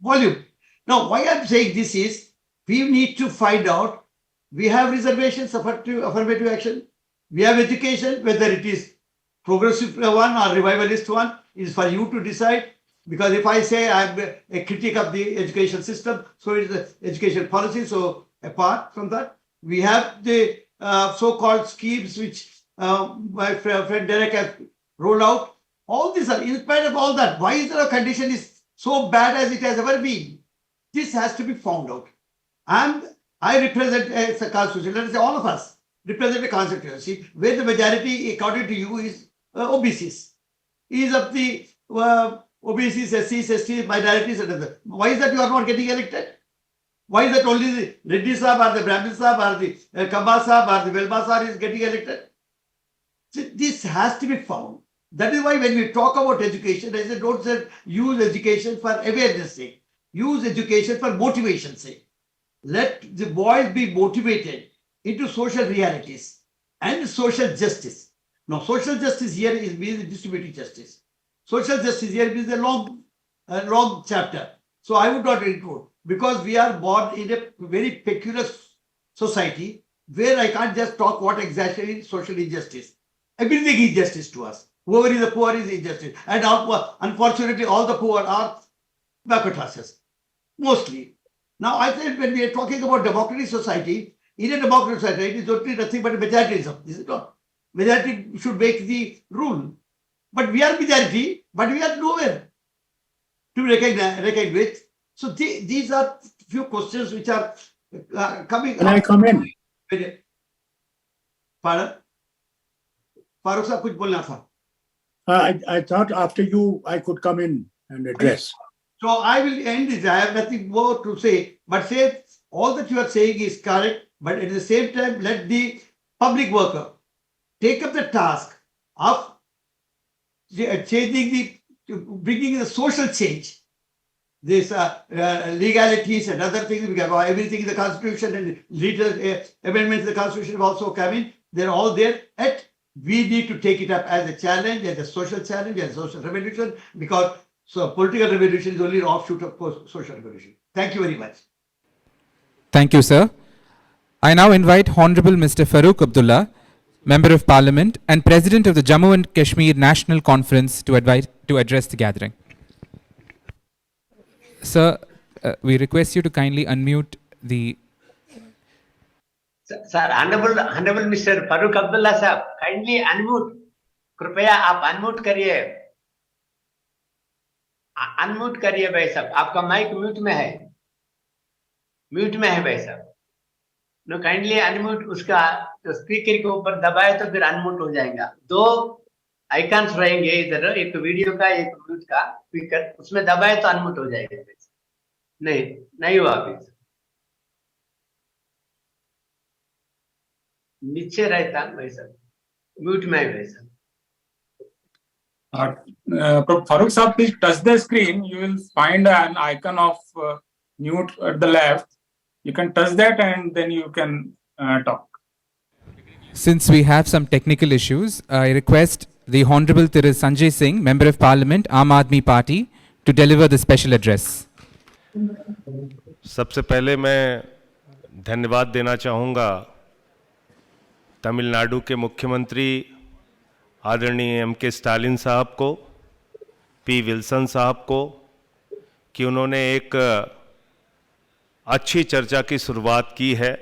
volume. Now, why I'm saying this is, we need to find out. We have reservations, affirmative action. We have education, whether it is progressive one or revivalist one, is for you to decide. Because if I say I'm a critic of the education system, so it is the education policy. So apart from that, we have the so-called schemes which my friend Derek has rolled out. All these are, in spite of all that, why is our condition is so bad as it has ever been? This has to be found out. And I represent a constituency, let us say all of us represent a constituency where the majority, according to you, is OBCs. Is of the OBCs, SCs, STs, minorities, and other. Why is that you are not getting elected? Why is that only the Reddy Sahab or the Brahmin Sahab or the Kamba Sahab or the Velma Sahab is getting elected? So this has to be found. That is why when we talk about education, I say don't say use education for awareness sake. Use education for motivation sake. Let the boys be motivated into social realities and social justice. Now, social justice here is means distributive justice. Social justice here means a long chapter. So I would not include, because we are born in a very peculiar society where I can't just talk what exactly is social injustice. Everything is justice to us. Whoever is the poor is injustice. And unfortunately, all the poor are backward classes, mostly. Now, I said when we are talking about democratic society, in a democratic society, it is only nothing but majoritism, is it not? Majority should make the rule. But we are majority, but we are nowhere to reckon with. So these are few questions which are coming.
Can I come in?
Pardon? Farooq sir, kuch bolna tha.
I thought after you I could come in and address.
So I will end this. I have nothing more to say, but say all that you are saying is correct, but at the same time, let the public worker take up the task of changing bringing the social change. This legalities and other things, we have everything in the constitution and amendments in the constitution have also come in. They're all there. We need to take it up as a challenge, as a social challenge, as a social revolution, because political revolution is only an offshoot of social revolution. Thank you very much.
Thank you, sir. I now invite Honorable Mr. Farooq Abdullah, Member of Parliament and President of the Jammu and Kashmir National Conference, to address the gathering. Sir, we request you to kindly unmute the...
Sir, Honorable Mr. Farooq Abdullah sahab, kindly unmute. कृपया आप unmute करिए. Unmute करिए भाई साहब. आपका mic mute में है. Mute में है भाई साहब. No kindly unmute. उसका स्पीकर के ऊपर दबाए तो फिर अनम्यूट हो जाएगा. दो आइकन्स रहेंगे इधर, एक वीडियो का एक म्यूट का स्पीकर, उसमें दबाए तो अनम्यूट हो जाएगा. नहीं हुआ अभी. नीचे रहता भाई साहब, म्यूट में है भाई साहब.
Farooq sahab, please touch the screen. You will find an icon of mute at the left. You can touch that and then you can talk.
Since we have some technical issues, I request the Hon'ble Thiru Sanjay Singh, Member of Parliament, Aam Aadmi Party, to deliver the special address.
सबसे पहले मैं धन्यवाद देना चाहूँगा तमिलनाडु के मुख्यमंत्री आदरणीय M.K. Stalin साहब को, P. विल्सन साहब को, कि उन्होंने एक अच्छी चर्चा की शुरुआत की है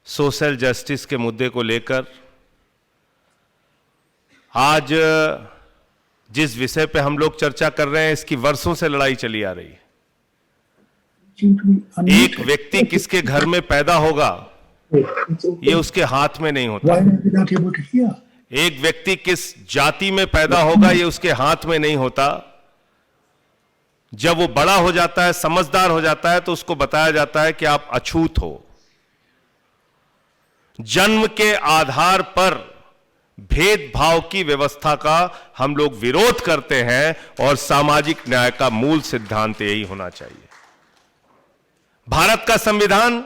सोशल जस्टिस के मुद्दे को लेकर। आज जिस विषय पे हम लोग चर्चा कर रहे हैं, इसकी वर्षों से लड़ाई चली आ रही है। एक व्यक्ति किसके घर में पैदा होगा ये उसके हाथ में नहीं होता। एक व्यक्ति किस जाति में पैदा होगा ये उसके हाथ में नहीं होता। जब वो बड़ा हो जाता है, समझदार हो जाता है, तो उसको बताया जाता है कि आप अछूत हो। जन्म के आधार पर भेदभाव की व्यवस्था का हम लोग विरोध करते हैं और सामाजिक न्याय का मूल सिद्धांत यही होना चाहिए। भारत का संविधान,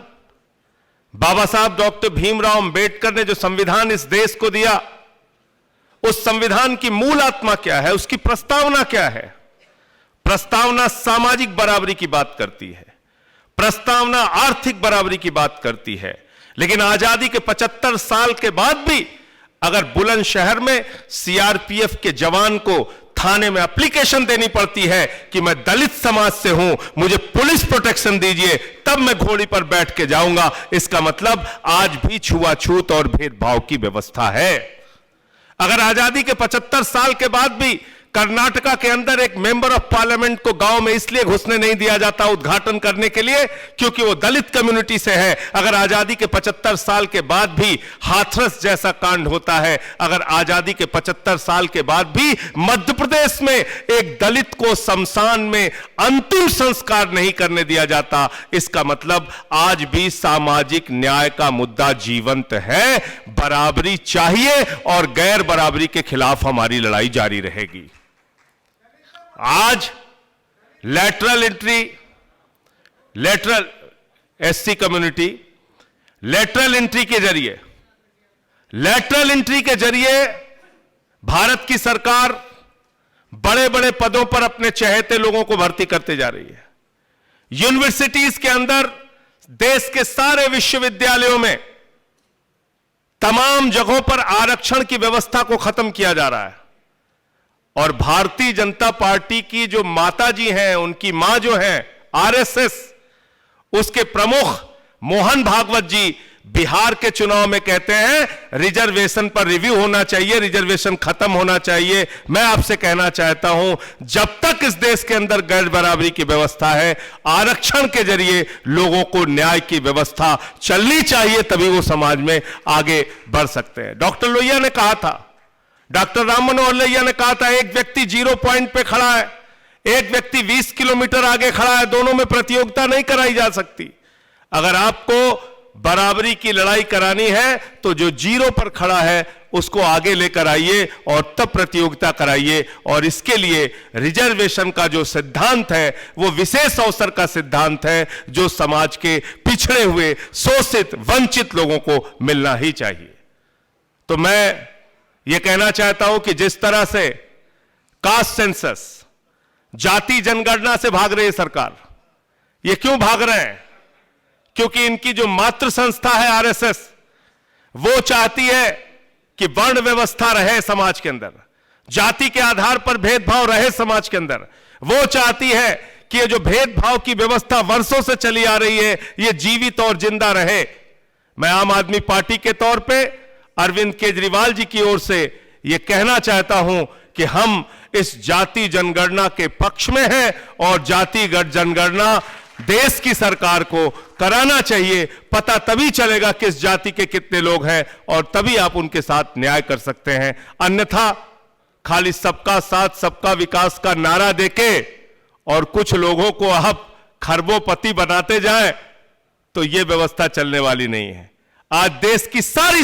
बाबा साहब डॉक्टर भीमराव अंबेडकर ने जो संविधान इस देश को दिया, उस संविधान की मूल आत्मा क्या है, उसकी प्रस्तावना क्या है? प्रस्तावना सामाजिक बराबरी की बात करती है, प्रस्तावना आर्थिक बराबरी की बात करती है। लेकिन आजादी के 75 साल के बाद भी अगर बुलंदशहर में सीआरपीएफ के जवान को थाने में एप्लीकेशन देनी पड़ती है कि मैं दलित समाज से हूं, मुझे पुलिस प्रोटेक्शन दीजिए, तब मैं घोड़ी पर बैठ के जाऊंगा, इसका मतलब आज भी छुआछूत और भेदभाव की व्यवस्था है। अगर आजादी के 75 साल के बाद भी कर्नाटका के अंदर एक मेंबर ऑफ पार्लियामेंट को गांव में इसलिए घुसने नहीं दिया जाता उद्घाटन करने के लिए क्योंकि वो दलित कम्युनिटी से है। अगर आजादी के 75 साल के बाद भी हाथरस जैसा कांड होता है, अगर आजादी के 75 साल के बाद भी मध्य प्रदेश में एक दलित को शमशान में अंतिम संस्कार नहीं करने दिया जाता, इसका मतलब आज भी सामाजिक न्याय का मुद्दा जीवंत है। बराबरी चाहिए और गैर बराबरी के खिलाफ हमारी लड़ाई जारी रहेगी। आज lateral SC community lateral entry के जरिए भारत की सरकार बड़े बड़े पदों पर अपने चहेते लोगों को भर्ती करते जा रही है। यूनिवर्सिटीज के अंदर, देश के सारे विश्वविद्यालयों में तमाम जगहों पर आरक्षण की व्यवस्था को खत्म किया जा रहा है। और भारतीय जनता पार्टी की जो माता जी हैं, उनकी मां जो है आरएसएस, उसके प्रमुख मोहन भागवत जी बिहार के चुनाव में कहते हैं रिजर्वेशन पर रिव्यू होना चाहिए, रिजर्वेशन खत्म होना चाहिए। मैं आपसे कहना चाहता हूं, जब तक इस देश के अंदर गैर बराबरी की व्यवस्था है, आरक्षण के जरिए लोगों को न्याय की व्यवस्था चलनी चाहिए, तभी वो समाज में आगे बढ़ सकते हैं। डॉक्टर लोहिया ने कहा था, डॉक्टर राम मनोहर लोहिया ने कहा था, एक व्यक्ति 0 पॉइंट पे खड़ा है, एक व्यक्ति 20 किलोमीटर आगे खड़ा है, दोनों में प्रतियोगिता नहीं कराई जा सकती। अगर आपको बराबरी की लड़ाई करानी है तो जो 0 पर खड़ा है उसको आगे लेकर आइए और तब प्रतियोगिता कराइए। और इसके लिए रिजर्वेशन का जो सिद्धांत है वो विशेष अवसर का सिद्धांत है, जो समाज के पिछड़े हुए, शोषित, वंचित लोगों को मिलना ही चाहिए। तो मैं ये कहना चाहता हूं कि जिस तरह से कास्ट सेंसस, जाति जनगणना से भाग रही है सरकार, ये क्यों भाग रहे हैं? क्योंकि इनकी जो मातृ संस्था है आरएसएस, वो चाहती है कि वर्ण व्यवस्था रहे समाज के अंदर, जाति के आधार पर भेदभाव रहे समाज के अंदर। वो चाहती है कि ये जो भेदभाव की व्यवस्था वर्षों से चली आ रही है, ये जीवित और जिंदा रहे। मैं आम आदमी पार्टी के तौर पे अरविंद केजरीवाल जी की ओर से ये कहना चाहता हूं कि हम इस जाति जनगणना के पक्ष में हैं और जातिगत जनगणना देश की सरकार को कराना चाहिए। पता तभी चलेगा किस जाति के कितने लोग हैं और तभी आप उनके साथ न्याय कर सकते हैं। अन्यथा खाली सबका साथ सबका विकास का नारा देके और कुछ लोगों को आप खरबोपति बनाते जाएं तो यह व्यवस्था चलने वाली नहीं है। आज देश की सारी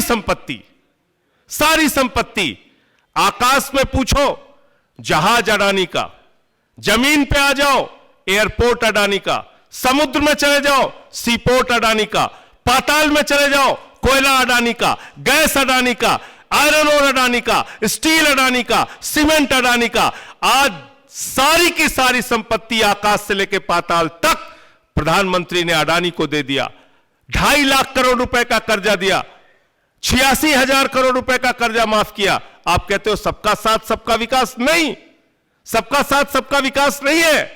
संपत्ति आकाश में पूछो जहाज अडानी का, जमीन पे आ जाओ एयरपोर्ट अडानी का, समुद्र में चले जाओ सीपोर्ट अडानी का, पाताल में चले जाओ कोयला अडानी का, गैस अडानी का, आयरन ओर अडानी का, स्टील अडानी का, सीमेंट अडानी का, आज सारी की सारी संपत्ति आकाश से लेकर पाताल तक प्रधानमंत्री ने अडानी को दे दिया। 2.5 लाख करोड़ रुपए का कर्जा दिया, 86,000 करोड़ रुपए का कर्जा माफ किया। आप कहते हो सबका साथ सबका विकास? नहीं, सबका साथ सबका विकास नहीं है।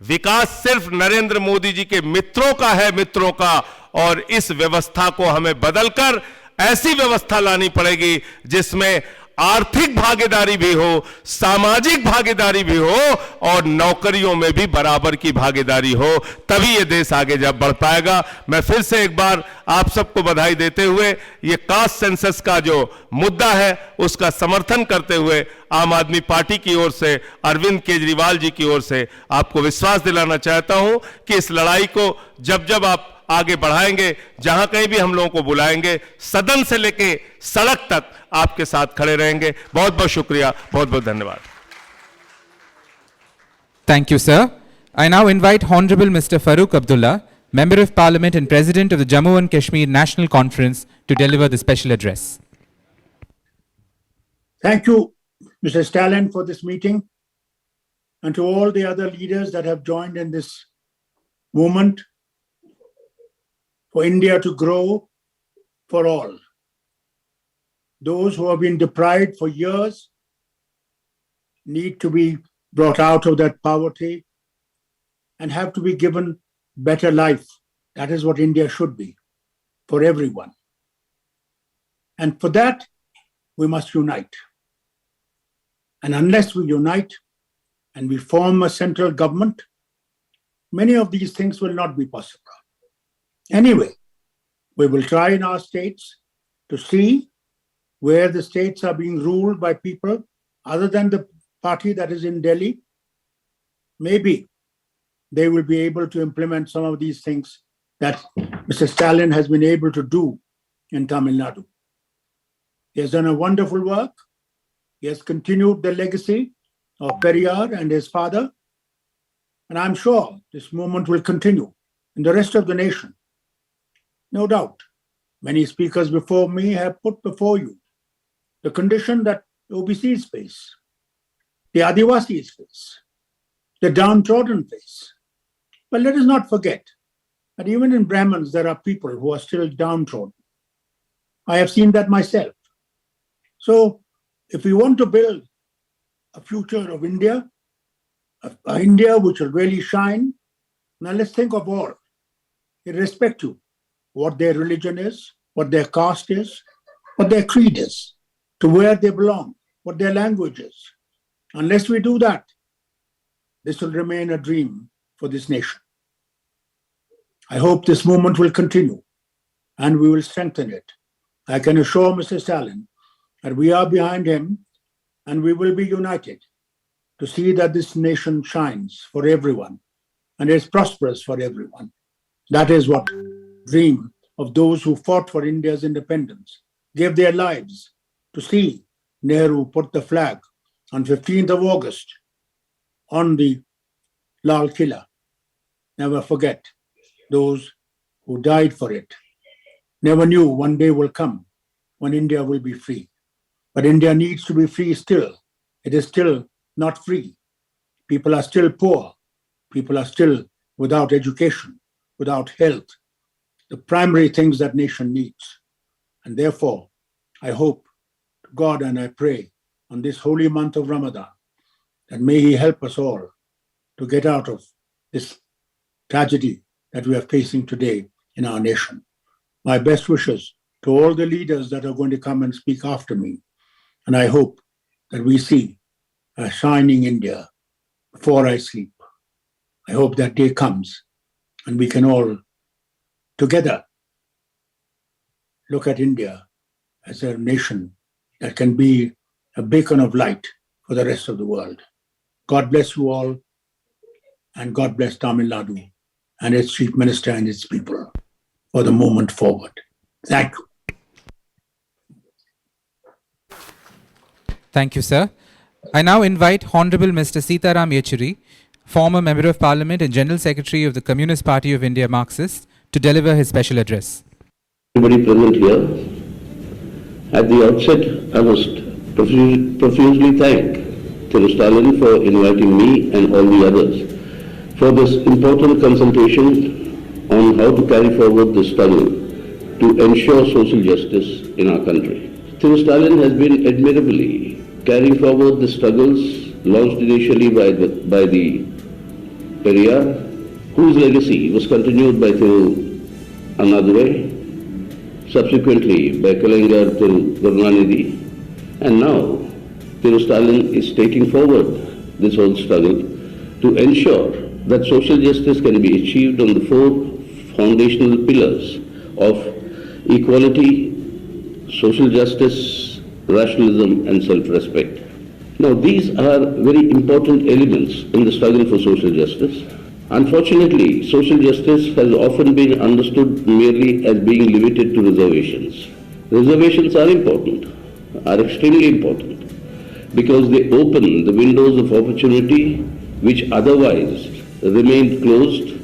विकास सिर्फ नरेंद्र मोदी जी के मित्रों का है, मित्रों का। और इस व्यवस्था को हमें बदलकर ऐसी व्यवस्था लानी पड़ेगी जिसमें आर्थिक भागीदारी भी हो, सामाजिक भागीदारी भी हो और नौकरियों में भी बराबर की भागीदारी हो, तभी ये देश आगे जब बढ़ पाएगा। मैं फिर से एक बार आप सबको बधाई देते हुए ये कास्ट सेंसस का जो मुद्दा है उसका समर्थन करते हुए आम आदमी पार्टी की ओर से, अरविंद केजरीवाल जी की ओर से आपको विश्वास दिलाना चाहता हूं कि इस लड़ाई को जब जब आप आगे बढ़ाएंगे, जहां कहीं भी हम लोगों को बुलाएंगे, सदन से लेके सड़क तक आपके साथ खड़े रहेंगे। बहुत बहुत शुक्रिया, बहुत बहुत धन्यवाद।
Thank you, sir. I now invite Honorable Mr. Farooq Abdullah, Member of Parliament and President of the Jammu and Kashmir National Conference, to deliver the special address.
Thank you, Mr. Stalin, for this meeting, and to all the other leaders that have joined in this movement for India to grow for all. Those who have been deprived for years need to be brought out of that poverty and have to be given better life. That is what India should be for everyone. And for that, we must unite. And unless we unite and we form a central government, many of these things will not be possible. Anyway, we will try in our states to see where the states are being ruled by people other than the party that is in Delhi. Maybe they will be able to implement some of these things that Mr. Stalin has been able to do in Tamil Nadu. He has done a wonderful work. He has continued the legacy of Periyar and his father. And I'm sure this movement will continue in the rest of the nation. No doubt, many speakers before me have put before you the condition that OBCs face, the Adivasis face, the downtrodden face. But let us not forget that even in Brahmins, there are people who are still downtrodden. I have seen that myself. So if we want to build a future of India, a India which will really shine, now let's think of all, irrespective what their religion is, what their caste is, what their creed is, to where they belong, what their language is. Unless we do that, this will remain a dream for this nation. I hope this movement will continue and we will strengthen it. I can assure Mr. Stalin that we are behind him and we will be united to see that this nation shines for everyone and is prosperous for everyone. That is what dream of those who fought for India's independence, gave their lives to see Nehru put the flag on 15th of August on the Lal Killa. Never forget those who died for it. Never knew one day will come when India will be free. But India needs to be free still. It is still not free. People are still poor. People are still without education, without health, the primary things that nation needs. And therefore, I hope to God and I pray on this holy month of Ramadan that may He help us all to get out of this tragedy that we are facing today in our nation. My best wishes to all the leaders that are going to come and speak after me. And I hope that we see a shining India before I sleep. I hope that day comes and we can all together look at India as a nation that can be a beacon of light for the rest of the world. God bless you all, and God bless Tamil Nadu and its Chief Minister and its people for the movement forward. Thank you.
Thank you, sir. I now invite Honorable Mr. Sitaram Yechuri, former Member of Parliament and General Secretary of the Communist Party of India Marxist, to deliver his special address.
Everybody present here. At the outset, I must profusely thank Thiru Stalin for inviting me and all the others for this important consultation on how to carry forward the struggle to ensure social justice in our country. Thiru Stalin has been admirably carrying forward the struggles launched initially by the Periyar, whose legacy was continued by Thiru Annadurai, subsequently by Kalangar Thiru Karunanidhi, and now Thiru Stalin is taking forward this whole struggle to ensure that social justice can be achieved on the four foundational pillars of equality, social justice, rationalism, and self-respect. Now, these are very important elements in the struggle for social justice. Unfortunately, social justice has often been understood merely as being limited to reservations. Reservations are important, are extremely important, because they open the windows of opportunity which otherwise remained closed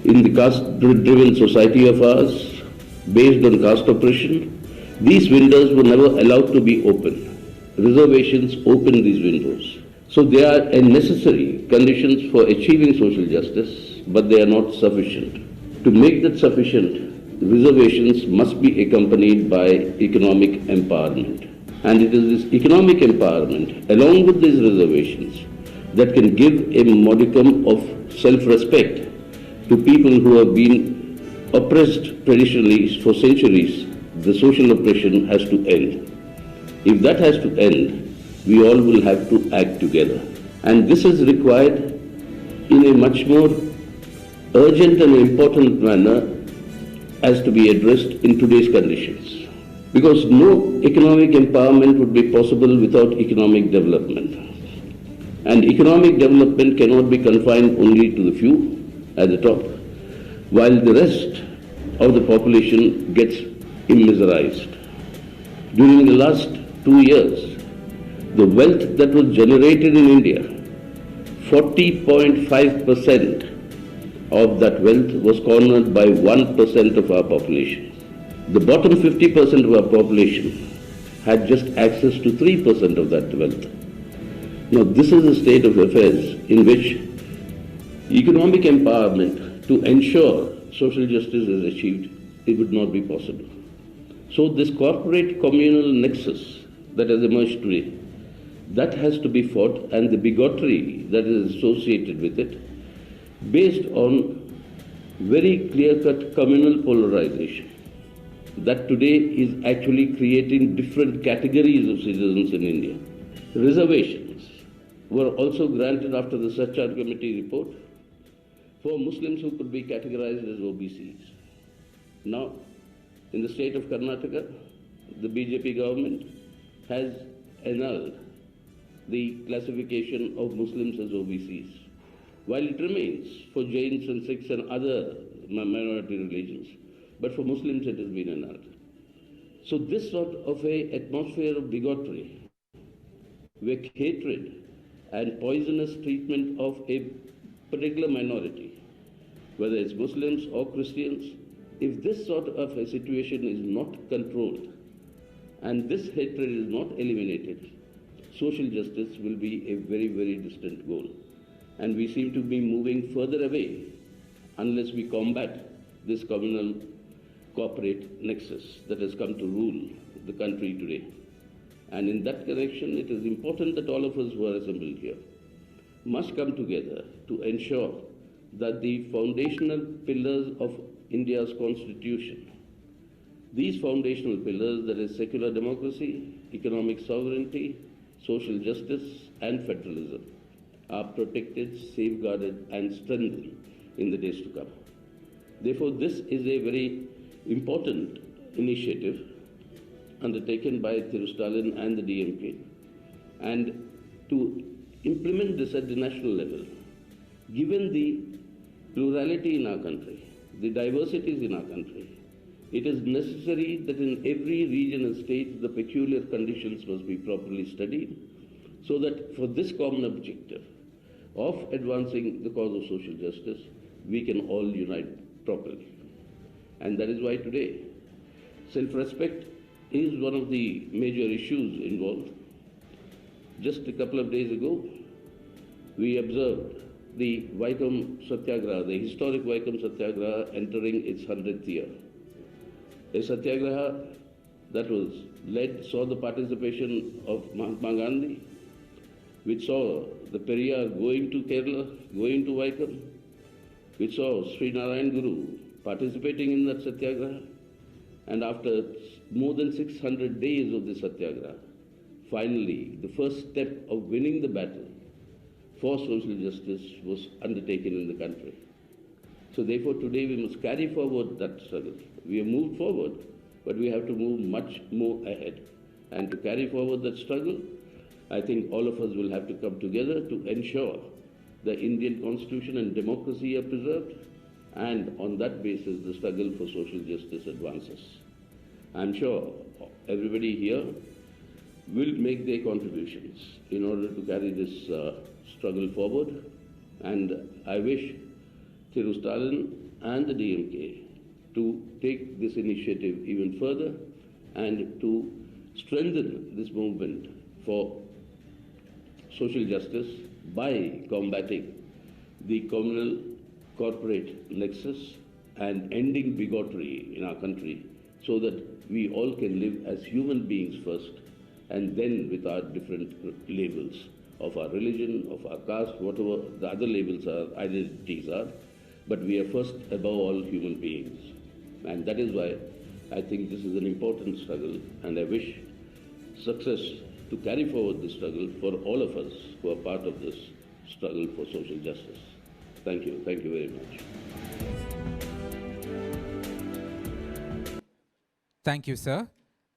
in the caste-driven society of ours, based on caste oppression. These windows were never allowed to be open. Reservations open these windows. So they are a necessary conditions for achieving social justice, but they are not sufficient. To make that sufficient, reservations must be accompanied by economic empowerment. And it is this economic empowerment, along with these reservations, that can give a modicum of self-respect to people who have been oppressed traditionally for centuries. The social oppression has to end. If that has to end, we all will have to act together. And this is required in a much more urgent and important manner as to be addressed in today's conditions. Because no economic empowerment would be possible without economic development. And economic development cannot be confined only to the few at the top, while the rest of the population gets immiserized. During the last 2 years, the wealth that was generated in India, 40.5% of that wealth was cornered by 1% of our population. The bottom 50% of our population had just access to 3% of that wealth. Now, this is a state of affairs in which economic empowerment to ensure social justice is achieved, it would not be possible. So this corporate communal nexus that has emerged today, that has to be fought, and the bigotry that is associated with it, based on very clear-cut communal polarization, that today is actually creating different categories of citizens in India. Reservations were also granted after the Sachar Committee report for Muslims who could be categorized as OBCs. Now, in the state of Karnataka, the BJP government has annulled the classification of Muslims as OBCs, while it remains for Jains and Sikhs and other minority religions, but for Muslims it has been annulled. So this sort of an atmosphere of bigotry, where hatred and poisonous treatment of a particular minority, whether it's Muslims or Christians, if this sort of a situation is not controlled and this hatred is not eliminated, social justice will be a very, very distant goal. And we seem to be moving further away unless we combat this communal corporate nexus that has come to rule the country today. And in that connection, it is important that all of us who are assembled here must come together to ensure that the foundational pillars of India's constitution, these foundational pillars, that is secular democracy, economic sovereignty, social justice, and federalism, are protected, safeguarded, and strengthened in the days to come. Therefore, this is a very important initiative undertaken by Thiru Stalin and the DMK. And to implement this at the national level, given the plurality in our country, the diversities in our country, it is necessary that in every region and state the peculiar conditions must be properly studied, so that for this common objective of advancing the cause of social justice, we can all unite properly. And that is why today Self-respect is one of the major issues involved. Just a couple of days ago, we observed the Vaikam Satyagraha, the historic Vaikam Satyagraha entering its 100th year. A Satyagraha that was led, saw the participation of Mahatma Gandhi, which saw the Periyar going to Kerala, going to Vaikam, which saw Sri Narayan Guru participating in that Satyagraha. And after more than 600 days of the Satyagraha, finally, the first step of winning the battle for social justice was undertaken in the country. So therefore, today we must carry forward that struggle. We have moved forward, but we have to move much more ahead. And to carry forward that struggle, I think all of us will have to come together to ensure the Indian Constitution and democracy are preserved, and on that basis, the struggle for social justice advances. I'm sure everybody here will make their contributions in order to carry this struggle forward. And I wish Thiru Stalin and the DMK to take this initiative even further and to strengthen this movement for social justice by combating the communal corporate nexus and ending bigotry in our country, so that we all can live as human beings first, and then with our different labels of our religion, of our caste, whatever the other labels are, identities are, but we are first above all human beings. And that is why I think this is an important struggle, and I wish success to carry forward this struggle for all of us who are part of this struggle for social justice. Thank you. Thank you very much.
Thank you, sir.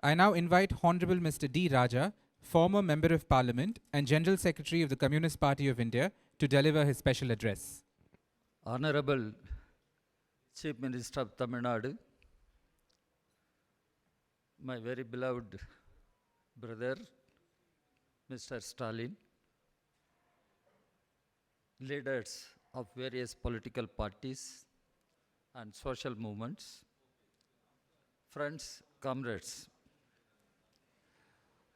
I now invite Honorable Mr. D. Raja, former Member of Parliament and General Secretary of the Communist Party of India, to deliver his special address.
Honorable Chief Minister of Tamil Nadu, my very beloved brother, Mr. Stalin, leaders of various political parties and social movements, friends, comrades.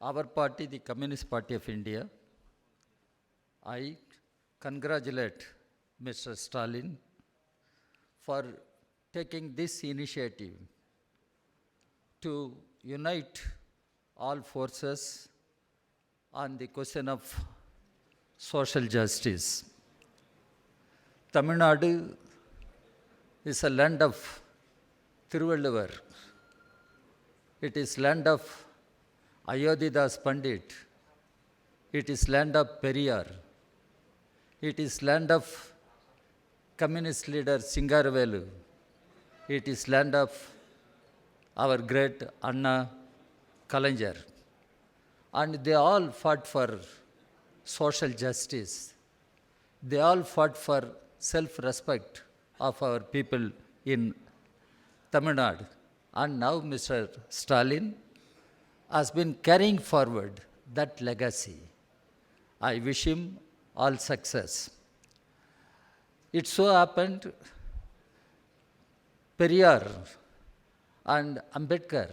Our party, the Communist Party of India, I congratulate Mr. Stalin for taking this initiative to unite all forces on the question of social justice. Tamil Nadu is a land of Thiruvalluvar. It is land of Ayodhyadas Pandit. It is land of Periyar. It is land of communist leader Singaravelu. It is land of our great Anna Kalaignar. And they all fought for social justice. They all fought for self-respect of our people in Tamil Nadu. And now Mr. Stalin has been carrying forward that legacy. I wish him all success. It so happened Periyar and Ambedkar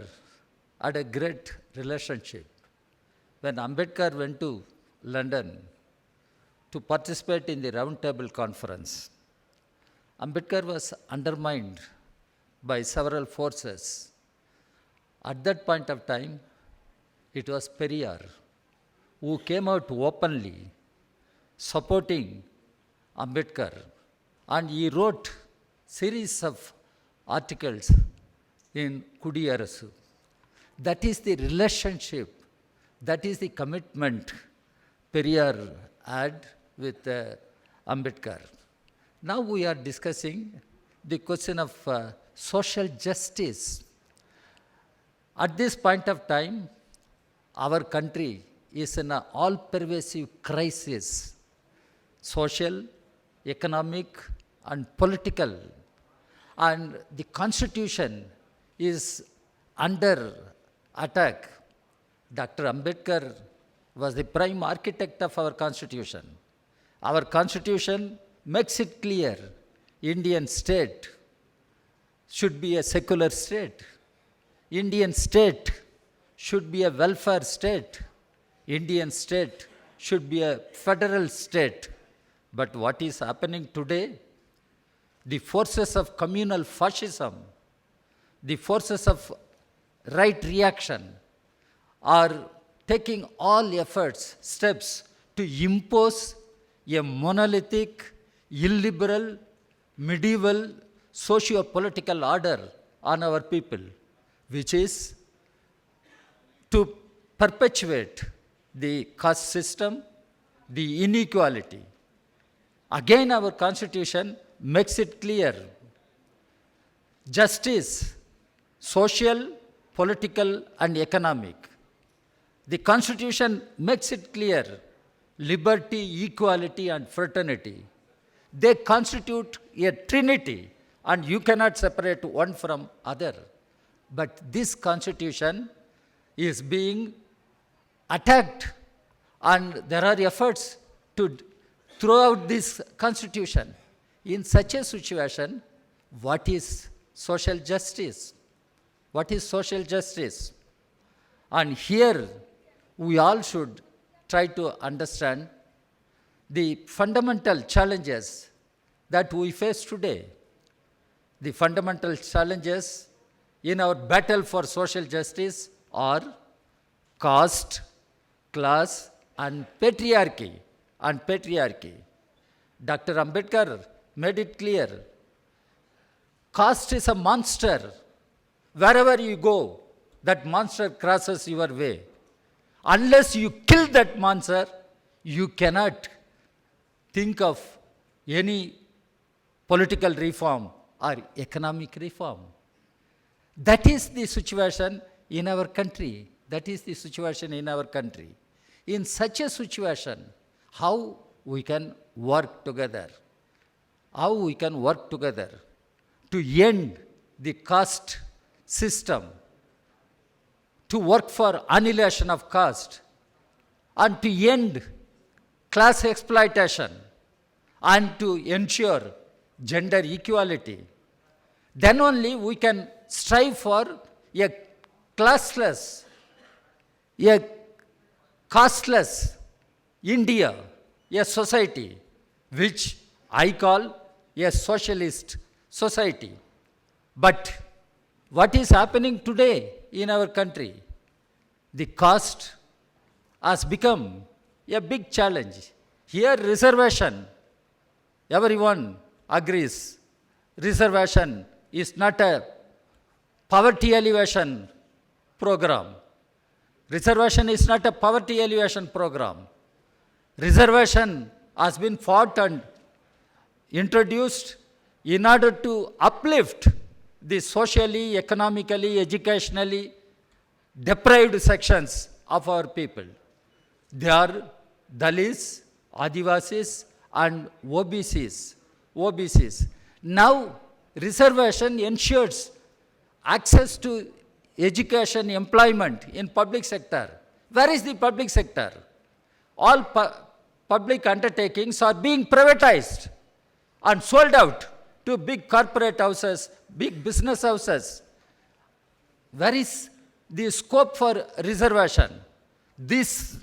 had a great relationship. When Ambedkar went to London to participate in the Round Table Conference, Ambedkar was undermined by several forces. At that point of time, it was Periyar who came out openly supporting Ambedkar, and he wrote series of articles in Kudiyarasu. That is the relationship, that is the commitment Periyar had with Ambedkar. Now we are discussing the question of social justice. At this point of time, our country is in an all-pervasive crisis, social, economic, and political. And the Constitution is under attack. Dr. Ambedkar was the prime architect of our Constitution. Our Constitution makes it clear Indian state should be a secular state. Indian state should be a welfare state. Indian state should be a federal state. But what is happening today? The forces of communal fascism, the forces of right reaction are taking all efforts, steps to impose a monolithic, illiberal, medieval, socio-political order on our people, which is to perpetuate the caste system, the inequality. Again, our constitution makes it clear. Justice, social, political, and economic. The constitution makes it clear. Liberty, equality, and fraternity. They constitute a trinity, and you cannot separate one from other. But this constitution is being attacked, and there are efforts to throw out this constitution. In such a situation, what is social justice? What is social justice? And here, we all should try to understand the fundamental challenges that we face today. The fundamental challenges in our battle for social justice are caste, class, and patriarchy. Dr. Ambedkar made it clear. Caste is a monster. Wherever you go, that monster crosses your way. Unless you kill that monster, you cannot think of any political reform or economic reform. That is the situation in our country. That is the situation in our country. In such a situation, how we can work together? How we can work together to end the caste system, to work for annihilation of caste, and to end class exploitation, and to ensure gender equality. Then only we can strive for a classless, a casteless India, a society which I call a socialist society. But what is happening today in our country? The caste has become a big challenge. Here, reservation, everyone agrees, reservation is not a poverty alleviation program. Reservation is not a poverty alleviation program. Reservation has been fought and introduced in order to uplift the socially, economically, educationally deprived sections of our people. They are Dalits, Adivasis, and OBCs. Now, reservation ensures access to education, employment in public sector. Where is the public sector? All public undertakings are being privatized and sold out to big corporate houses, big business houses. Where is the scope for reservation? This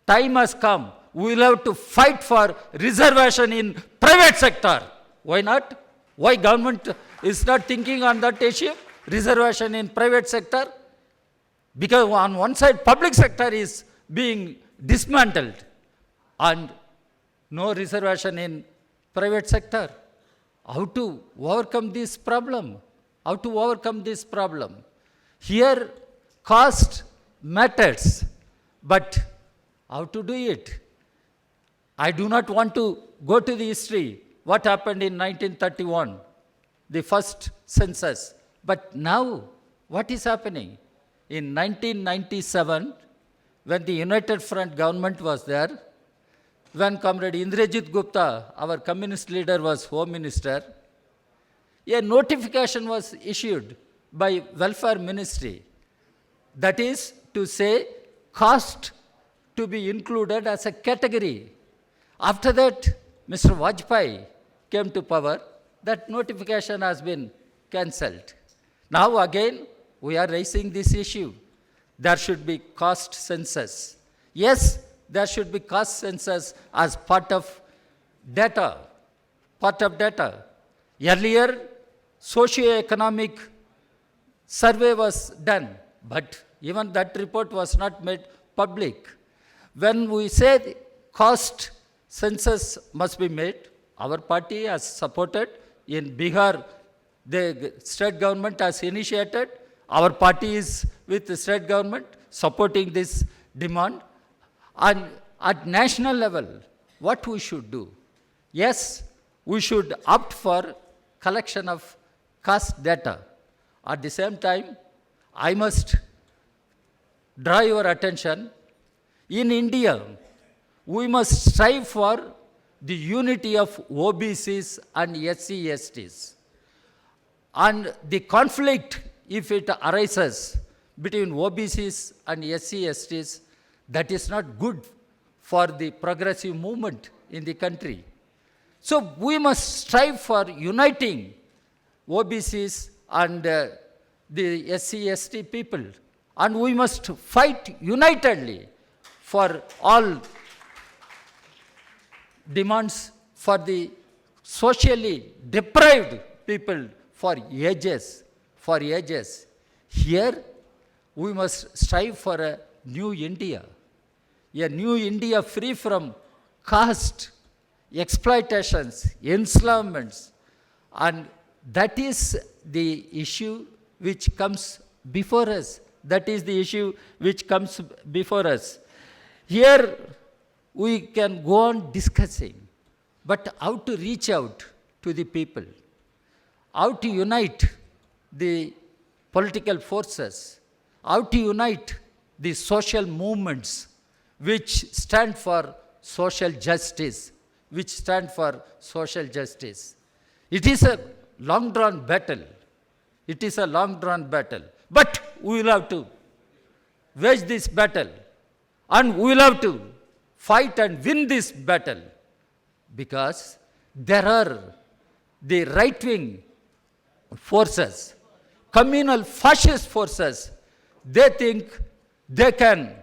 time has come. We will have to fight for reservation in private sector. Why not? Why government is not thinking on that issue? Reservation in private sector? Because on one side, public sector is being dismantled and no reservation in private sector. How to overcome this problem? How to overcome this problem? Here, caste matters, but how to do it? I do not want to go to the history, what happened in 1931, the first census. But now, what is happening? In 1997, when the United Front government was there, when Comrade Indrajit Gupta, our communist leader, was Home Minister, a notification was issued by Welfare Ministry. That is to say, caste to be included as a category. After that, Mr. Vajpayee came to power. That notification has been cancelled. Now again, we are raising this issue. There should be caste census. Yes, there should be caste census as part of data. Earlier, socio-economic survey was done, but even that report was not made public. When we say caste census must be made, our party has supported. In Bihar, the state government has initiated. Our party is with the state government supporting this demand. And at national level, what we should do? Yes, we should opt for collection of caste data. At the same time, I must draw your attention. In India, we must strive for the unity of OBCs and SC/STs. And the conflict, if it arises between OBCs and SC/STs, that is not good for the progressive movement in the country. So we must strive for uniting OBCs and the SC/ST people. And we must fight unitedly for all demands for the socially deprived people for ages. Here, we must strive for a new India free from caste, exploitations, enslavements. And that is the issue which comes before us. Here, we can go on discussing, but how to reach out to the people, how to unite the political forces, how to unite the social movements which stand for social justice, It is a long-drawn battle. But we will have to wage this battle, and we will have to fight and win this battle, because there are the right-wing forces, communal fascist forces. They think they can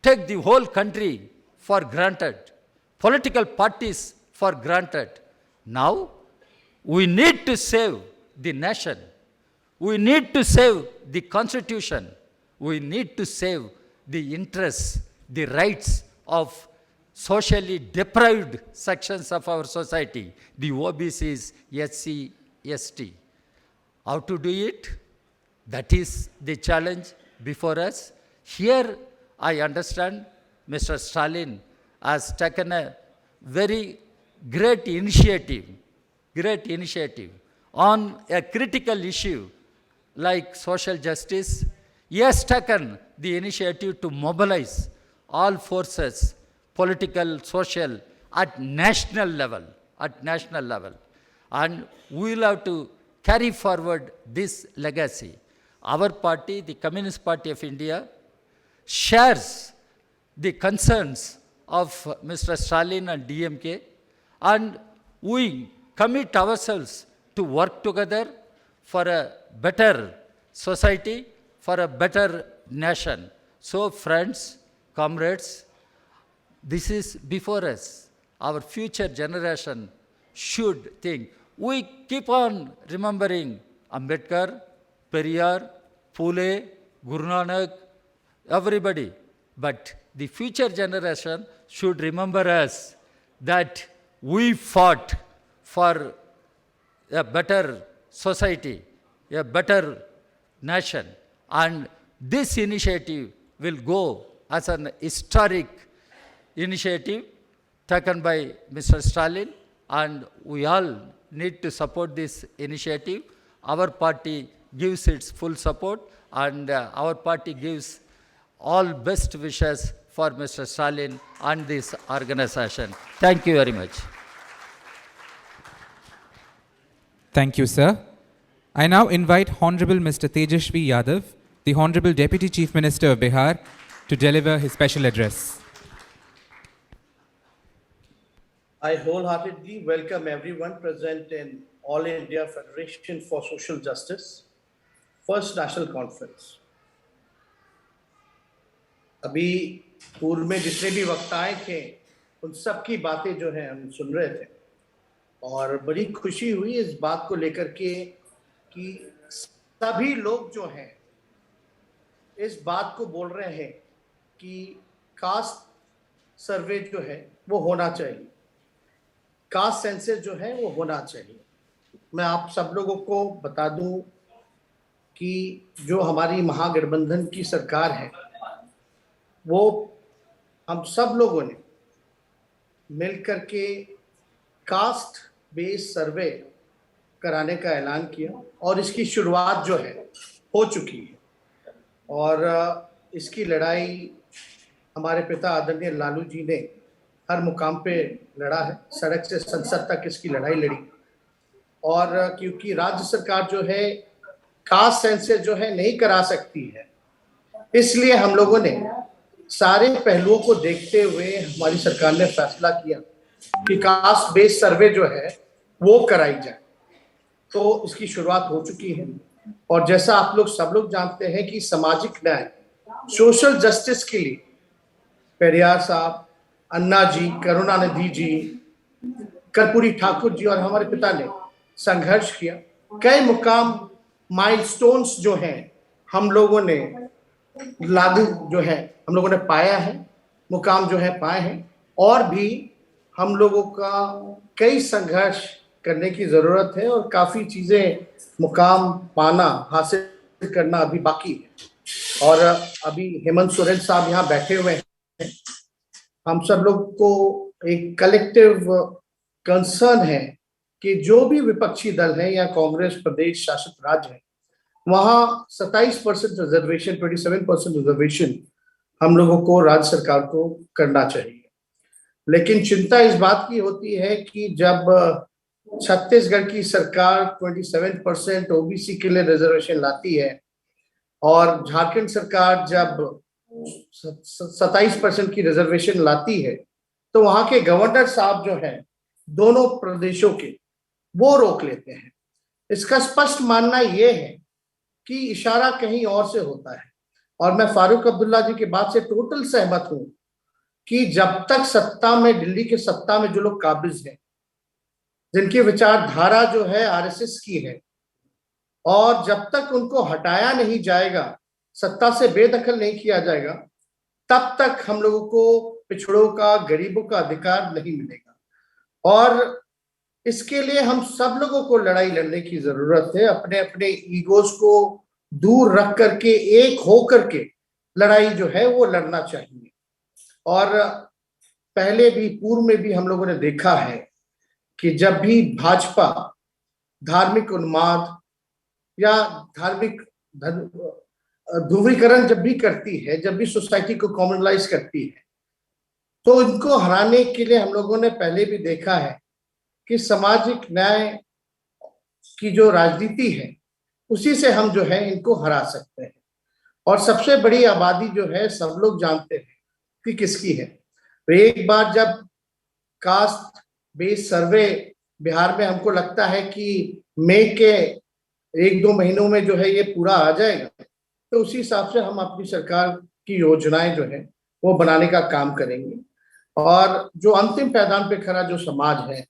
take the whole country for granted, political parties for granted. Now, we need to save the nation. We need to save the constitution. We need to save the interests, the rights of socially deprived sections of our society, the OBCs, SC, ST. How to do it? That is the challenge before us. Here, I understand Mr. Stalin has taken a very great initiative on a critical issue like social justice. He has taken the initiative to mobilize all forces, political, social, at national level. And we will have to carry forward this legacy. Our party, the Communist Party of India, shares the concerns of Mr. Stalin and DMK, and we commit ourselves to work together for a better society, for a better nation. So, friends, comrades, this is before us. Our future generation should think. We keep on remembering Ambedkar, Periyar, Phule, Guru Nanak, everybody. But the future generation should remember us that we fought for a better society, a better nation. And this initiative will go as an historic initiative taken by Mr. Stalin, and we all need to support this initiative. Our party gives its full support, and our party gives all best wishes for Mr. Stalin and this organization. Thank you very much.
Thank you, sir. I now invite Honorable Mr. Tejashwi Yadav, the Honorable Deputy Chief Minister of Bihar, to deliver his special address.
I wholeheartedly welcome everyone present in All India Federation for Social Justice. First national conference. अभी पूर्व में जितने भी वक्ताएं थे उन सब की बातें जो है हम सुन रहे थे और बड़ी खुशी हुई इस बात को लेकर के कि सभी लोग जो हैं इस बात को बोल रहे हैं कि कास्ट सर्वे जो है वो होना चाहिए, कास्ट सेंसस जो है वो होना चाहिए। मैं आप सब लोगों को बता दूं कि जो हमारी महागठबंधन की सरकार है वो हम सब लोगों ने मिलकर के कास्ट बेस्ड सर्वे कराने का ऐलान किया और इसकी शुरुआत जो है हो चुकी है और इसकी लड़ाई हमारे पिता आदरणीय लालू जी ने हर मुकाम पे लड़ा है, सड़क से संसद तक इसकी लड़ाई लड़ी। और क्योंकि राज्य सरकार जो है कास्ट सेंसस जो है नहीं करा सकती है, इसलिए हम लोगों ने सारे पहलुओं को देखते हुए हमारी सरकार ने फैसला किया कि कास्ट बेस्ड सर्वे जो है वो कराई जाए। तो इसकी शुरुआत हो चुकी है और जैसा आप लोग सब लोग जानते हैं कि सामाजिक न्याय, सोशल जस्टिस के लिए पेरियार साहब, अन्ना जी, करुणानिधि जी, कर्पूरी ठाकुर जी और हमारे पिता ने संघर्ष किया। कई मुकाम माइलस्टोन्स जो हैं हम लोगों ने लागू जो है हम लोगों ने पाया है, मुकाम जो है पाए हैं और भी हम लोगों का कई संघर्ष करने की जरूरत है और काफी चीजें मुकाम पाना हासिल करना अभी बाकी है। और अभी हेमंत सोरेन साहब यहाँ बैठे हुए हैं। हम सब लोग को एक कलेक्टिव कंसर्न है कि जो भी विपक्षी दल है या कांग्रेस प्रदेश शासित राज्य है वहां 27% रिजर्वेशन, 27% रिजर्वेशन हम लोगों को राज्य सरकार को करना चाहिए। लेकिन चिंता इस बात की होती है कि जब छत्तीसगढ़ की सरकार 27% ओबीसी के लिए रिजर्वेशन लाती है और झारखंड सरकार जब 27% की रिजर्वेशन लाती है तो वहां के गवर्नर साहब जो हैं दोनों प्रदेशों के वो रोक लेते हैं। इसका स्पष्ट मानना ये है कि इशारा कहीं और से होता है और मैं फारूक अब्दुल्ला जी की बात से टोटल सहमत हूं कि जब तक सत्ता में, दिल्ली के सत्ता में जो लोग काबिज हैं, जिनकी विचारधारा जो है आरएसएस की है और जब तक उनको हटाया नहीं जाएगा, सत्ता से बेदखल नहीं किया जाएगा, तब तक हम लोगों को पिछड़ों का, गरीबों का अधिकार नहीं मिलेगा। और इसके लिए हम सब लोगों को लड़ाई लड़ने की जरूरत है। अपने अपने ईगोज को दूर रख करके एक हो करके लड़ाई जो है वो लड़ना चाहिए। और पहले भी, पूर्व में भी हम लोगों ने देखा है कि जब भी भाजपा धार्मिक उन्माद या धार्मिक ध्रुवीकरण जब भी करती है, जब भी सोसाइटी को कॉमनलाइज करती है, तो इनको हराने के लिए हम लोगों ने पहले भी देखा है कि सामाजिक न्याय की जो राजनीति है उसी से हम जो है इनको हरा सकते हैं। और सबसे बड़ी आबादी जो है सब लोग जानते हैं कि किसकी है। तो एक बार जब कास्ट बेस्ड सर्वे बिहार में हमको लगता है कि मई के 1-2 महीनों में जो है ये पूरा आ जाएगा, तो उसी हिसाब से हम अपनी सरकार की योजनाएं जो है वो बनाने का काम करेंगे। और जो अंतिम पैदान पे खड़ा जो समाज है,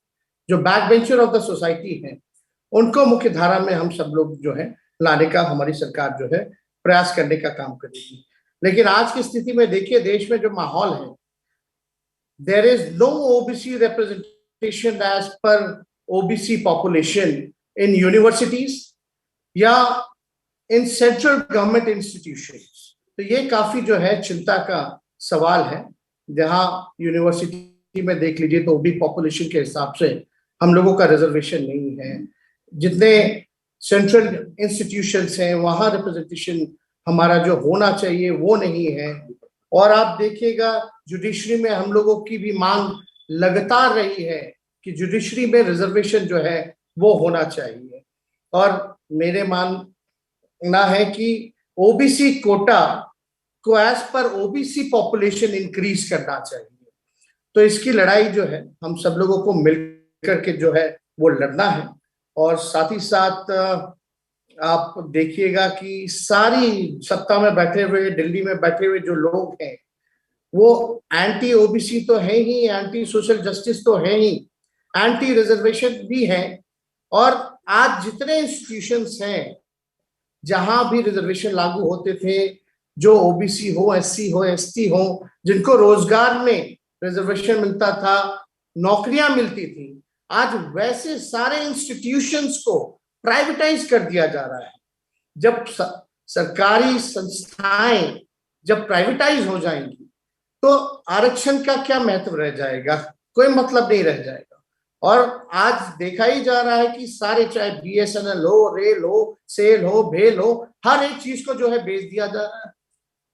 जो back bencher of the society है, उनको मुख्य धारा में हम सब लोग जो है लाने का हमारी सरकार जो है प्रयास करने का काम करेगी। लेकिन आज की स्थिति में देखिए, देश में जो माहौल है, there is no OBC representation as per OBC population in universities या इन सेंट्रल गवर्नमेंट इंस्टीट्यूशंस। तो ये काफी जो है चिंता का सवाल है। जहां यूनिवर्सिटी में देख लीजिए तो ओबी पॉपुलेशन के हिसाब से हम लोगों का रिजर्वेशन नहीं है। जितने सेंट्रल इंस्टीट्यूशंस हैं वहां रिप्रेजेंटेशन हमारा जो होना चाहिए वो नहीं है। और आप देखिएगा जुडिशरी में हम लोगों की भी मांग लगातार रही है कि जुडिशरी में रिजर्वेशन जो है वो होना चाहिए। और मेरे मानना है कि ओबीसी कोटा को as per OBC population increase करना चाहिए। तो इसकी लड़ाई जो है हम सब लोगों को मिलकर के जो है वो लड़ना है। और साथ ही साथ आप देखिएगा कि सारी सत्ता में बैठे हुए, दिल्ली में बैठे हुए जो लोग हैं, वो एंटी ओबीसी तो है ही, एंटी सोशल जस्टिस तो है ही, एंटी रिजर्वेशन भी है। और आज जितने इंस्टीट्यूशंस हैं जहां भी रिजर्वेशन लागू होते थे, जो ओबीसी हो, एससी हो, एसटी हो, जिनको रोजगार में रिजर्वेशन मिलता था, नौकरियां मिलती थी, आज वैसे सारे इंस्टीट्यूशंस को प्राइवेटाइज कर दिया जा रहा है। जब सरकारी संस्थाएं जब प्राइवेटाइज हो जाएंगी तो आरक्षण का क्या महत्व रह जाएगा? कोई मतलब नहीं रह जाएगा। और आज देखा ही जा रहा है कि सारे, चाहे बीएसएनएल हो, रेल हो, सेल हो, भेल हो, हर एक चीज को जो है बेच दिया जा रहा है।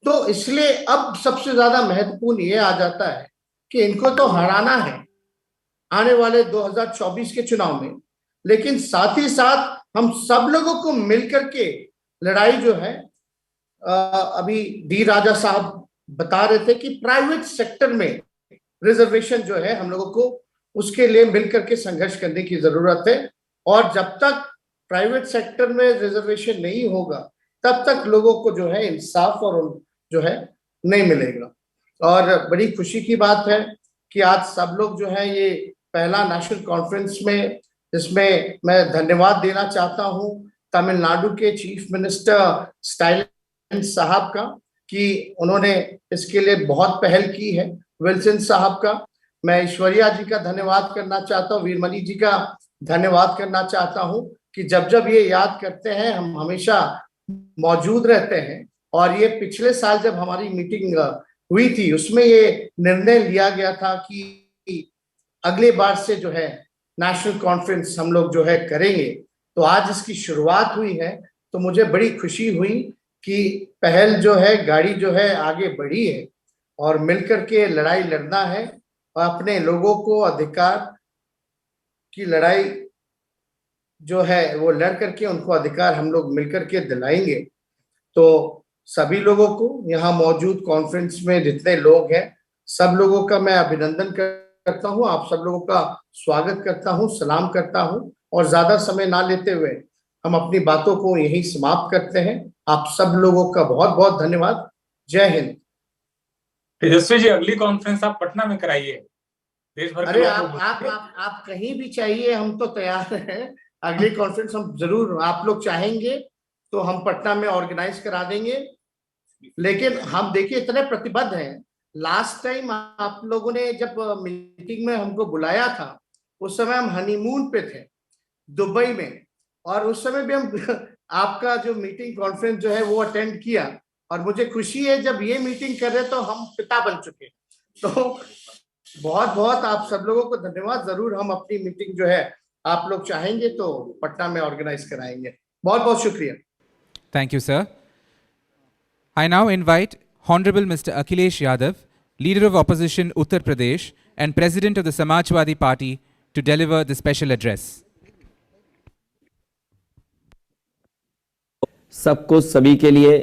तो इसलिए अब सबसे ज्यादा महत्वपूर्ण ये आ जाता है कि इनको तो हराना है आने वाले 2024 के चुनाव में, लेकिन साथ ही साथ हम सब लोगों को मिलकर के लड़ाई जो है, अभी डी राजा साहब बता रहे थे कि प्राइवेट सेक्टर में रिजर्वेशन जो है हम लोगों को उसके लिए मिलकर के संघर्ष करने की जरूरत है। और जब तक प्राइवेट सेक्टर में रिजर्वेशन नहीं होगा तब तक लोगों को जो है इंसाफ और जो है नहीं मिलेगा। और बड़ी खुशी की बात है कि आज सब लोग जो है ये पहला नेशनल कॉन्फ्रेंस में, जिसमें मैं धन्यवाद देना चाहता हूँ तमिलनाडु के चीफ मिनिस्टर स्टालिन साहब का, कि उन्होंने इसके लिए बहुत पहल की है। विल्सन साहब का मैं ईश्वरिया जी का धन्यवाद करना चाहता हूँ, वीरमणि जी का धन्यवाद करना चाहता हूँ कि जब जब ये याद करते हैं हम हमेशा मौजूद रहते हैं। और ये पिछले साल जब हमारी मीटिंग हुई थी उसमें ये निर्णय लिया गया था कि अगले बार से जो है नेशनल कॉन्फ्रेंस हम लोग जो है करेंगे। तो आज इसकी शुरुआत हुई है, तो मुझे बड़ी खुशी हुई कि पहल जो है, गाड़ी जो है आगे बढ़ी है और मिलकर के लड़ाई लड़ना है और अपने लोगों को अधिकार की लड़ाई जो है वो लड़ करके उनको अधिकार हम लोग मिलकर के दिलाएंगे। तो सभी लोगों को यहाँ मौजूद कॉन्फ्रेंस में जितने लोग हैं सब लोगों का मैं अभिनंदन करता हूँ, आप सब लोगों का स्वागत करता हूँ, सलाम करता हूँ। और ज्यादा समय ना लेते हुए हम अपनी बातों को यहीं समाप्त करते हैं। आप सब लोगों का बहुत बहुत धन्यवाद। जय हिंद।
तेजस्वी जी, अगली कॉन्फ्रेंस आप पटना में कराइए, देश भर
अरे आप कहीं भी चाहिए, हम तो तैयार हैं। अगली कॉन्फ्रेंस हम जरूर, आप लोग चाहेंगे तो हम पटना में ऑर्गेनाइज करा देंगे। लेकिन हम देखिए इतने प्रतिबद्ध हैं। लास्ट टाइम आप लोगों ने जब मीटिंग में हमको बुलाया था उस समय हम हनीमून पे थे दुबई में, और उस समय भी हम आपका जो मीटिंग कॉन्फ्रेंस जो है वो अटेंड किया। और मुझे खुशी है जब ये मीटिंग कर रहे तो हम पिता बन चुके। तो बहुत बहुत आप सब लोगों को धन्यवाद। जरूर हम अपनी मीटिंग जो है आप लोग चाहेंगे तो पटना में ऑर्गेनाइज कराएंगे। बहुत बहुत शुक्रिया।
Thank you, sir. I now invite Hon'ble Mr. Akhilesh Yadav, Leader of Opposition Uttar Pradesh and President of the Samajwadi Party, to deliver the special address.
सब कुछ सभी के लिए,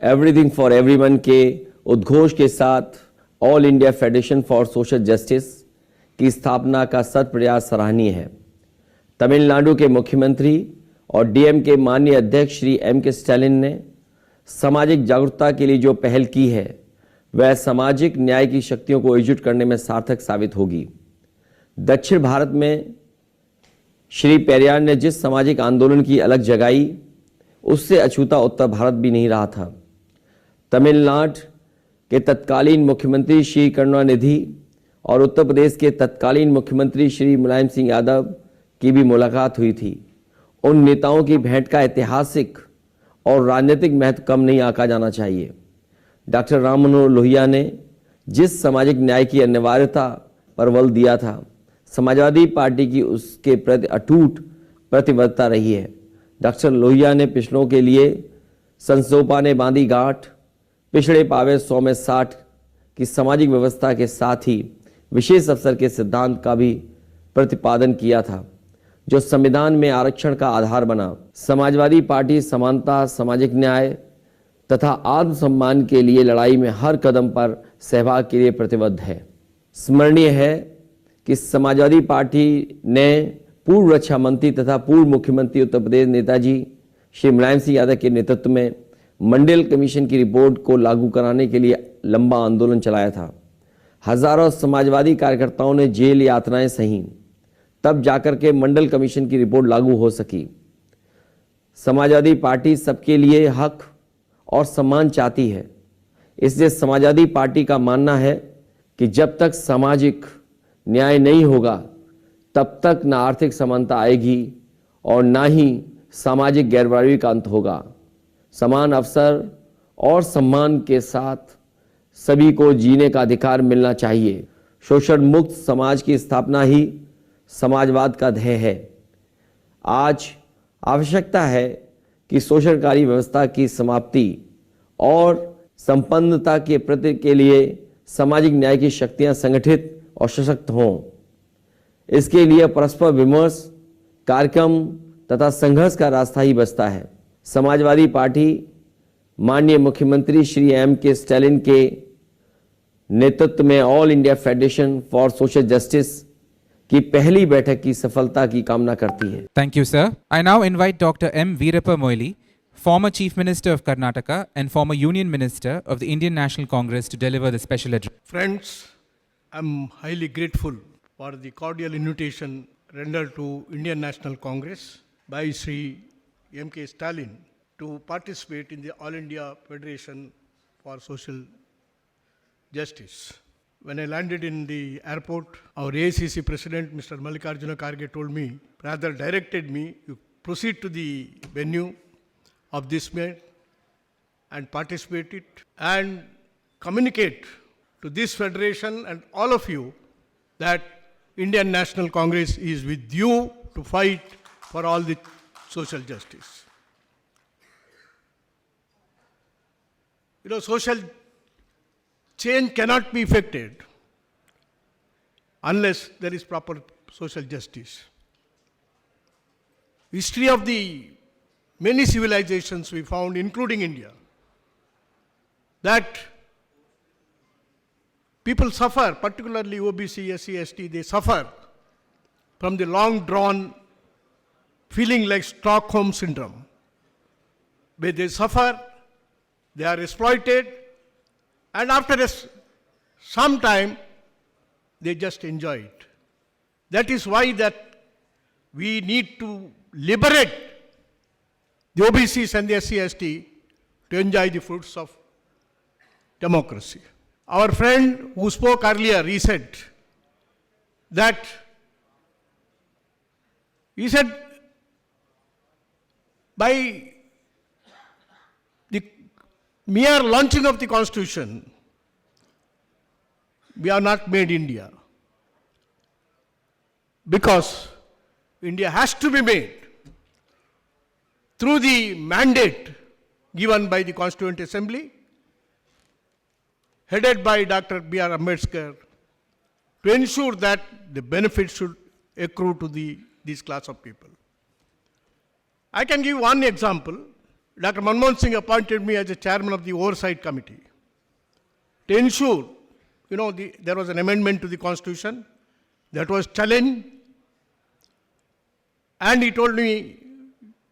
एवरीथिंग फॉर एवरीवन के उद्घोष के साथ all India federation for social justice की स्थापना का सत प्रयास सराहनीय है। तमिलनाडु के मुख्यमंत्री और डीएम के माननीय अध्यक्ष श्री M.K. स्टालिन ने सामाजिक जागरूकता के लिए जो पहल की है वह सामाजिक न्याय की शक्तियों को एकजुट करने में सार्थक साबित होगी। दक्षिण भारत में श्री पेरियार ने जिस सामाजिक आंदोलन की अलग जगाई उससे अछूता उत्तर भारत भी नहीं रहा था। तमिलनाडु के तत्कालीन मुख्यमंत्री श्री करुणानिधि और उत्तर प्रदेश के तत्कालीन मुख्यमंत्री श्री मुलायम सिंह यादव की भी मुलाकात हुई थी। उन नेताओं की भेंट का ऐतिहासिक और राजनीतिक महत्व कम नहीं आंका जाना चाहिए। डॉक्टर राम मनोहर लोहिया ने जिस सामाजिक न्याय की अनिवार्यता पर बल दिया था, समाजवादी पार्टी की उसके प्रति अटूट प्रतिबद्धता रही है। डॉक्टर लोहिया ने पिछड़ों के लिए संसोपा ने बांधी गांठ, पिछड़े पावे 100 में 60 की सामाजिक व्यवस्था के साथ ही विशेष अवसर के सिद्धांत का भी प्रतिपादन किया था, जो संविधान में आरक्षण का आधार बना। समाजवादी पार्टी समानता, सामाजिक न्याय तथा आत्मसम्मान के लिए लड़ाई में हर कदम पर सहभाग के लिए प्रतिबद्ध है। स्मरणीय है कि समाजवादी पार्टी ने पूर्व रक्षा मंत्री तथा पूर्व मुख्यमंत्री उत्तर प्रदेश नेताजी श्री मुलायम सिंह यादव के नेतृत्व में मंडल कमीशन की रिपोर्ट को लागू कराने के लिए लंबा आंदोलन चलाया था। हजारों समाजवादी कार्यकर्ताओं ने जेल यातनाएं सही, तब जाकर के मंडल कमीशन की रिपोर्ट लागू हो सकी। समाजवादी पार्टी सबके लिए हक और सम्मान चाहती है, इसलिए समाजवादी पार्टी का मानना है कि जब तक सामाजिक न्याय नहीं होगा तब तक न आर्थिक समानता आएगी और न ही सामाजिक गैरबराबरी का अंत होगा। समान अवसर और सम्मान के साथ सभी को जीने का अधिकार मिलना चाहिए। शोषण मुक्त समाज की स्थापना ही समाजवाद का ध्येय है। आज आवश्यकता है कि शोषणकारी व्यवस्था की समाप्ति और संपन्नता के प्रति के लिए सामाजिक न्याय की शक्तियां संगठित और सशक्त हों। इसके लिए परस्पर विमर्श, कार्यक्रम तथा संघर्ष का रास्ता ही बचता है। समाजवादी पार्टी माननीय मुख्यमंत्री श्री M.K. स्टालिन के नेतृत्व में all India federation for social justice की पहली बैठक की सफलता की कामना करती है।
Thank you, sir. I now invite Dr. M. Veerappa Moily, former Chief Minister of Karnataka and former Union Minister of the Indian National Congress, to deliver the special address.
Friends, I'm highly grateful for the cordial invitation rendered to Indian National Congress by Sri M.K. Stalin to participate in the All India Federation for Social Justice. When I landed in the airport, our AICC President, Mr. Mallikarjuna Kharge, told me, rather directed me, you proceed to the venue of this meet and participate it and communicate to this federation and all of you that Indian National Congress is with you to fight for all the social justice. You know, social change cannot be effected unless there is proper social justice. History of the many civilizations we found, including India, that people suffer, particularly OBC, SC, ST, they suffer from the long-drawn feeling like Stockholm syndrome, where they suffer, they are exploited, and after some time, they just enjoy it. That is why that we need to liberate the OBCs and the SC, ST to enjoy the fruits of democracy. Our friend who spoke earlier, he said that, by the mere launching of the Constitution, we have not made India. Because India has to be made through the mandate given by the Constituent Assembly, headed by Dr. B.R. Ambedkar, to ensure that the benefits should accrue to this class of people. I can give one example. Dr. Manmohan Singh appointed me as a chairman of the Oversight Committee to ensure, there was an amendment to the Constitution that was challenged, and he told me,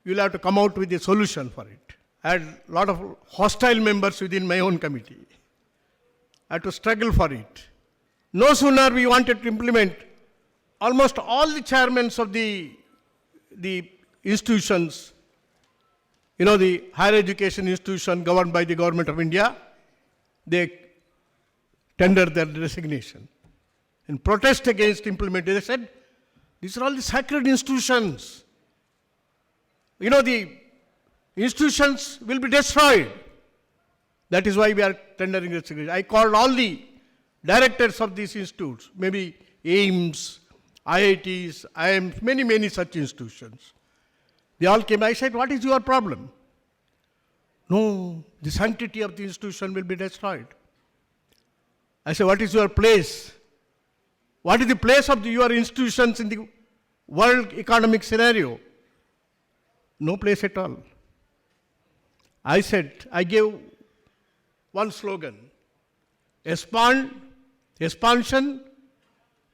you'll have to come out with a solution for it. I had a lot of hostile members within my own committee. I had to struggle for it. No sooner we wanted to implement, almost all the chairmen of the institutions, the higher education institution governed by the government of India, they tendered their resignation. In protest against implementation, they said, these are all the sacred institutions. The institutions will be destroyed. That is why we are tendering resignation. I called all the directors of these institutes, maybe AIIMS, IITs, IIMs, many such institutions. They all came. I said, what is your problem? No, the sanctity of the institution will be destroyed. I said, what is your place? What is the place of your institutions in the world economic scenario? No place at all. I said, I gave one slogan: expansion,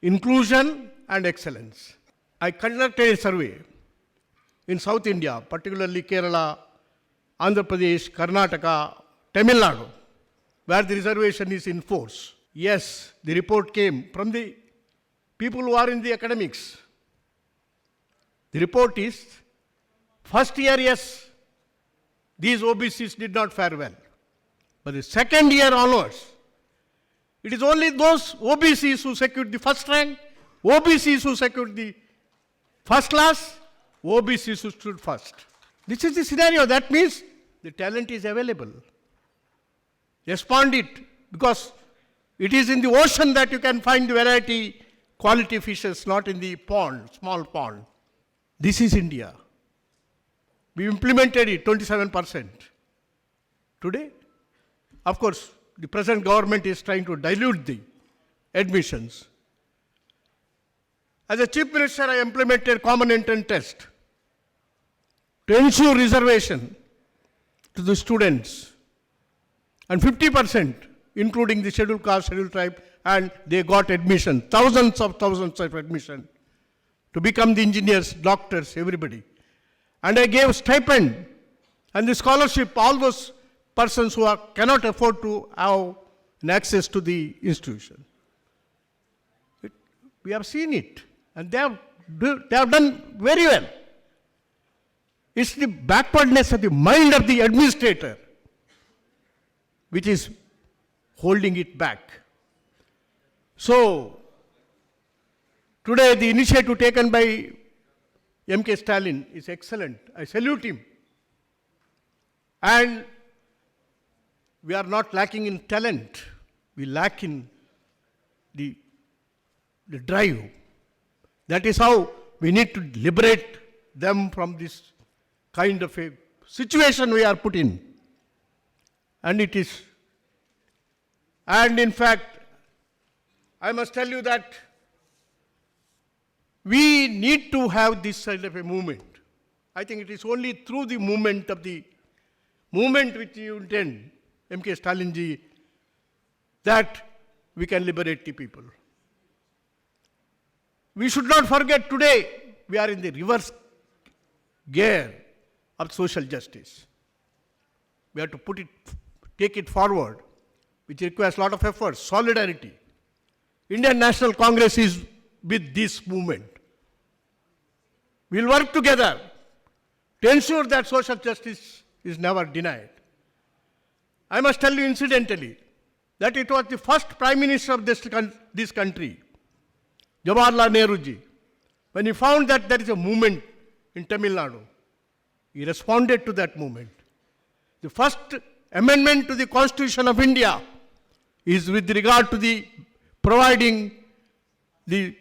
inclusion, and excellence. I conducted a survey. in South India, particularly Kerala, Andhra Pradesh, Karnataka, Tamil Nadu, where the reservation is in force. Yes, the report came from the people who are in the academics. The report is, first year, yes, these OBCs did not fare well. But the second year onwards, it is only those OBCs who secured the first rank, OBCs who secured the first class, OBCs who stood first. This is the scenario. That means the talent is available. Respond it, because it is in the ocean that you can find the variety, quality fishes, not in the pond, small pond. This is India. We implemented it 27%. Today, of course, the present government is trying to dilute the admissions. As a chief minister, I implemented common entrance test to ensure reservation to the students, and 50%, including the scheduled caste, scheduled tribe, and they got admission, thousands of admission to become the engineers, doctors, everybody. And I gave stipend and the scholarship, all those persons who cannot afford to have an access to the institution. We have seen it, and they have done very well. It's the backwardness of the mind of the administrator which is holding it back. So, today the initiative taken by M.K. Stalin is excellent. I salute him. And we are not lacking in talent. We lack in the drive. That is how we need to liberate them from this kind of a situation we are put in. And it is. And in fact, I must tell you that we need to have this kind of a movement. I think it is only through the movement which you intend, M.K. Stalin ji, that we can liberate the people. We should not forget today we are in the reverse gear of social justice. We have to take it forward, which requires a lot of effort, solidarity. Indian National Congress is with this movement. We will work together to ensure that social justice is never denied. I must tell you incidentally that it was the first Prime Minister of this country, Jawaharlal Nehru ji, when he found that there is a movement in Tamil Nadu, he responded to that movement. The first amendment to the Constitution of India is with regard to the providing the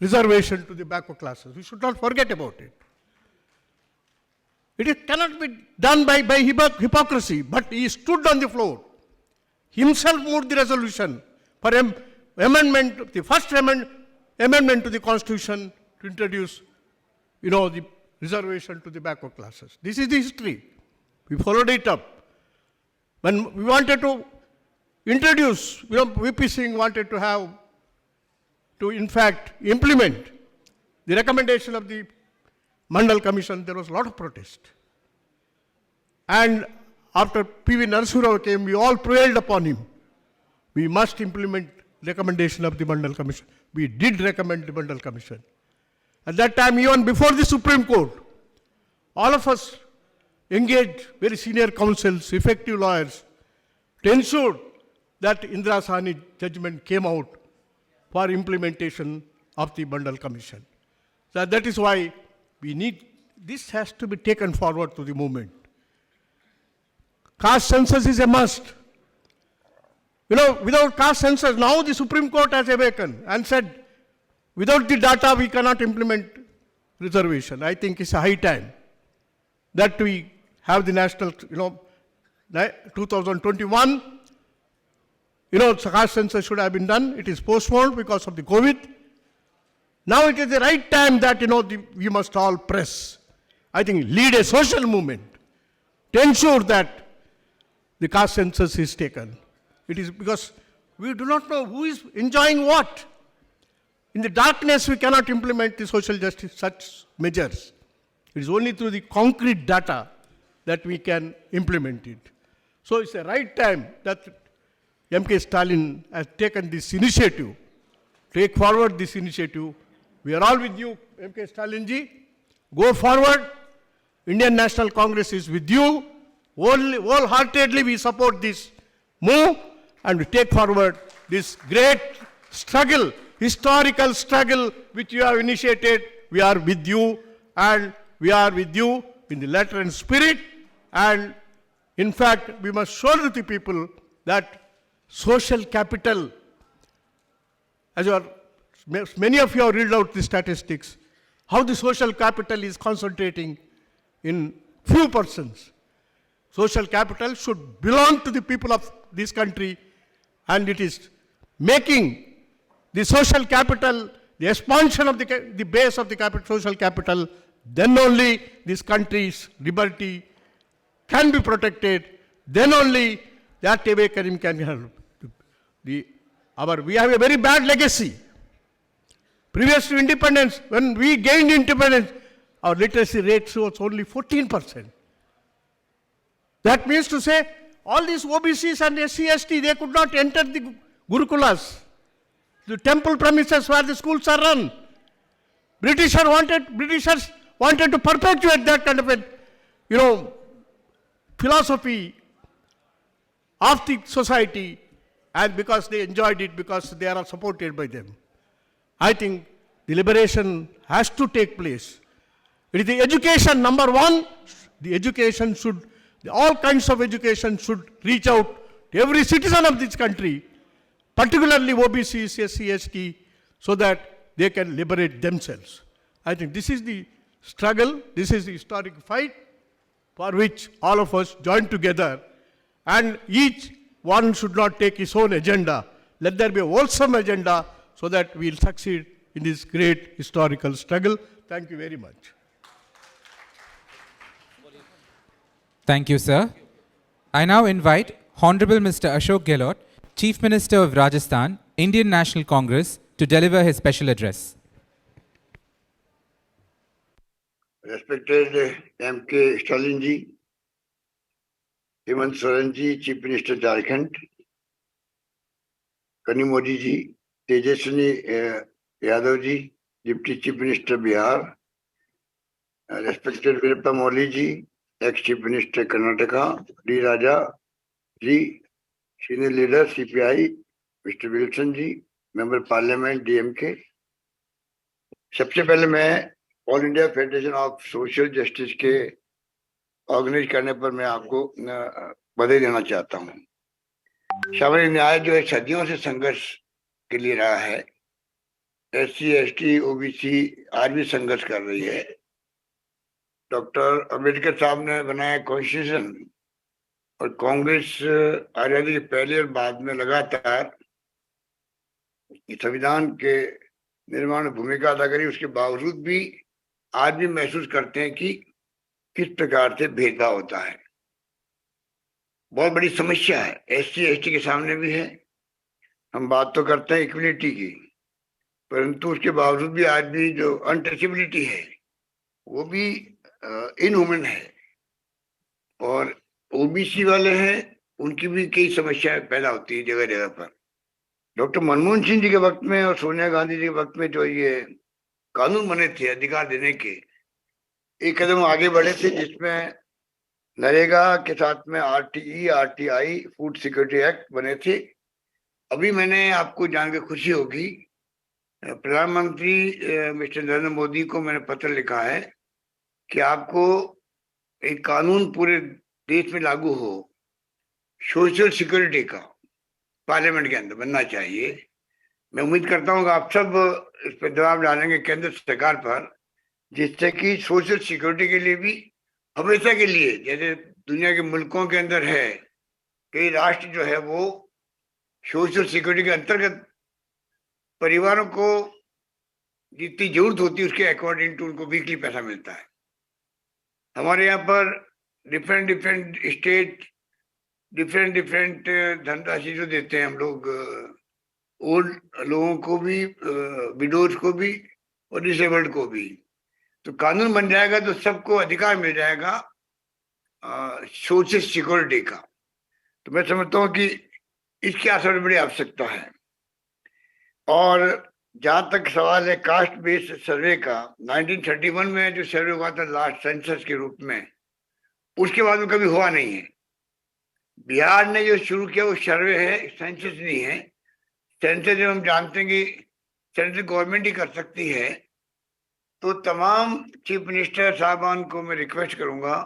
reservation to the backward classes. We should not forget about it. It cannot be done by hypocrisy, but he stood on the floor. Himself moved the resolution for amendment, the first amendment to the Constitution to introduce, the reservation to the backward classes. This is the history. We followed it up. When we wanted to introduce, VP Singh wanted to in fact implement the recommendation of the Hon'ble Commission, there was a lot of protest. And after P.V. Narasimha Rao came, we all prevailed upon him. We must implement recommendation of the Hon'ble Commission. We did recommend the Hon'ble Commission. At that time, even before the Supreme Court, all of us engaged very senior counsels, effective lawyers, to ensure that Indira Sahni judgment came out for implementation of the Hon'ble Commission. So that is why this has to be taken forward to the movement. Caste census is a must. Without caste census, now the Supreme Court has awakened and said, without the data, we cannot implement reservation. I think it's a high time that we have the national, 2021, caste census should have been done. It is postponed because of the COVID. Now it is the right time that, we must all press. I think lead a social movement to ensure that the caste census is taken. It is because we do not know who is enjoying what. In the darkness, we cannot implement the social justice, such measures. It is only through the concrete data that we can implement it. So it's the right time that M.K. Stalin has taken this initiative. Take forward this initiative. We are all with you, M.K. Stalin ji. Go forward. Indian National Congress is with you. Wholeheartedly we support this move and we take forward this great struggle, historical struggle which you have initiated. We are with you, and we are with you in the letter and spirit. And in fact, we must show to the people that social capital, as many of you have read out the statistics, how the social capital is concentrating in few persons. Social capital should belong to the people of this country, and it is making the social capital, the expansion of the base of the social capital, then only this country's liberty can be protected, then only that awakening can help. We have a very bad legacy. Previous to independence, when we gained independence, our literacy rate was only 14%. That means to say, all these OBCs and SC/ST, they could not enter the Gurukulas, the temple premises where the schools are run. Britishers wanted to perpetuate that kind of a, philosophy of the society, and because they enjoyed it, because they are supported by them. I think the liberation has to take place. It is the education, number one. The education should, all kinds of education should reach out to every citizen of this country, particularly OBCs, SC/ST, so that they can liberate themselves. I think this is the struggle, this is the historic fight for which all of us join together, and each one should not take his own agenda. Let there be a wholesome agenda so that we will succeed in this great historical struggle. Thank you very much.
Thank you, sir. I now invite Honorable Mr. Ashok Gehlot, Chief Minister of Rajasthan, Indian National Congress, to deliver his special address.
Respected M.K. Stalin ji, Hemant Soren ji, Chief Minister Jharkhand, Kani Modi ji, Tejaswini Yadav ji, Deputy Chief Minister Bihar, respected Virappa Moili ji, ex-Chief Minister Karnataka, D. Raja ji, Senior Leader CPI, Mr. Wilson ji, Member Parliament DMK. सबसे पहले मैं all India federation of social justice के organise करने पर मैं आपको बधाई देना चाहता हूँ। सामाजिक न्याय जो है सदियों से संघर्ष के लिए रहा है। SC/ST OBC आज भी संघर्ष कर रही है। डॉक्टर अंबेडकर साहब ने बनाया कॉन्स्टिट्यूशन, और कांग्रेस आजादी के पहले और बाद में लगातार संविधान के निर्माण में भूमिका अदा करी। उसके बावजूद भी आज भी महसूस करते हैं कि किस प्रकार से भेदभाव होता है। बहुत बड़ी समस्या है, SC/ST के सामने भी है। हम बात तो करते हैं इक्वलिटी की, परंतु उसके बावजूद भी आज भी जो अनटचेबिलिटी है वो भी इनह्यूमन है, और OBC वाले हैं उनकी भी कई समस्याएं पैदा होती है जगह जगह पर। डॉक्टर मनमोहन सिंह जी के वक्त में और सोनिया गांधी जी के वक्त में जो ये कानून बने थे अधिकार देने के, एक कदम आगे बढ़े थे, जिसमें नरेगा के साथ में RTE, RTI, food security act बने थे। अभी मैंने आपको जान के खुशी होगी, प्रधानमंत्री मिस्टर नरेंद्र मोदी को मैंने पत्र लिखा है कि आपको एक कानून पूरे देश में लागू हो सोशल सिक्योरिटी का, पार्लियामेंट के अंदर बनना चाहिए। मैं उम्मीद करता हूँ कि आप सब इस पर दबाव डालेंगे केंद्र सरकार पर, जिससे कि सोशल सिक्योरिटी के लिए भी हमेशा के लिए, जैसे दुनिया के मुल्कों के अंदर है, कई राष्ट्र जो है वो सोशल सिक्योरिटी के अंतर्गत परिवारों को जितनी जरूरत होती है उसके अकॉर्डिंग टू उनको वीकली पैसा मिलता है। हमारे यहाँ पर डिफरेंट स्टेट डिफरेंट धनराशि जो देते हैं हम लोग, ओल्ड लोगों को भी, विडोज को भी और डिसेबल्ड को भी। तो कानून बन जाएगा तो सबको अधिकार मिल जाएगा सोशल सिक्योरिटी का। तो मैं समझता हूँ कि इसकी सबसे बड़ी आवश्यकता है। और जहां तक सवाल है कास्ट बेस्ड सर्वे का, 1931 में जो सर्वे हुआ था लास्ट सेंसस के रूप में, उसके बाद में कभी हुआ नहीं है। बिहार ने जो शुरू किया वो सर्वे है, सेंसस नहीं है। सेंसस जब हम जानते हैं कि सेंट्रल गवर्नमेंट ही कर सकती है, तो तमाम चीफ मिनिस्टर साहबान को मैं रिक्वेस्ट करूंगा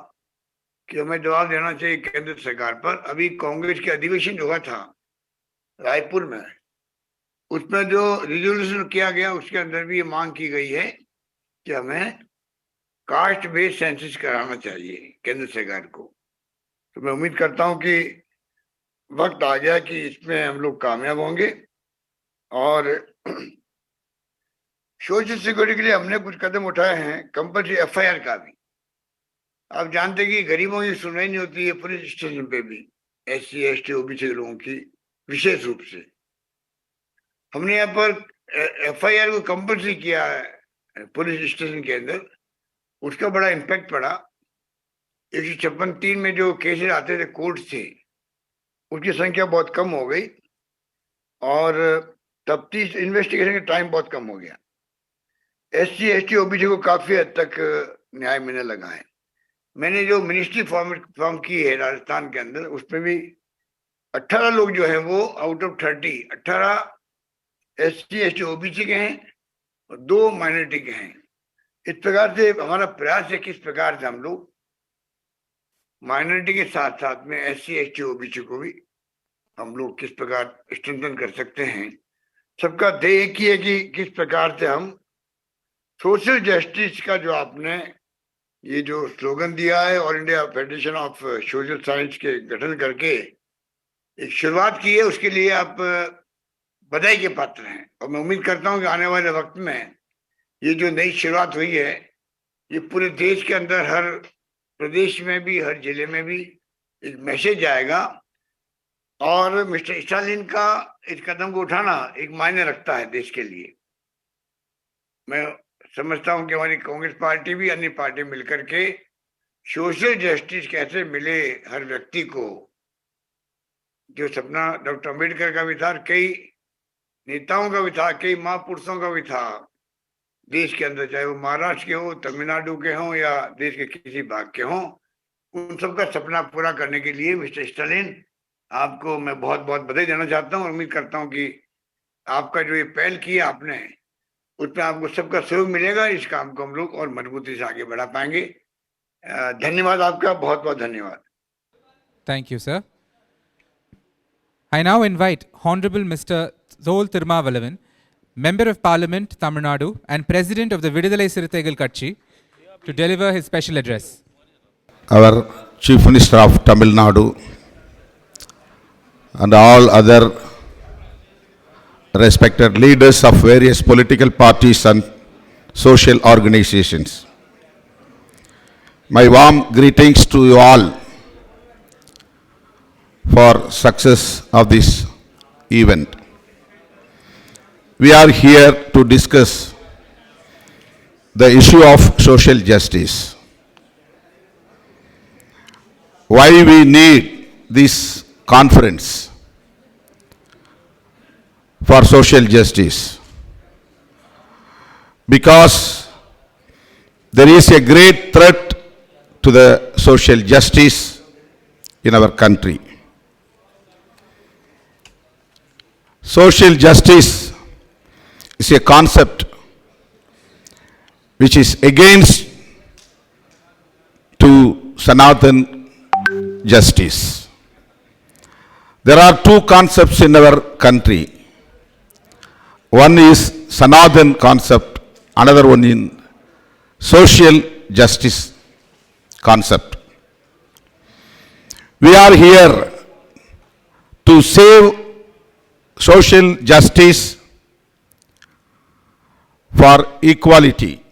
कि हमें जवाब देना चाहिए केंद्र सरकार पर। अभी कांग्रेस के अधिवेशन हुआ था रायपुर में, उसमें जो रिजोल्यूशन किया गया उसके अंदर भी ये मांग की गई है कि हमें कास्ट बेस्ड सेंसस कराना चाहिए केंद्र सरकार को। तो मैं उम्मीद करता हूं कि वक्त आ गया कि इसमें हम लोग कामयाब होंगे। और सोशल सिक्योरिटी के लिए हमने कुछ कदम उठाए हैं, कंपल्सरी एफआईआर का भी। आप जानते हैं कि गरीबों की सुनवाई नहीं होती है पुलिस स्टेशन पे भी, SC ST OBC लोगों की विशेष रूप से। हमने यहाँ पर FIR को कंपल्सरी किया है पुलिस स्टेशन के अंदर, उसका बड़ा इम्पैक्ट पड़ा। 156(3) में जो केसेस आते थे कोर्ट से, उसकी संख्या बहुत कम हो गई और तफ्तीश इन्वेस्टिगेशन का टाइम बहुत कम हो गया। SC ST OBC को काफी हद तक न्याय मिलने लगा है। मैंने जो मिनिस्ट्री फॉर्म की है राजस्थान के अंदर, उसमें भी 18 लोग जो हैं वो out of 30, 18 SC ST OBC के हैं और 2 माइनॉरिटी के हैं। इस प्रकार से हमारा प्रयास है किस प्रकार से हम लोग माइनॉरिटी के साथ साथ में SC ST OBC को भी हम लोग किस प्रकार स्ट्रेंथन कर सकते हैं। सबका ध्येय एक ही है कि किस प्रकार से हम सोशल जस्टिस का जो आपने ये जो स्लोगन दिया है, all India federation of social science के गठन करके एक शुरुआत की है, उसके लिए आप बधाई के पात्र हैं। और मैं उम्मीद करता हूं कि आने वाले वक्त में ये जो नई शुरुआत हुई है, ये पूरे देश के अंदर हर प्रदेश में भी, हर जिले में भी एक मैसेज आएगा। और मिस्टर स्टालिन का इस कदम को उठाना एक मायने रखता है देश के लिए। मैं समझता हूं कि हमारी कांग्रेस पार्टी भी अन्य पार्टी मिलकर के सोशल जस्टिस कैसे मिले हर व्यक्ति को, जो सपना डॉक्टर अम्बेडकर का भी था, कई नेताओं का भी था, कई महापुरुषों का भी था देश के अंदर, चाहे वो महाराष्ट्र के हो, तमिलनाडु के हों या देश के किसी भाग के हों, उन सबका सपना पूरा करने के लिए मिस्टर स्टालिन, आपको मैं बहुत बहुत बधाई देना चाहता हूं। और उम्मीद करता हूं कि आपका जो ये पहल किया आपने, उसमें आपको सबका सहयोग मिलेगा। इस काम को हम लोग और मजबूती से आगे बढ़ा पाएंगे। धन्यवाद आपका, बहुत बहुत धन्यवाद।
Thank you, sir. I now invite Hon'ble Mr. Hon'ble Thiru M.K, Member of Parliament, Tamil Nadu, and President of the Vidudalai Sirithaigal Katchi, to deliver his special address.
Our Chief Minister of Tamil Nadu and all other respected leaders of various political parties and social organizations. My warm greetings to you all for success of this event. We are here to discuss the issue of social justice. Why we need this conference for social justice? Because there is a great threat to the social justice in our country. Social justice is a concept which is against to Sanatan justice. There are two concepts in our country. One is Sanatan concept, another one in social justice concept. We are here to save social justice for equality.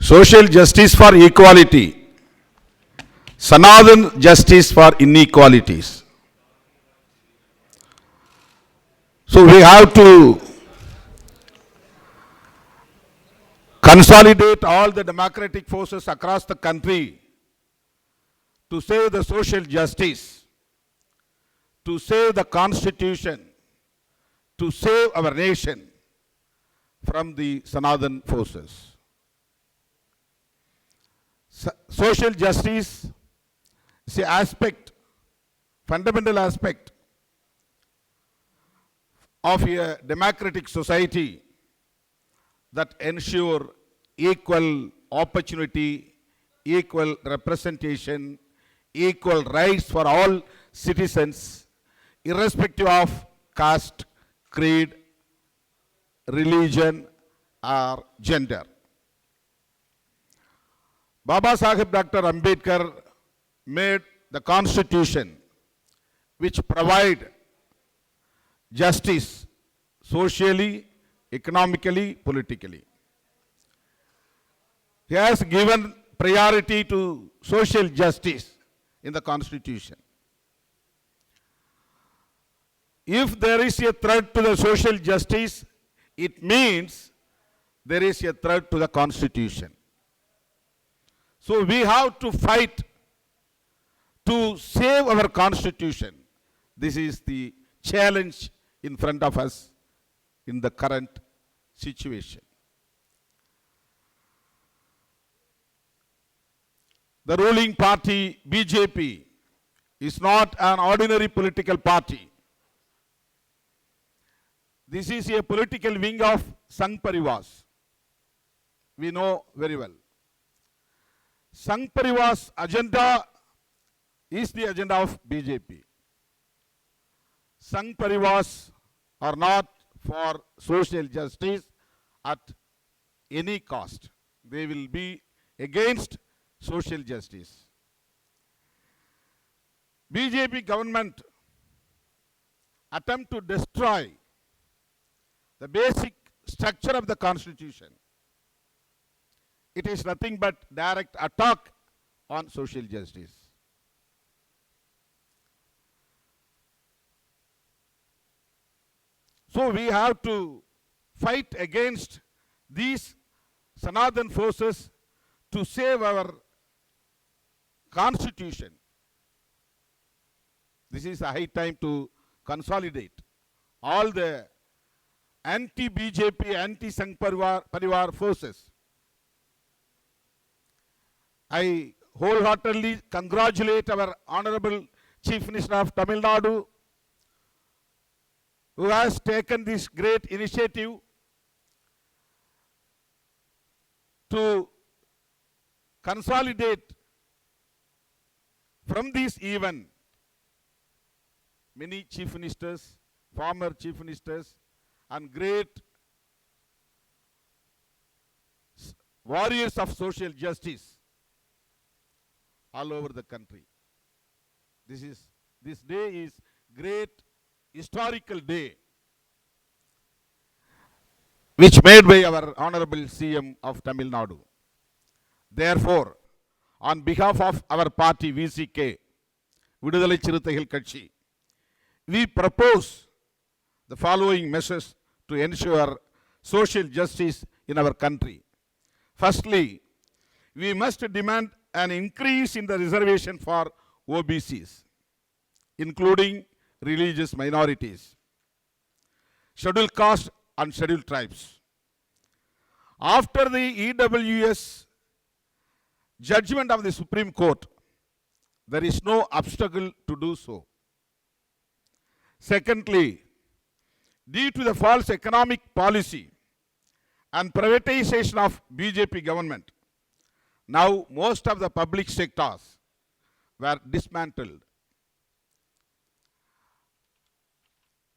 Social justice for equality, Sanatan justice for inequalities. So we have to consolidate all the democratic forces across the country to save the social justice, to save the constitution, to save our nation from the Sanathan forces. Social justice is an aspect, fundamental aspect of a democratic society that ensure equal opportunity, equal representation, equal rights for all citizens, irrespective of caste, creed, religion, or gender. Baba Sahib Dr. Ambedkar made the constitution which provide justice socially, economically, politically. He has given priority to social justice in the constitution. If there is a threat to the social justice, it means there is a threat to the constitution. So we have to fight to save our constitution. This is the challenge in front of us in the current situation. The ruling party, BJP, is not an ordinary political party. This is a political wing of Sangh Parivars. We know very well. Sangh Parivar's agenda is the agenda of BJP. Sangh Parivars are not for social justice at any cost. They will be against social justice. BJP government attempt to destroy the basic structure of the constitution. It is nothing but direct attack on social justice. So we have to fight against these Sanathan forces to save our constitution. This is a high time to consolidate all the anti-BJP, anti-Sangh Parivar forces. I wholeheartedly congratulate our Honorable Chief Minister of Tamil Nadu, who has taken this great initiative to consolidate from this event many chief ministers, former chief ministers, and great warriors of social justice all over the country. This day is great historical day which made by our Honorable CM of Tamil Nadu. Therefore, on behalf of our party VCK, Vidudalai Chiruthaikal Katchi, we propose the following measures to ensure social justice in our country. Firstly, we must demand an increase in the reservation for OBCs, including religious minorities, scheduled castes and scheduled tribes. After the EWS judgment of the Supreme Court, there is no obstacle to do so. Secondly, due to the false economic policy and privatization of BJP government, now most of the public sectors were dismantled.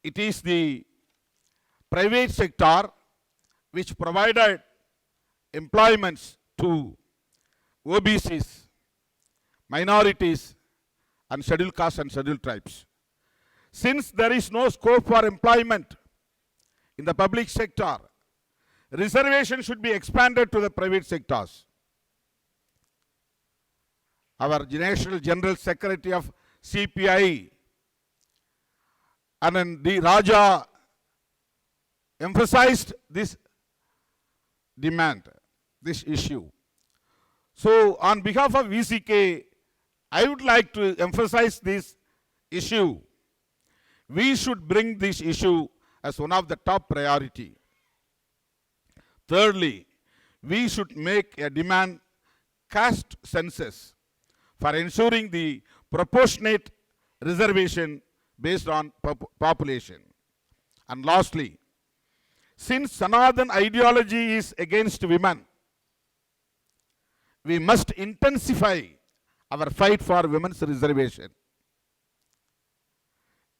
It is the private sector which provided employments to OBCs, minorities, and scheduled castes and scheduled tribes. Since there is no scope for employment in the public sector, reservation should be expanded to the private sectors. Our National General Secretary of CPI, Anand D. Raja, emphasized this demand. this issue. So on behalf of VCK, I would like to emphasize this issue. We should bring this issue as one of the top priority. Thirdly, we should make a demand caste census for ensuring the proportionate reservation based on population. And lastly, since Sanatana ideology is against women, we must intensify our fight for women's reservation.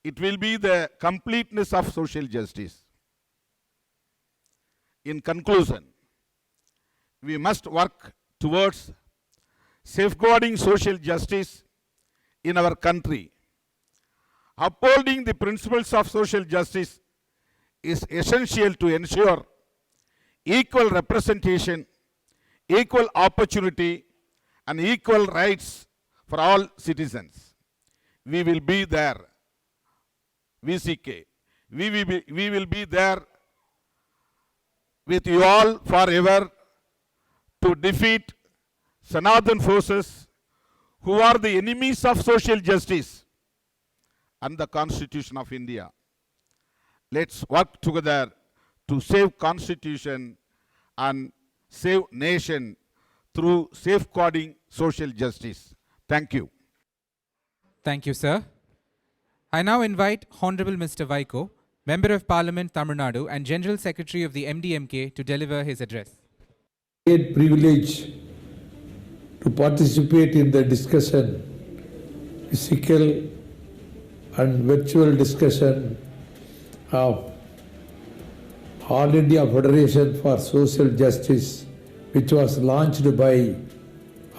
It will be the completeness of social justice. In conclusion, we must work towards safeguarding social justice in our country. Upholding the principles of social justice is essential to ensure equal representation, equal opportunity, and equal rights for all citizens. We will be there, VCK. We will be there with you all forever to defeat Sanatana forces who are the enemies of social justice and the Constitution of India. Let's work together to save Constitution and save nation through safeguarding social justice. Thank you.
Thank you, sir. I now invite Honorable Mr. Vaiko, Member of Parliament, Tamil Nadu, and General Secretary of the MDMK to deliver his address.
Great privilege to participate in the discussion, physical and virtual discussion of All India Federation for Social Justice, which was launched by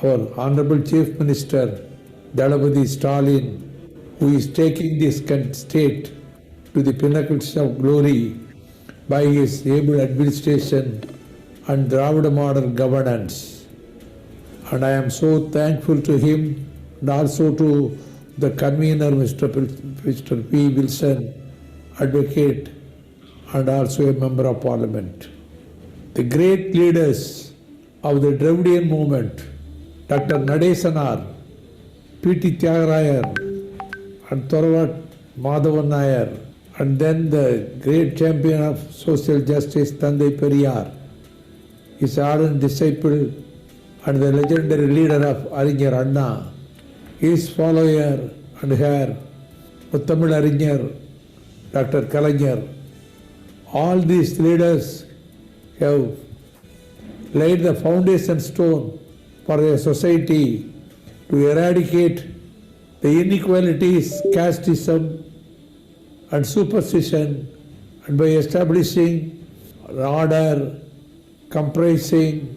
our Honorable Chief Minister, Dalapati Stalin, who is taking this state to the pinnacles of glory by his able administration and Dravida model governance. And I am so thankful to him and also to the convener, Mr. P. Wilson, advocate and also a member of parliament. The great leaders of the Dravidian movement, Dr. Nadesanar, P.T. Tyagarayan, and Thoravat Madhavan Nair, and then the great champion of social justice, Thandai Periyar, his ardent disciple and the legendary leader of Arinyar Anna, his follower and heir, Muttamil Arinyar, Dr. Kalaignар. All these leaders have laid the foundation stone for a society to eradicate the inequalities, casteism, and superstition, and by establishing an order comprising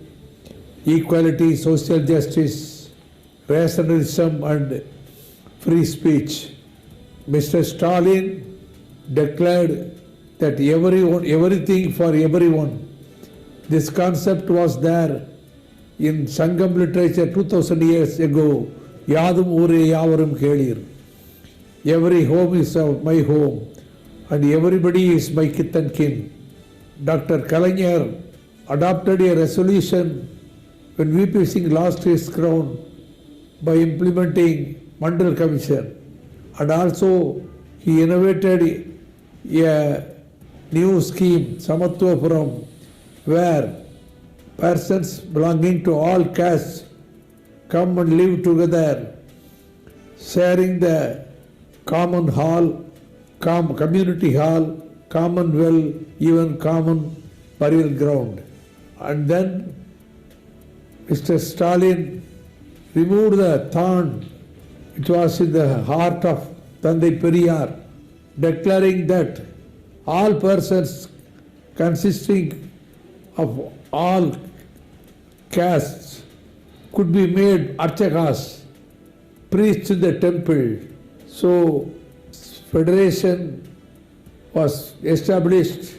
equality, social justice, rationalism, and free speech. Mr. Stalin declared that everything for everyone. This concept was there in Sangam literature 2000 years ago. Yadum ure yavarum kelir. Every home is my home and everybody is my kith and kin. Dr. Kalaignar adopted a resolution when VP Singh lost his crown by implementing Mandal Commission, and also he innovated a new scheme, Samatvapuram, where persons belonging to all castes come and live together, sharing the common hall, community hall, common well, even common burial ground. And then Mr. Stalin removed the thorn which was in the heart of Thandai Periyar, declaring that all persons consisting of all castes could be made archakas, priests in the temple. So federation was established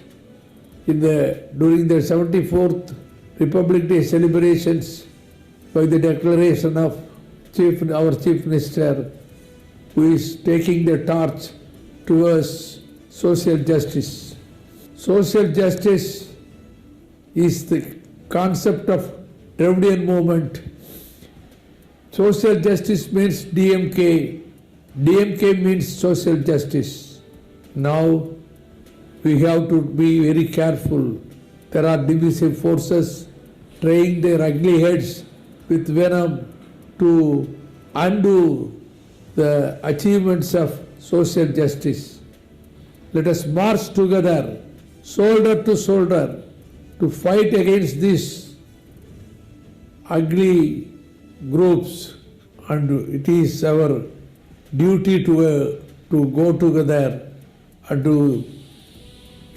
during the 74th Republic Day celebrations by the declaration of our Chief Minister, who is taking the torch towards social justice. Social justice is the concept of Dravidian movement. Social justice means DMK. DMK means social justice. Now we have to be very careful. There are divisive forces trying their ugly heads with venom to undo the achievements of social justice. Let us march together, shoulder to shoulder, to fight against these ugly groups, and it is our duty to go together and to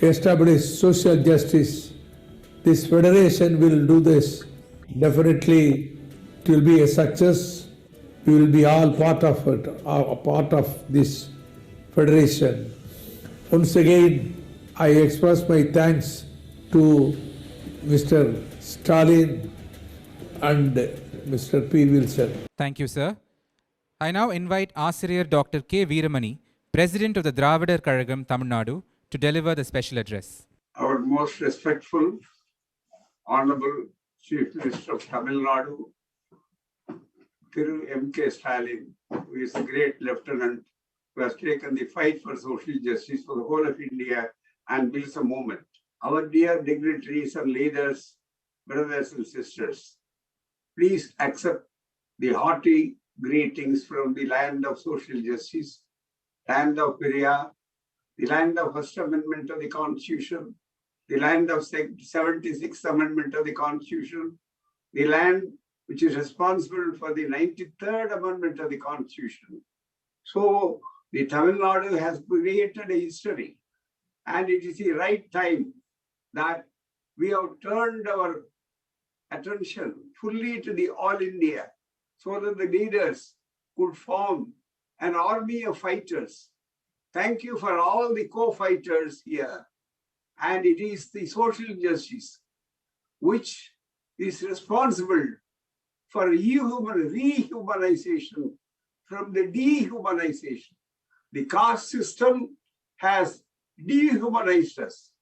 establish social justice. This federation will do this. Definitely it will be a success. We will be all part of it, a part of this federation. Once again, I express my thanks to Mr. Stalin and Mr. P. Wilson.
Thank you, sir. I now invite Asiriyar Dr. K. Veeramani, President of the Dravidar Kazhagam, Tamil Nadu, to deliver the special address.
Our most respectful, Honorable Chief Minister of Tamil Nadu, Thiru M.K. Stalin, who is a great lieutenant who has taken the fight for social justice for the whole of India and builds a movement. Our dear dignitaries and leaders, brothers and sisters, please accept the hearty greetings from the land of social justice, land of Periyar, the land of First Amendment of the Constitution, the land of 76th Amendment of the Constitution, the land which is responsible for the 93rd Amendment of the Constitution. So the Tamil Nadu has created a history, and it is the right time that we have turned our attention fully to the All India so that the leaders could form an army of fighters. Thank you for all the co-fighters here. And it is the social justice which is responsible for rehumanization from the dehumanization. The caste system has dehumanized us,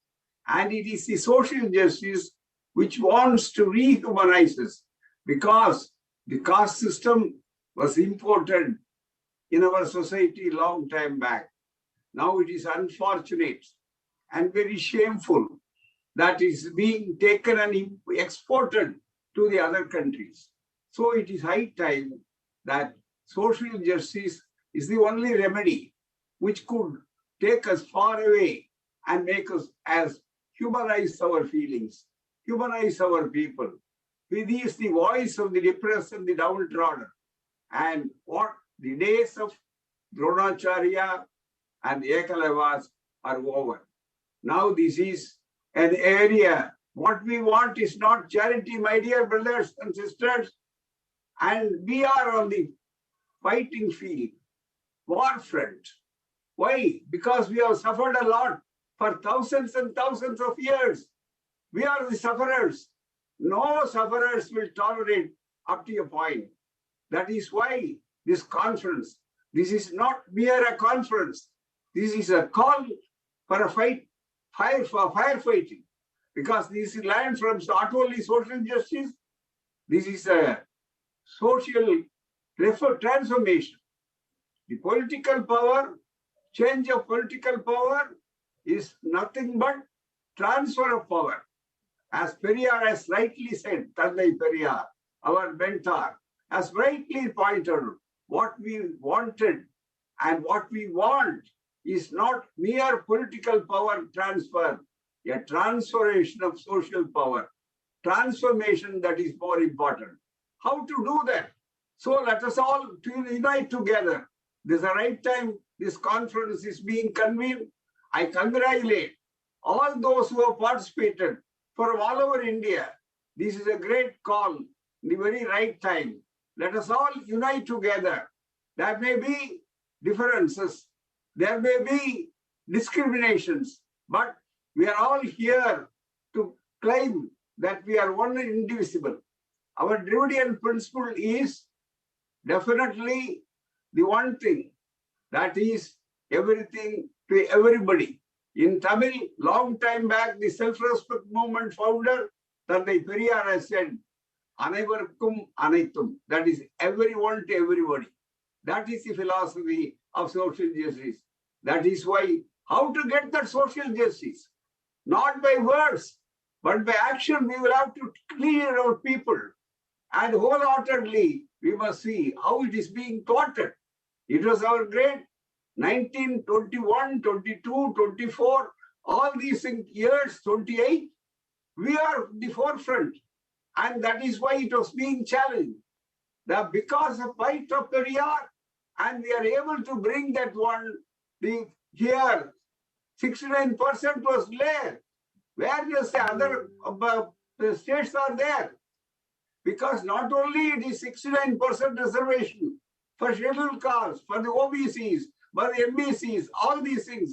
and it is the social justice which wants to rehumanize us, because the caste system was imported in our society long time back. Now it is unfortunate and very shameful that is being taken and exported to the other countries. So it is high time that social justice is the only remedy which could take us far away and make us as humanize our feelings, humanize our people. It is the voice of the depressed and the downtrodden. And what the days of Dronacharya and Ekalavas are over. Now this is an area. What we want is not charity, my dear brothers and sisters. And we are on the fighting field, war front. Why? Because we have suffered a lot for thousands and thousands of years. We are the sufferers. No sufferers will tolerate up to a point. That is why this conference, this is not mere a conference. This is a call for a fight, for firefighting. Because this is land from not only social justice, this is a social transformation. The political power, change of political power is nothing but transfer of power. As Periyar has rightly said, Tandai Periyar, our mentor, has rightly pointed out, what we wanted and what we want is not mere political power transfer, a transformation of social power, transformation that is more important. How to do that? So let us all unite together. This is the right time this conference is being convened. I congratulate all those who have participated from all over India. This is a great call, the very right time. Let us all unite together. There may be differences, there may be discriminations, but we are all here to claim that we are one and indivisible. Our Dravidian principle is definitely the one thing, that is everything to everybody. In Tamil, long time back, the self-respect movement founder, Thantai Periyar has said, Anaivarkum Anaitum. That is everyone to everybody. That is the philosophy of social justice. That is why, how to get that social justice? Not by words, but by action. We will have to clear our people. And wholeheartedly, we must see how it is being thwarted. It was our great 1921, 22, 24, all these years, 28. We are the forefront. And that is why it was being challenged. That because of fight of Periyar, and we are able to bring that one, here, 69% was there. Where does the other states are there? Because not only it is 69% reservation for scheduled castes, for the OBCs, for the MBCs, all these things.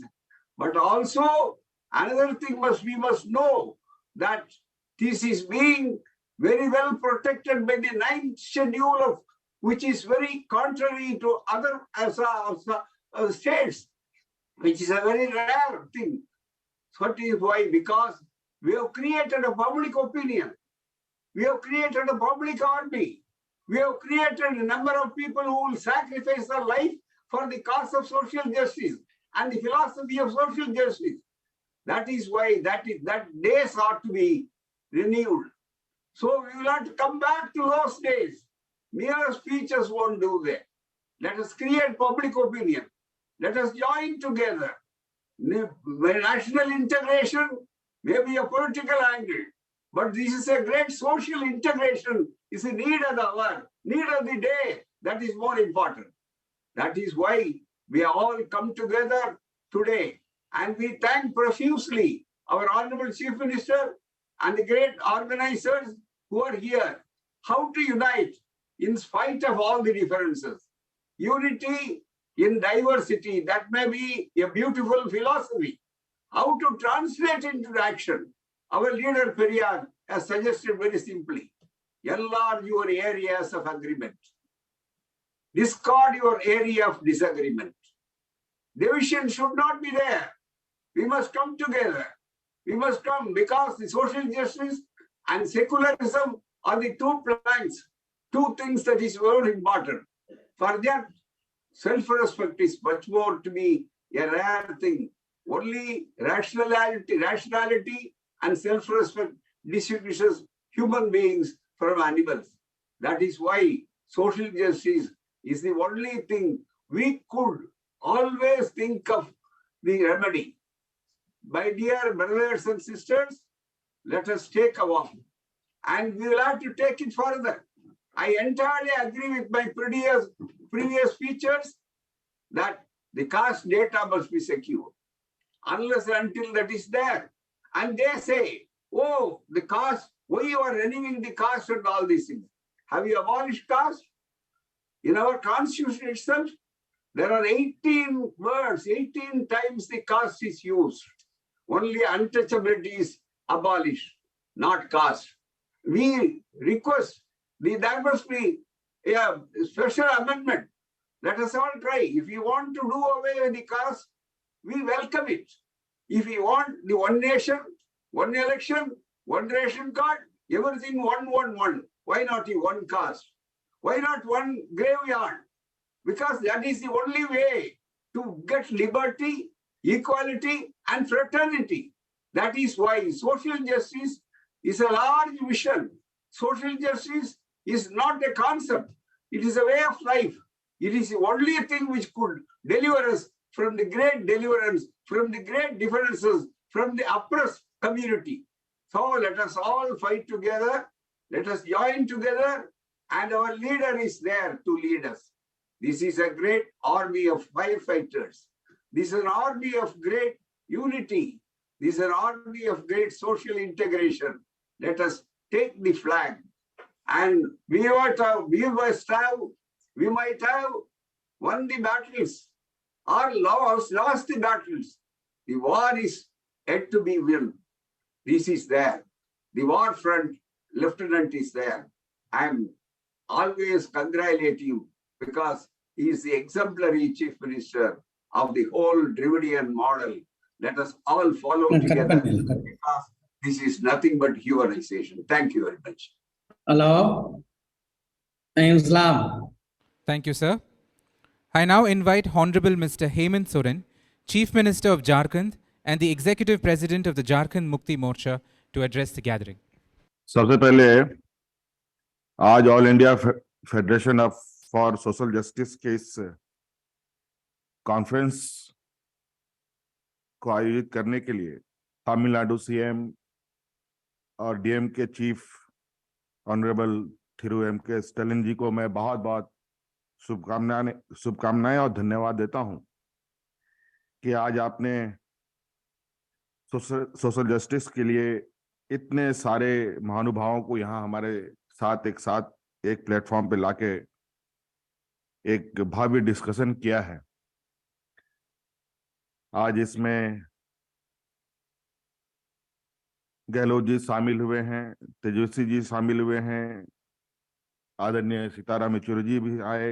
But also, another thing we must know that this is being very well protected by the 9th schedule, which is very contrary to other states, which is a very rare thing. That is why, because we have created a public opinion. We have created a public army. We have created a number of people who will sacrifice their life for the cause of social justice and the philosophy of social justice. That is why that days ought to be renewed. So we will have to come back to those days. Mere speeches won't do that. Let us create public opinion. Let us join together. National integration may be a political angle, but this is a great social integration. It's a need of the hour, need of the day. That is more important. That is why we are all come together today. And we thank profusely our Honorable Chief Minister and the great organizers who are here. How to unite in spite of all the differences. Unity in diversity, that may be a beautiful philosophy. How to translate into action? Our leader Periyar has suggested very simply, enlarge your areas of agreement. Discard your area of disagreement. Division should not be there. We must come together. We must come because the social justice and secularism are the two planks, two things that is very important. For that, self-respect is much more to be a rare thing. Only rationality and self-respect distinguishes human beings from animals. That is why social justice is the only thing we could always think of the remedy. My dear brothers and sisters, let us take a walk. And we will have to take it further. I entirely agree with my previous speeches that the caste data must be secure. Unless and until that is there. And they say, oh, the caste, why you are renewing the caste and all these things? Have you abolished caste? In our constitution itself, there are 18 words, 18 times the caste is used. Only untouchability is abolished, not caste. We request there must be a special amendment. Let us all try. If you want to do away with the caste, we welcome it. If you want the one nation, one election, one ration card, everything one. Why not the one caste? Why not one graveyard? Because that is the only way to get liberty, equality, and fraternity. That is why social justice is a large vision. Social justice is not a concept. It is a way of life. It is the only thing which could deliver us from the great deliverance, from the great differences, from the oppressed community. So let us all fight together. Let us join together. And our leader is there to lead us. This is a great army of firefighters. This is an army of great unity. This is an army of great social integration. Let us take the flag. And we might have won the battles or lost the battles. The war is yet to be won. This is there. The war front lieutenant is there. I am always congratulating him because he is the exemplary chief minister of the whole Dravidian model. Let us all follow together because This is nothing but humanization. Thank you very much.
Hello. Islam.
Thank you, sir. I now invite Honorable Mr. Hemant Soren, Chief Minister of Jharkhand and the Executive President of the Jharkhand Mukti Morcha, to address the gathering.
सबसे पहले आज all India federation of for social justice के इस conference को आयोजित करने के लिए तमिलनाडु सीएम और DMK chief honourable Thiru M.K Stalin ji को मैं बहुत बहुत शुभकामनाएं और धन्यवाद देता हूं कि आज आपने सोशल जस्टिस के लिए इतने सारे महानुभावों को यहाँ हमारे साथ एक प्लेटफॉर्म पे लाके एक भव्य डिस्कशन किया है। आज इसमें गहलोत जी शामिल हुए हैं, तेजस्वी जी शामिल हुए हैं, आदरणीय सीताराम येचुरी जी भी आए,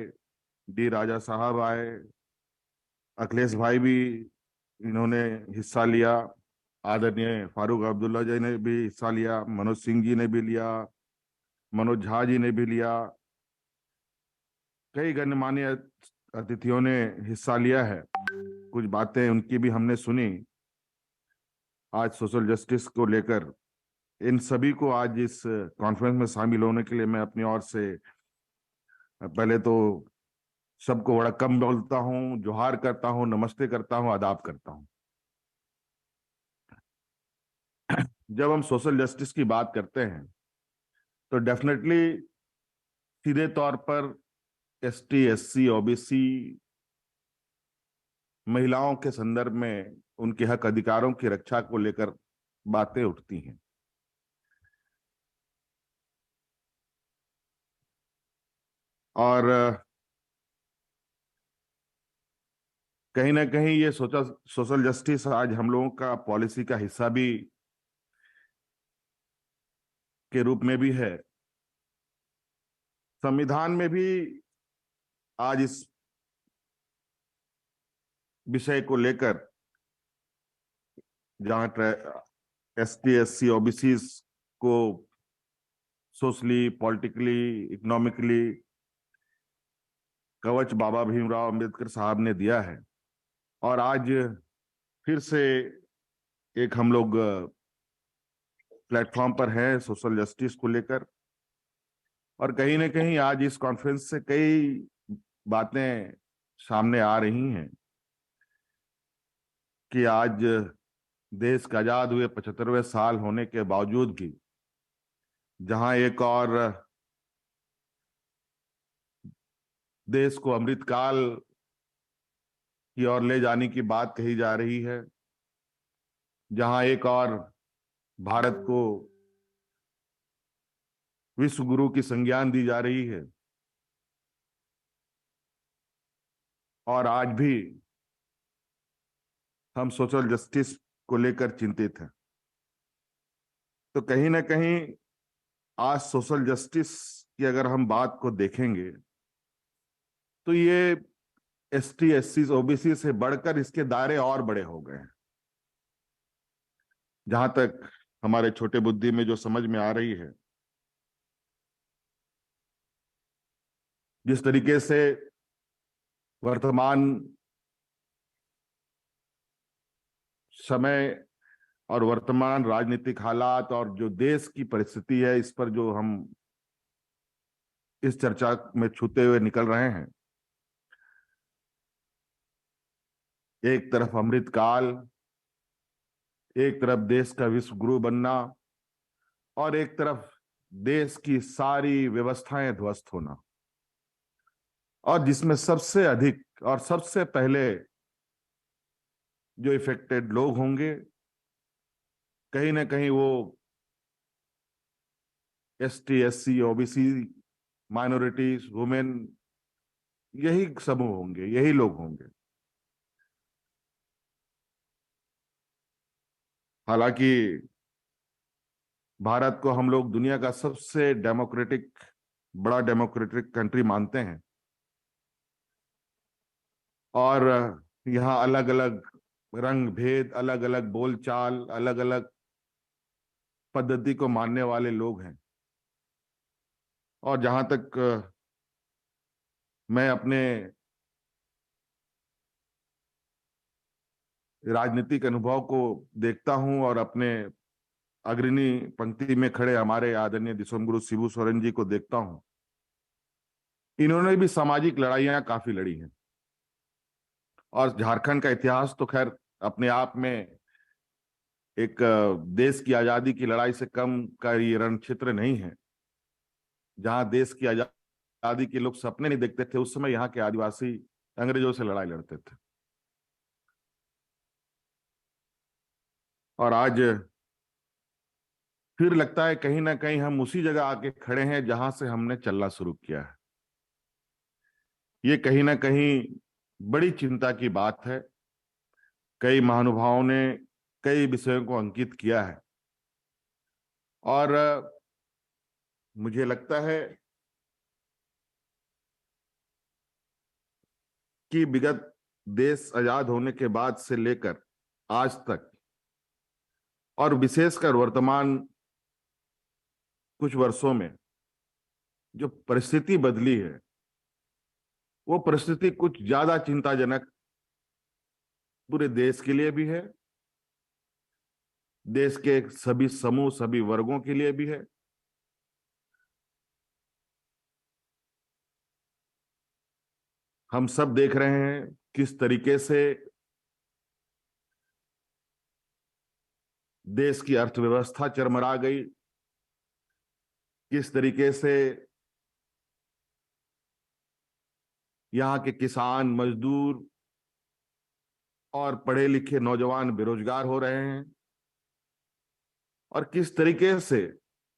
डी राजा साहब आए, अखिलेश भाई भी इन्होंने हिस्सा लिया, आदरणीय फारूक अब्दुल्ला जी ने भी हिस्सा लिया, मनोज सिंह जी ने भी लिया, मनोज झा जी ने भी लिया, कई गणमान्य अतिथियों ने हिस्सा लिया है। कुछ बातें उनकी भी हमने सुनी। आज सोशल जस्टिस को लेकर इन सभी को आज इस कॉन्फ्रेंस में शामिल होने के लिए मैं अपनी ओर से पहले तो सबको बड़ा कम बोलता हूं, जोहार करता हूं, नमस्ते करता हूं, आदाब करता हूं। जब हम सोशल जस्टिस की बात करते हैं तो डेफिनेटली सीधे तौर पर एसटी, एससी, ओबीसी महिलाओं के संदर्भ में उनके हक अधिकारों की रक्षा को लेकर बातें उठती हैं। और कहीं ना कहीं ये सोशल जस्टिस आज हम लोगों का पॉलिसी का हिस्सा भी के रूप में भी है। संविधान में भी आज इस विषय को लेकर जहां एसटी, एससी, ओबीसी को सोशली, पॉलिटिकली, इकोनॉमिकली कवच बाबा भीमराव अंबेडकर साहब ने दिया है। और आज फिर से एक हम लोग प्लेटफॉर्म पर हैं सोशल जस्टिस को लेकर, और कहीं ना कहीं आज इस कॉन्फ्रेंस से कई बातें सामने आ रही हैं कि आज देश का आजाद हुए 75वें साल होने के बावजूद भी जहां एक और देश को अमृतकाल की ओर ले जाने की बात कही जा रही है, जहां एक और भारत को विश्व गुरु की संज्ञान दी जा रही है, और आज भी हम सोशल जस्टिस को लेकर चिंतित हैं। तो कहीं ना कहीं आज सोशल जस्टिस की अगर हम बात को देखेंगे तो ये एसटी, एससी, ओबीसी से बढ़कर इसके दायरे और बड़े हो गए हैं। जहां तक हमारे छोटे बुद्धि में जो समझ में आ रही है, जिस तरीके से वर्तमान समय और वर्तमान राजनीतिक हालात और जो देश की परिस्थिति है, इस पर जो हम इस चर्चा में छूते हुए निकल रहे हैं, एक तरफ अमृतकाल, एक तरफ देश का विश्व गुरु बनना, और एक तरफ देश की सारी व्यवस्थाएं ध्वस्त होना, और जिसमें सबसे अधिक और सबसे पहले जो इफेक्टेड लोग होंगे कहीं ना कहीं वो ST, SC, OBC, minorities, women, यही समूह होंगे, यही लोग होंगे। हालांकि भारत को हम लोग दुनिया का सबसे बड़ा डेमोक्रेटिक कंट्री मानते हैं, और यहाँ अलग अलग रंग भेद, अलग अलग बोलचाल, अलग अलग पद्धति को मानने वाले लोग हैं। और जहां तक मैं अपने राजनीतिक अनुभव को देखता हूं और अपने अग्रणी पंक्ति में खड़े हमारे आदरणीय दिसोमगुरु शिबू सोरेन जी को देखता हूं, इन्होंने भी सामाजिक लड़ाइयां काफी लड़ी हैं। और झारखंड का इतिहास तो खैर अपने आप में एक देश की आजादी की लड़ाई से कम का ये रण क्षेत्र नहीं है। जहां देश की आजादी के लोग सपने नहीं देखते थे, उस समय यहाँ के आदिवासी अंग्रेजों से लड़ाई लड़ते थे। और आज फिर लगता है कहीं ना कहीं हम उसी जगह आके खड़े हैं जहां से हमने चलना शुरू किया है। ये कहीं ना कहीं बड़ी चिंता की बात है। कई महानुभावों ने कई विषयों को अंकित किया है और मुझे लगता है कि विगत देश आजाद होने के बाद से लेकर आज तक और विशेषकर वर्तमान कुछ वर्षों में जो परिस्थिति बदली है, वो परिस्थिति कुछ ज्यादा चिंताजनक पूरे देश के लिए भी है, देश के सभी समूह सभी वर्गों के लिए भी है। हम सब देख रहे हैं किस तरीके से देश की अर्थव्यवस्था चरमरा गई, किस तरीके से यहाँ के किसान, मजदूर और पढ़े लिखे नौजवान बेरोजगार हो रहे हैं, और किस तरीके से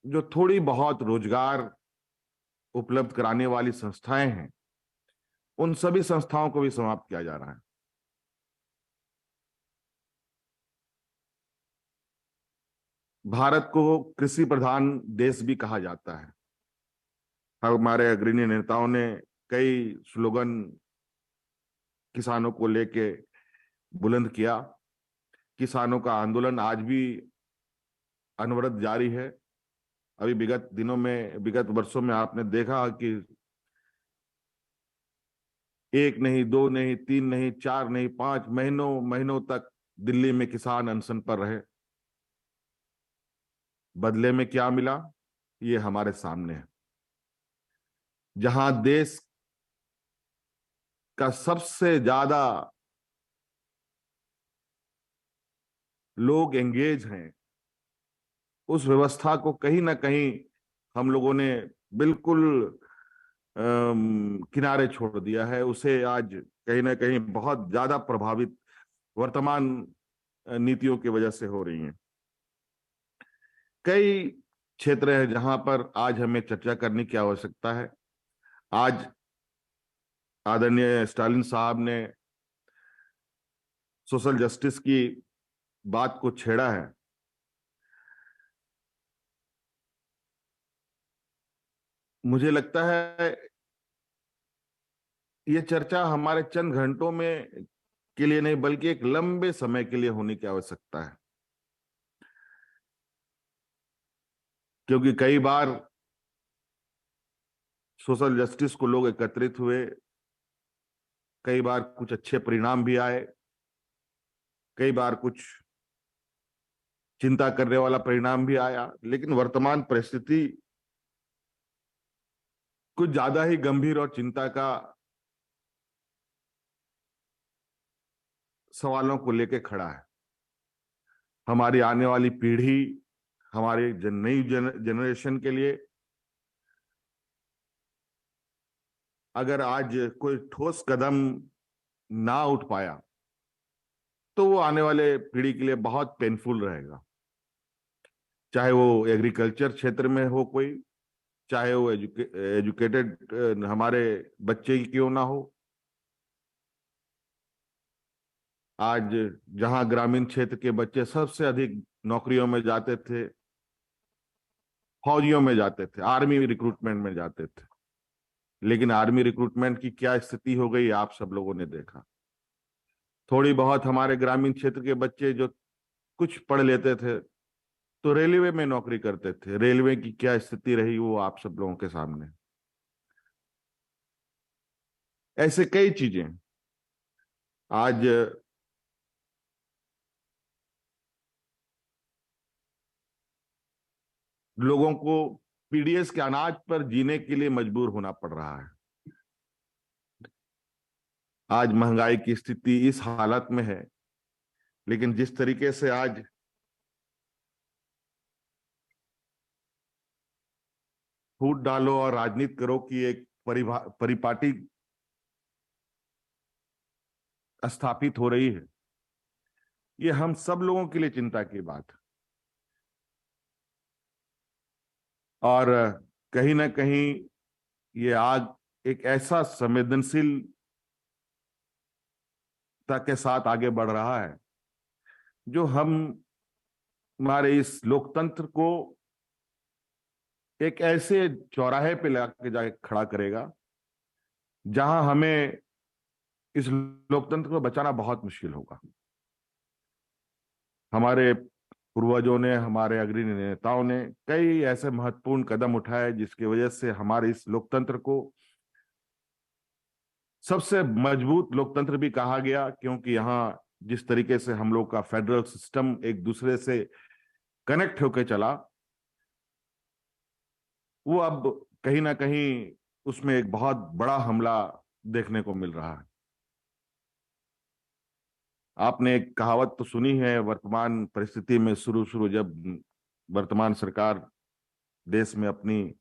जो थोड़ी बहुत रोजगार उपलब्ध कराने वाली संस्थाएं हैं, उन सभी संस्थाओं को भी समाप्त किया जा रहा है। भारत को कृषि प्रधान देश भी कहा जाता है। हमारे अग्रणी नेताओं ने कई स्लोगन किसानों को लेके बुलंद किया। किसानों का आंदोलन आज भी अनवरत जारी है। अभी विगत दिनों में, विगत वर्षों में आपने देखा कि 1 नहीं, 2 नहीं, 3 नहीं, 4 नहीं, 5 महीनों तक दिल्ली में किसान अनशन पर रहे। बदले में क्या मिला, ये हमारे सामने है। जहां देश का सबसे ज्यादा लोग एंगेज हैं, उस व्यवस्था को कहीं ना कहीं हम लोगों ने बिल्कुल किनारे छोड़ दिया है। उसे आज कहीं ना कहीं बहुत ज्यादा प्रभावित वर्तमान नीतियों की वजह से हो रही हैं। कई क्षेत्र हैं जहां पर आज हमें चर्चा करने की आवश्यकता है। आज आदरणीय स्टालिन साहब ने सोशल जस्टिस की बात को छेड़ा है। मुझे लगता है ये चर्चा हमारे चंद घंटों में के लिए नहीं, बल्कि एक लंबे समय के लिए होने की आवश्यकता है। क्योंकि कई बार सोशल जस्टिस को लोग एकत्रित हुए, कई बार कुछ अच्छे परिणाम भी आए, कई बार कुछ चिंता करने वाला परिणाम भी आया, लेकिन वर्तमान परिस्थिति कुछ ज्यादा ही गंभीर और चिंता का सवालों को लेकर खड़ा है। हमारी आने वाली पीढ़ी, हमारी नई जनरेशन के लिए अगर आज कोई ठोस कदम ना उठ पाया तो वो आने वाले पीढ़ी के लिए बहुत पेनफुल रहेगा। चाहे वो एग्रीकल्चर क्षेत्र में हो कोई, चाहे वो एजुकेटेड हमारे बच्चे ही क्यों ना हो। आज जहां ग्रामीण क्षेत्र के बच्चे सबसे अधिक नौकरियों में जाते थे, फौजियों में जाते थे, आर्मी रिक्रूटमेंट में जाते थे, लेकिन आर्मी रिक्रूटमेंट की क्या स्थिति हो गई आप सब लोगों ने देखा। थोड़ी बहुत हमारे ग्रामीण क्षेत्र के बच्चे जो कुछ पढ़ लेते थे, तो रेलवे में नौकरी करते थे। रेलवे की क्या स्थिति रही वो आप सब लोगों के सामने। ऐसे कई चीजें आज लोगों को पीडीएस के अनाज पर जीने के लिए मजबूर होना पड़ रहा है। आज महंगाई की स्थिति इस हालत में है, लेकिन जिस तरीके से आज फूट डालो और राजनीति करो की एक परिपाटी स्थापित हो रही है, ये हम सब लोगों के लिए चिंता की बात है। और कहीं ना कहीं ये आग एक ऐसा संवेदनशीलता के साथ आगे बढ़ रहा है जो हमारे इस लोकतंत्र को एक ऐसे चौराहे पे लाके जाके खड़ा करेगा जहां हमें इस लोकतंत्र को बचाना बहुत मुश्किल होगा। हमारे पूर्वजों ने, हमारे अग्रणी नेताओं ने कई ऐसे महत्वपूर्ण कदम उठाए जिसकी वजह से हमारे इस लोकतंत्र को सबसे मजबूत लोकतंत्र भी कहा गया, क्योंकि यहाँ जिस तरीके से हम लोग का फेडरल सिस्टम एक दूसरे से कनेक्ट होकर चला, वो अब कहीं ना कहीं उसमें एक बहुत बड़ा हमला देखने को मिल रहा है। आपने एक कहावत तो सुनी है, वर्तमान परिस्थिति में शुरू जब वर्तमान सरकार देश में अपनी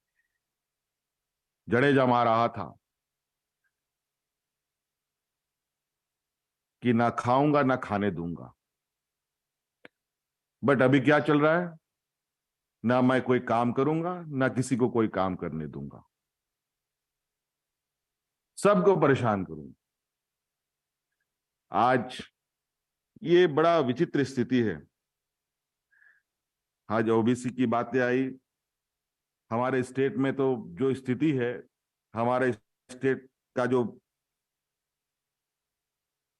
जड़ें जमा रहा था कि ना खाऊंगा ना खाने दूंगा, बट अभी क्या चल रहा है, ना मैं कोई काम करूंगा ना किसी को कोई काम करने दूंगा, सबको परेशान करूंगा। आज ये बड़ा विचित्र स्थिति है। आज ओबीसी की बातें आई, हमारे स्टेट में तो जो स्थिति है, हमारे स्टेट का जो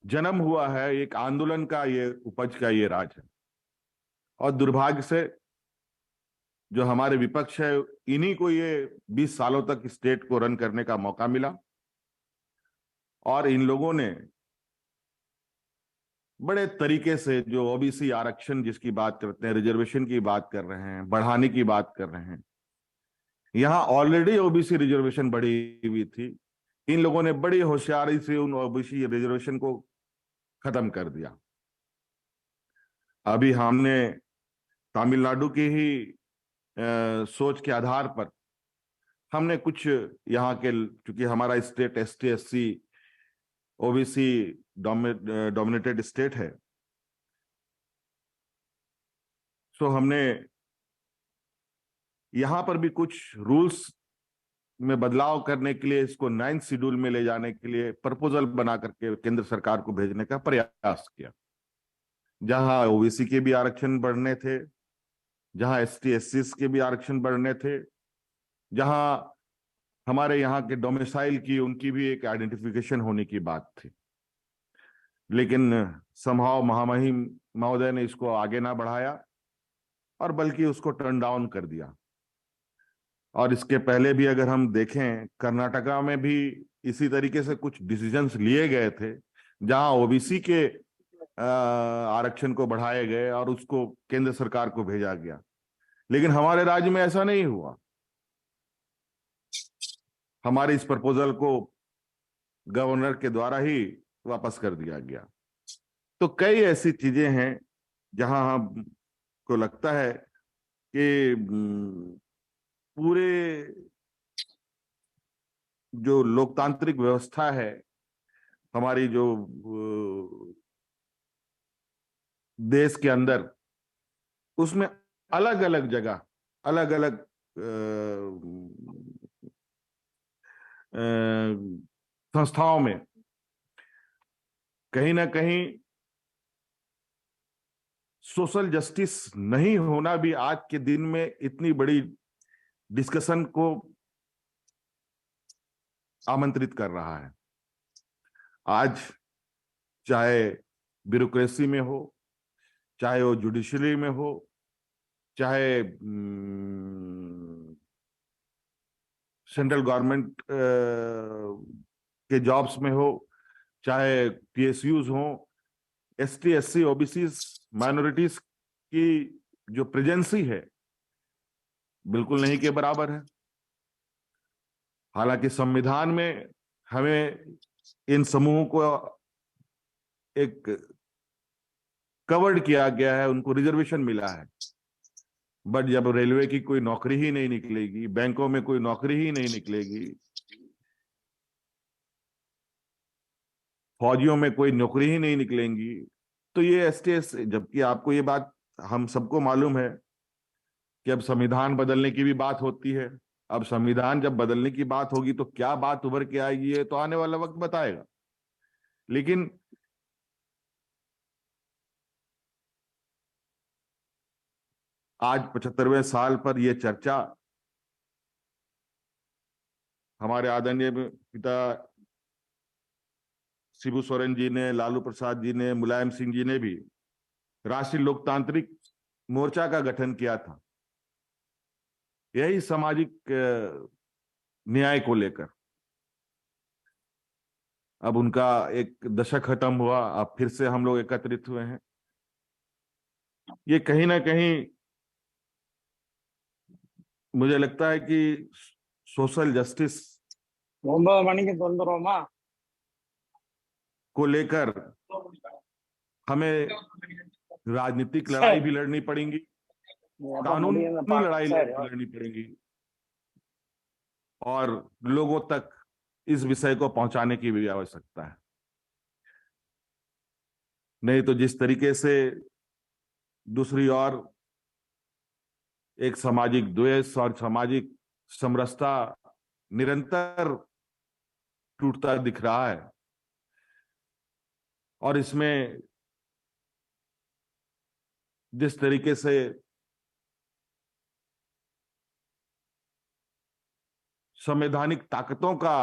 जन्म हुआ है एक आंदोलन का, ये उपज का ये राज है। और दुर्भाग्य से जो हमारे विपक्ष है, इन्हीं को ये 20 सालों तक स्टेट को रन करने का मौका मिला और इन लोगों ने बड़े तरीके से जो ओबीसी आरक्षण जिसकी बात करते हैं, रिजर्वेशन की बात कर रहे हैं, बढ़ाने की बात कर रहे हैं। यहां ऑलरेडी ओबीसी रिजर्वेशन बढ़ी हुई थी, इन लोगों ने बड़ी होशियारी से उन ओबीसी रिजर्वेशन को खत्म कर दिया। अभी हमने तमिलनाडु की ही सोच के आधार पर हमने कुछ यहाँ के, चूंकि हमारा state ST SC OBC dominated state है, सो हमने यहां पर भी कुछ रूल्स में बदलाव करने के लिए, इसको 9th शेड्यूल में ले जाने के लिए प्रपोजल बना करके केंद्र सरकार को भेजने का प्रयास किया, जहां ओबीसी के भी आरक्षण बढ़ने थे, जहां एसटी एससी के भी आरक्षण बढ़ने थे, जहां हमारे यहाँ के डोमिसाइल की उनकी भी एक आइडेंटिफिकेशन होने की बात थी। लेकिन समहाव महामहिम महोदय ने इसको आगे ना बढ़ाया और बल्कि उसको टर्न डाउन कर दिया। और इसके पहले भी अगर हम देखें, कर्नाटका में भी इसी तरीके से कुछ डिसीजंस लिए गए थे जहां ओबीसी के आरक्षण को बढ़ाए गए और उसको केंद्र सरकार को भेजा गया, लेकिन हमारे राज्य में ऐसा नहीं हुआ। हमारे इस प्रपोजल को गवर्नर के द्वारा ही वापस कर दिया गया। तो कई ऐसी चीजें हैं जहां हमको लगता है कि पूरे जो लोकतांत्रिक व्यवस्था है हमारी, जो देश के अंदर, उसमें अलग अलग जगह अलग अलग संस्थाओं में कहीं ना कहीं सोशल जस्टिस नहीं होना भी आज के दिन में इतनी बड़ी डिस्कशन को आमंत्रित कर रहा है। आज चाहे ब्यूरोक्रेसी में हो, चाहे वो जुडिशरी में हो, चाहे सेंट्रल गवर्नमेंट के जॉब्स में हो, चाहे पीएसयूज हो, एसटी, एससी, ओबीसी, माइनॉरिटीज की जो प्रेजेंसी है बिल्कुल नहीं के बराबर है। हालांकि संविधान में हमें इन समूहों को एक कवर्ड किया गया है, उनको रिजर्वेशन मिला है। बट जब रेलवे की कोई नौकरी ही नहीं निकलेगी, बैंकों में कोई नौकरी ही नहीं निकलेगी, फौजियों में कोई नौकरी ही नहीं निकलेंगी, तो ये एसटीएस, जबकि आपको ये बात हम सबको मालूम है कि अब संविधान बदलने की भी बात होती है। अब संविधान जब बदलने की बात होगी तो क्या बात उभर के आएगी ये तो आने वाला वक्त बताएगा। लेकिन आज 75वें साल पर यह चर्चा हमारे आदरणीय पिता शिबू सोरेन जी ने, लालू प्रसाद जी ने, मुलायम सिंह जी ने भी राष्ट्रीय लोकतांत्रिक मोर्चा का गठन किया था, यही सामाजिक न्याय को लेकर। अब उनका एक दशक खत्म हुआ, अब फिर से हम लोग एकत्रित हुए हैं। ये कहीं ना कहीं मुझे लगता है कि सोशल जस्टिस को लेकर हमें राजनीतिक लड़ाई भी लड़नी पड़ेगी, कानूनी लड़ाई लड़नी पड़ेगी, और लोगों तक इस विषय को पहुंचाने की भी आवश्यकता है। नहीं तो जिस तरीके से दूसरी ओर एक सामाजिक द्वेष और सामाजिक समरसता निरंतर टूटता दिख रहा है, और इसमें जिस तरीके से संवैधानिक ताकतों का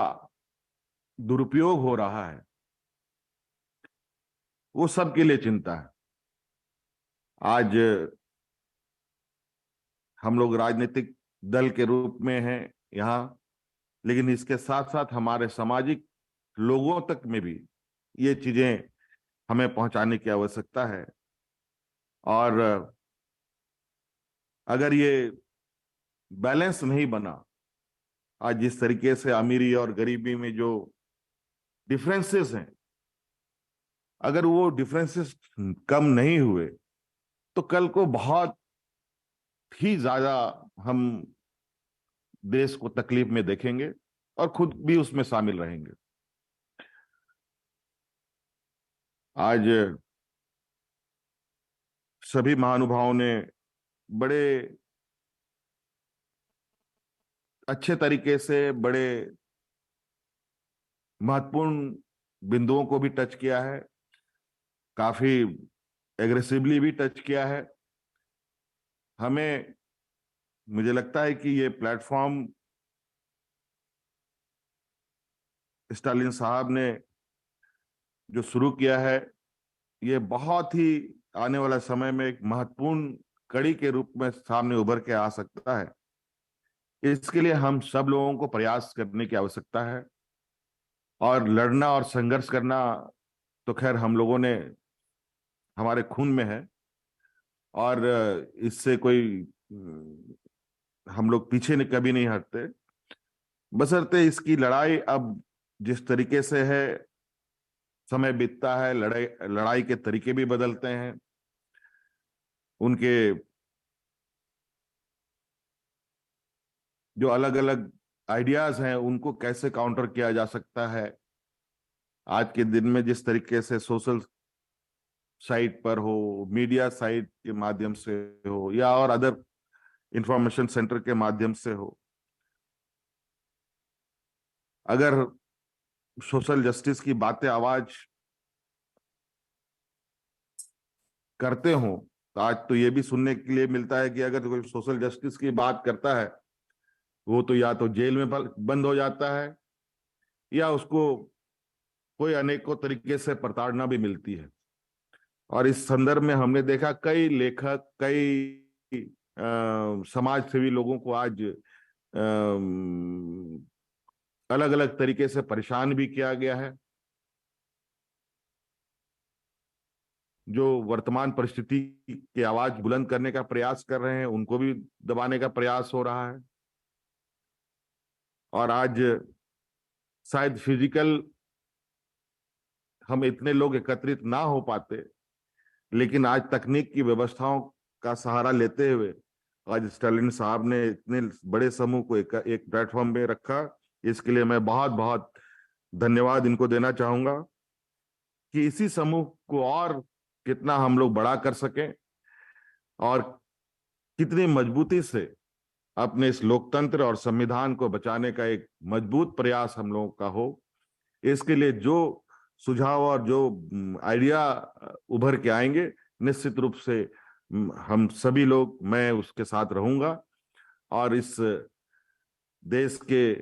दुरुपयोग हो रहा है, वो सबके लिए चिंता है। आज हम लोग राजनीतिक दल के रूप में हैं यहाँ, लेकिन इसके साथ साथ हमारे सामाजिक लोगों तक में भी ये चीजें हमें पहुंचाने की आवश्यकता है। और अगर ये बैलेंस नहीं बना, आज जिस तरीके से अमीरी और गरीबी में जो डिफरेंसेस हैं, अगर वो डिफरेंसेस कम नहीं हुए तो कल को बहुत ही ज्यादा हम देश को तकलीफ में देखेंगे और खुद भी उसमें शामिल रहेंगे। आज सभी महानुभावों ने बड़े अच्छे तरीके से बड़े महत्वपूर्ण बिंदुओं को भी टच किया है, काफी एग्रेसिवली भी टच किया है। हमें, मुझे लगता है कि ये प्लेटफॉर्म स्टालिन साहब ने जो शुरू किया है, ये बहुत ही आने वाला समय में एक महत्वपूर्ण कड़ी के रूप में सामने उभर के आ सकता है। इसके लिए हम सब लोगों को प्रयास करने की आवश्यकता है, और लड़ना और संघर्ष करना तो खैर हम लोगों ने, हमारे खून में है, और इससे कोई हम लोग पीछे कभी नहीं हटते, बशर्ते इसकी लड़ाई अब जिस तरीके से है, समय बीतता है, लड़ाई के तरीके भी बदलते हैं, उनके जो अलग अलग आइडियाज हैं उनको कैसे काउंटर किया जा सकता है। आज के दिन में जिस तरीके से सोशल साइट पर हो, मीडिया साइट के माध्यम से हो, या और अदर इंफॉर्मेशन सेंटर के माध्यम से हो, अगर सोशल जस्टिस की बातें आवाज करते हो तो आज तो ये भी सुनने के लिए मिलता है कि अगर कोई सोशल जस्टिस की बात करता है, वो तो या तो जेल में बंद हो जाता है, या उसको कोई अनेकों तरीके से प्रताड़ना भी मिलती है। और इस संदर्भ में हमने देखा कई लेखक, कई समाज सेवी लोगों को आज अलग अलग तरीके से परेशान भी किया गया है। जो वर्तमान परिस्थिति की आवाज बुलंद करने का प्रयास कर रहे हैं उनको भी दबाने का प्रयास हो रहा है। और आज शायद फिजिकल हम इतने लोग एकत्रित ना हो पाते, लेकिन आज तकनीक की व्यवस्थाओं का सहारा लेते हुए आज स्टालिन साहब ने इतने बड़े समूह को एक प्लेटफॉर्म में रखा। इसके लिए मैं बहुत बहुत धन्यवाद इनको देना चाहूंगा कि इसी समूह को और कितना हम लोग बड़ा कर सकें और कितनी मजबूती से अपने इस लोकतंत्र और संविधान को बचाने का एक मजबूत प्रयास हम लोगों का हो। इसके लिए जो सुझाव और जो आइडिया उभर के आएंगे, निश्चित रूप से हम सभी लोग, मैं उसके साथ रहूंगा और इस देश के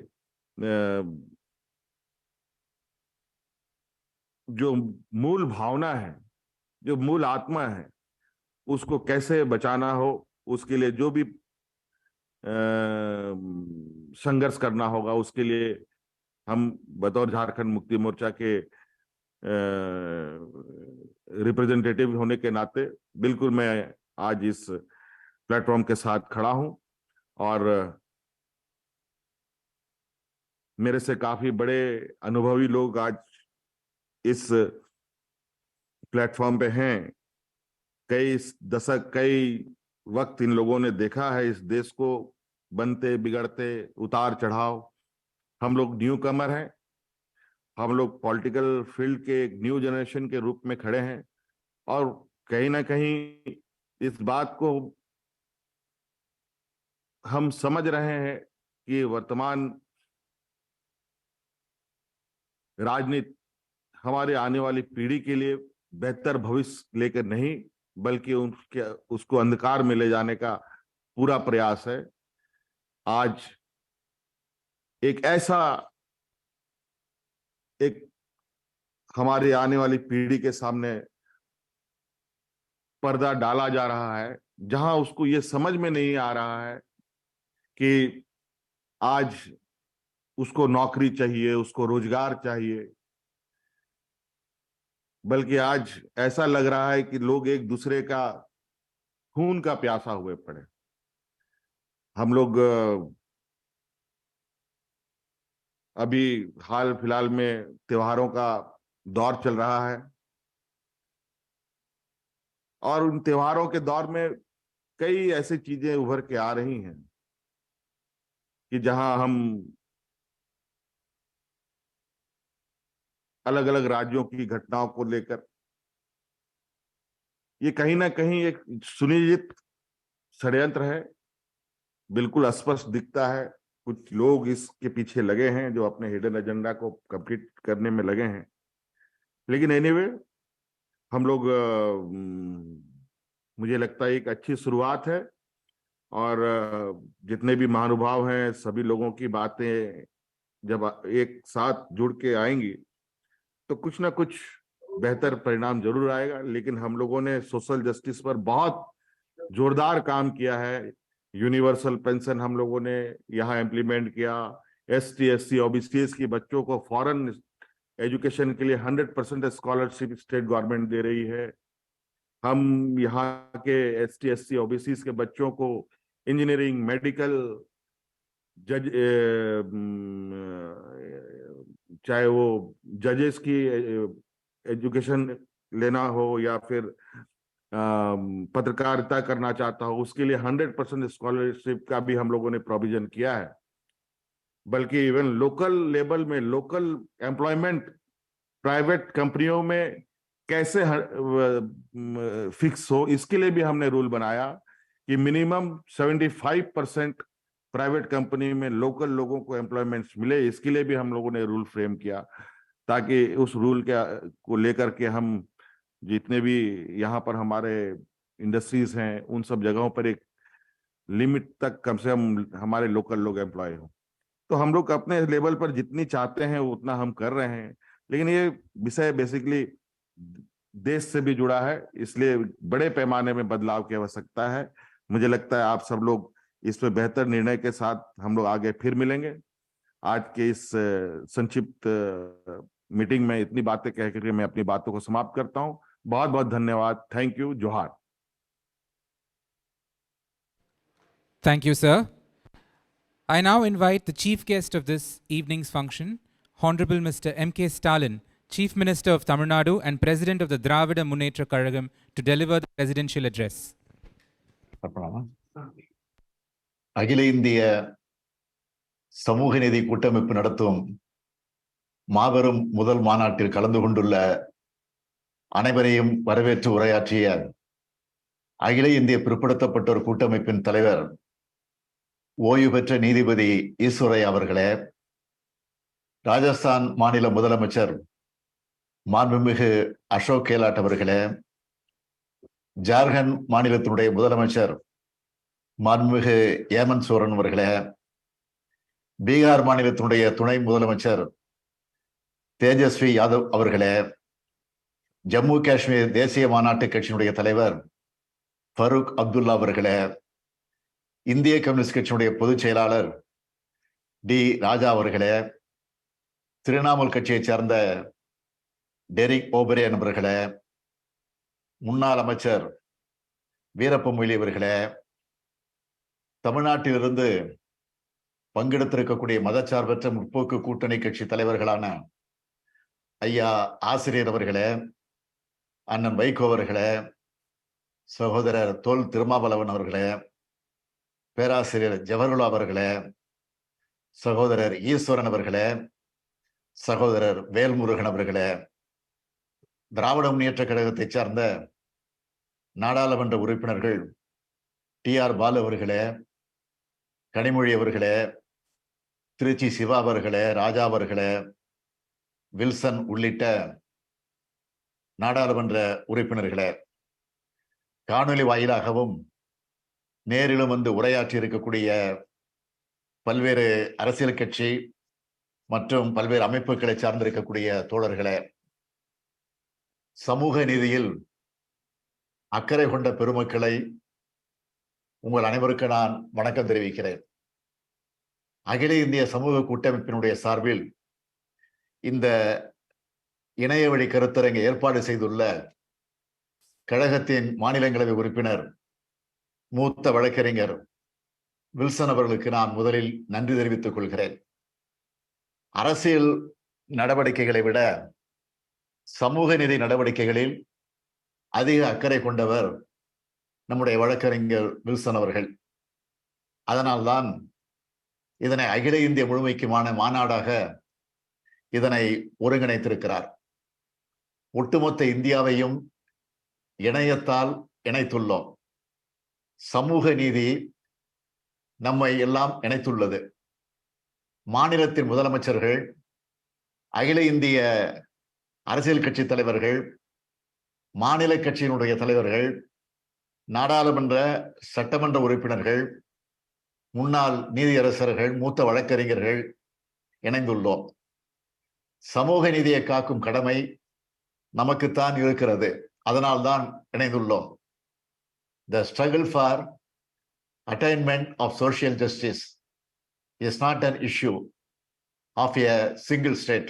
जो मूल भावना है, जो मूल आत्मा है, उसको कैसे बचाना हो, उसके लिए जो भी संघर्ष करना होगा, उसके लिए हम बतौर झारखंड मुक्ति मोर्चा के रिप्रेजेंटेटिव होने के नाते बिल्कुल मैं आज इस प्लेटफॉर्म के साथ खड़ा हूं। और मेरे से काफी बड़े अनुभवी लोग आज इस प्लेटफॉर्म पे हैं। कई दशक, कई वक्त इन लोगों ने देखा है इस देश को बनते बिगड़ते, उतार चढ़ाव। हम लोग न्यू कमर हैं, हम लोग पॉलिटिकल फील्ड के एक न्यू जनरेशन के रूप में खड़े हैं और कहीं ना कहीं इस बात को हम समझ रहे हैं कि वर्तमान राजनीति हमारे आने वाली पीढ़ी के लिए बेहतर भविष्य लेकर नहीं, बल्कि उसको अंधकार में ले जाने का पूरा प्रयास है। आज एक ऐसा एक हमारे आने वाली पीढ़ी के सामने पर्दा डाला जा रहा है जहां उसको ये समझ में नहीं आ रहा है कि आज उसको नौकरी चाहिए, उसको रोजगार चाहिए, बल्कि आज ऐसा लग रहा है कि लोग एक दूसरे का खून का प्यासा हुए पड़े। हम लोग अभी हाल फिलहाल में त्योहारों का दौर चल रहा है और उन त्योहारों के दौर में कई ऐसी चीजें उभर के आ रही हैं कि जहां हम अलग अलग राज्यों की घटनाओं को लेकर ये कहीं ना कहीं एक सुनियोजित षड्यंत्र है, बिल्कुल स्पष्ट दिखता है। कुछ लोग इसके पीछे लगे हैं जो अपने हिडन एजेंडा को कंप्लीट करने में लगे हैं। लेकिन एनीवे हम लोग मुझे लगता है एक अच्छी शुरुआत है और जितने भी महानुभाव हैं सभी लोगों की बातें जब एक साथ जुड़ के आएंगी तो कुछ ना कुछ बेहतर परिणाम जरूर आएगा। लेकिन हम लोगों ने सोशल जस्टिस पर बहुत जोरदार काम किया है। यूनिवर्सल पेंशन हम लोगों ने यहाँ इम्प्लीमेंट किया। ST SC OBC के बच्चों को फॉरेन एजुकेशन के लिए 100% स्कॉलरशिप स्टेट गवर्नमेंट दे रही है। हम यहाँ के ST SC OBC के बच्चों को इंजीनियरिंग, मेडिकल, जज चाहे वो जजेस की एजुकेशन लेना हो या फिर पत्रकारिता करना चाहता हो, उसके लिए 100% स्कॉलरशिप का भी हम लोगों ने प्रोविजन किया है। बल्कि इवन लोकल लेवल में लोकल एम्प्लॉयमेंट प्राइवेट कंपनियों में कैसे फिक्स हो, इसके लिए भी हमने रूल बनाया कि मिनिमम 75% प्राइवेट कंपनी में लोकल लोगों को एम्प्लॉयमेंट मिले। इसके लिए भी हम लोगों ने रूल फ्रेम किया ताकि उस रूल को लेकर के हम जितने भी यहाँ पर हमारे इंडस्ट्रीज हैं उन सब जगहों पर एक लिमिट तक कम से कम हमारे लोकल लोग एम्प्लॉय हो। तो हम लोग अपने लेवल पर जितनी चाहते हैं उतना हम कर रहे हैं। लेकिन ये विषय बेसिकली देश से भी जुड़ा है, इसलिए बड़े पैमाने में बदलाव की आवश्यकता है। मुझे लगता है आप सब लोग इस पे बेहतर निर्णय के साथ हम लोग आगे फिर मिलेंगे। आज के इस संक्षिप्त मीटिंग में इतनी बातें कह करके मैं अपनी बातों को समाप्त करता हूं। बहुत बहुत धन्यवाद। Thank you. जोहार।
Thank you, sir. I now invite the chief guest of this evening's function, Hon'ble Mr. M.K. Stalin, Chief Minister of Tamil Nadu and President of the Dravida Munnetra Kazhagam, to deliver the presidential address.
அகில இந்திய சமூக நீதி கூட்டமைப்பு நடத்தும் மாபெரும் முதல் மாநாட்டில் கலந்து கொண்டுள்ள அனைவரையும் வரவேற்று உரையாற்றிய அகில இந்திய பிற்படுத்தப்பட்டோர் கூட்டமைப்பின் தலைவர் ஓய்வு பெற்ற நீதிபதி ஈஸ்வரையா அவர்களே, ராஜஸ்தான் மாநில முதலமைச்சர் மாண்புமிகு அசோக் கெலாட் அவர்களே, ஜார்க்கண்ட் மாநிலத்தினுடைய முதலமைச்சர் மாண்புமிகு ஏமந்த் சோரன் அவர்களே, பீகார் மாநிலத்தினுடைய துணை முதலமைச்சர் தேஜஸ்வி யாதவ் அவர்களே, ஜம்மு காஷ்மீர் தேசிய மாநாட்டு கட்சியினுடைய தலைவர் ஃபரூக் அப்துல்லா அவர்களே, இந்திய கம்யூனிஸ்ட் கட்சியினுடைய பொதுச் செயலாளர் டி ராஜா அவர்களே, திரிணாமுல் கட்சியைச் சேர்ந்த டெரிக் ஓபரேன் அவர்களே, முன்னாள் அமைச்சர் வீரப்ப மொய்லி அவர்களே, தமிழ்நாட்டிலிருந்து பங்கெடுத்திருக்கக்கூடிய மதச்சார்பற்ற முற்போக்கு கூட்டணி கட்சி தலைவர்களான ஐயா ஆசிரியர் அவர்களே, அண்ணன் வைகோ அவர்களே, சகோதரர் தொல் திருமாவளவன் அவர்களே, பேராசிரியர் ஜவஹர்லால் அவர்களே, சகோதரர் ஈஸ்வரன் அவர்களே, சகோதரர் வேல்முருகன் அவர்களே, திராவிட முன்னேற்ற கழகத்தைச் சார்ந்த நாடாளுமன்ற உறுப்பினர்கள் டி.ஆர். பாலு அவர்களே, கனிமொழி அவர்களே, திருச்சி சிவா அவர்களே, ராஜா அவர்களே, வில்சன் உள்ளிட்ட நாடாளுமன்ற உறுப்பினர்களே, காணொலி வாயிலாகவும் நேரிலும் வந்து உரையாற்றி இருக்கக்கூடிய பல்வேறு அரசியல் கட்சி மற்றும் பல்வேறு அமைப்புகளை சார்ந்திருக்கக்கூடிய தோழர்களே, சமூக நீதியில் அக்கறை கொண்ட பெருமக்களை உங்கள் அனைவருக்கு நான் வணக்கம் தெரிவிக்கிறேன். அகில இந்திய சமூக கூட்டமைப்பினுடைய சார்பில் இந்த இணைய வழி கருத்தரங்கை ஏற்பாடு செய்துள்ள கழகத்தின் மாநிலங்களவை உறுப்பினர் மூத்த வழக்கறிஞர் வில்சன் அவர்களுக்கு நான் முதலில் நன்றி தெரிவித்துக் கொள்கிறேன். அரசியல் நடவடிக்கைகளை விட சமூக நீதி நடவடிக்கைகளில் அதிக அக்கறை கொண்டவர் நம்முடைய வழக்கறிஞர் வில்சன் அவர்கள். அதனால்தான் இதனை அகில இந்திய முழுமைக்குமான மாநாடாக இதனை ஒருங்கிணைத்திருக்கிறார். ஒட்டுமொத்த இந்தியாவையும் இணையத்தால் இணைத்துள்ளோம். சமூக நீதி நம்மை எல்லாம் இணைத்துள்ளது. மாநிலத்தின் முதலமைச்சர்கள், அகில இந்திய அரசியல் கட்சி தலைவர்கள், மாநில கட்சியினுடைய தலைவர்கள், நாடாளுமன்ற சட்டமன்ற உறுப்பினர்கள், முன்னாள் நீதியரசர்கள், மூத்த வழக்கறிஞர்கள் இணைந்துள்ளோம். சமூக நீதியை காக்கும் கடமை நமக்குத்தான் இருக்கிறது. அதனால்தான் இணைந்துள்ளோம். The struggle for attainment of social justice is not an issue of a single state.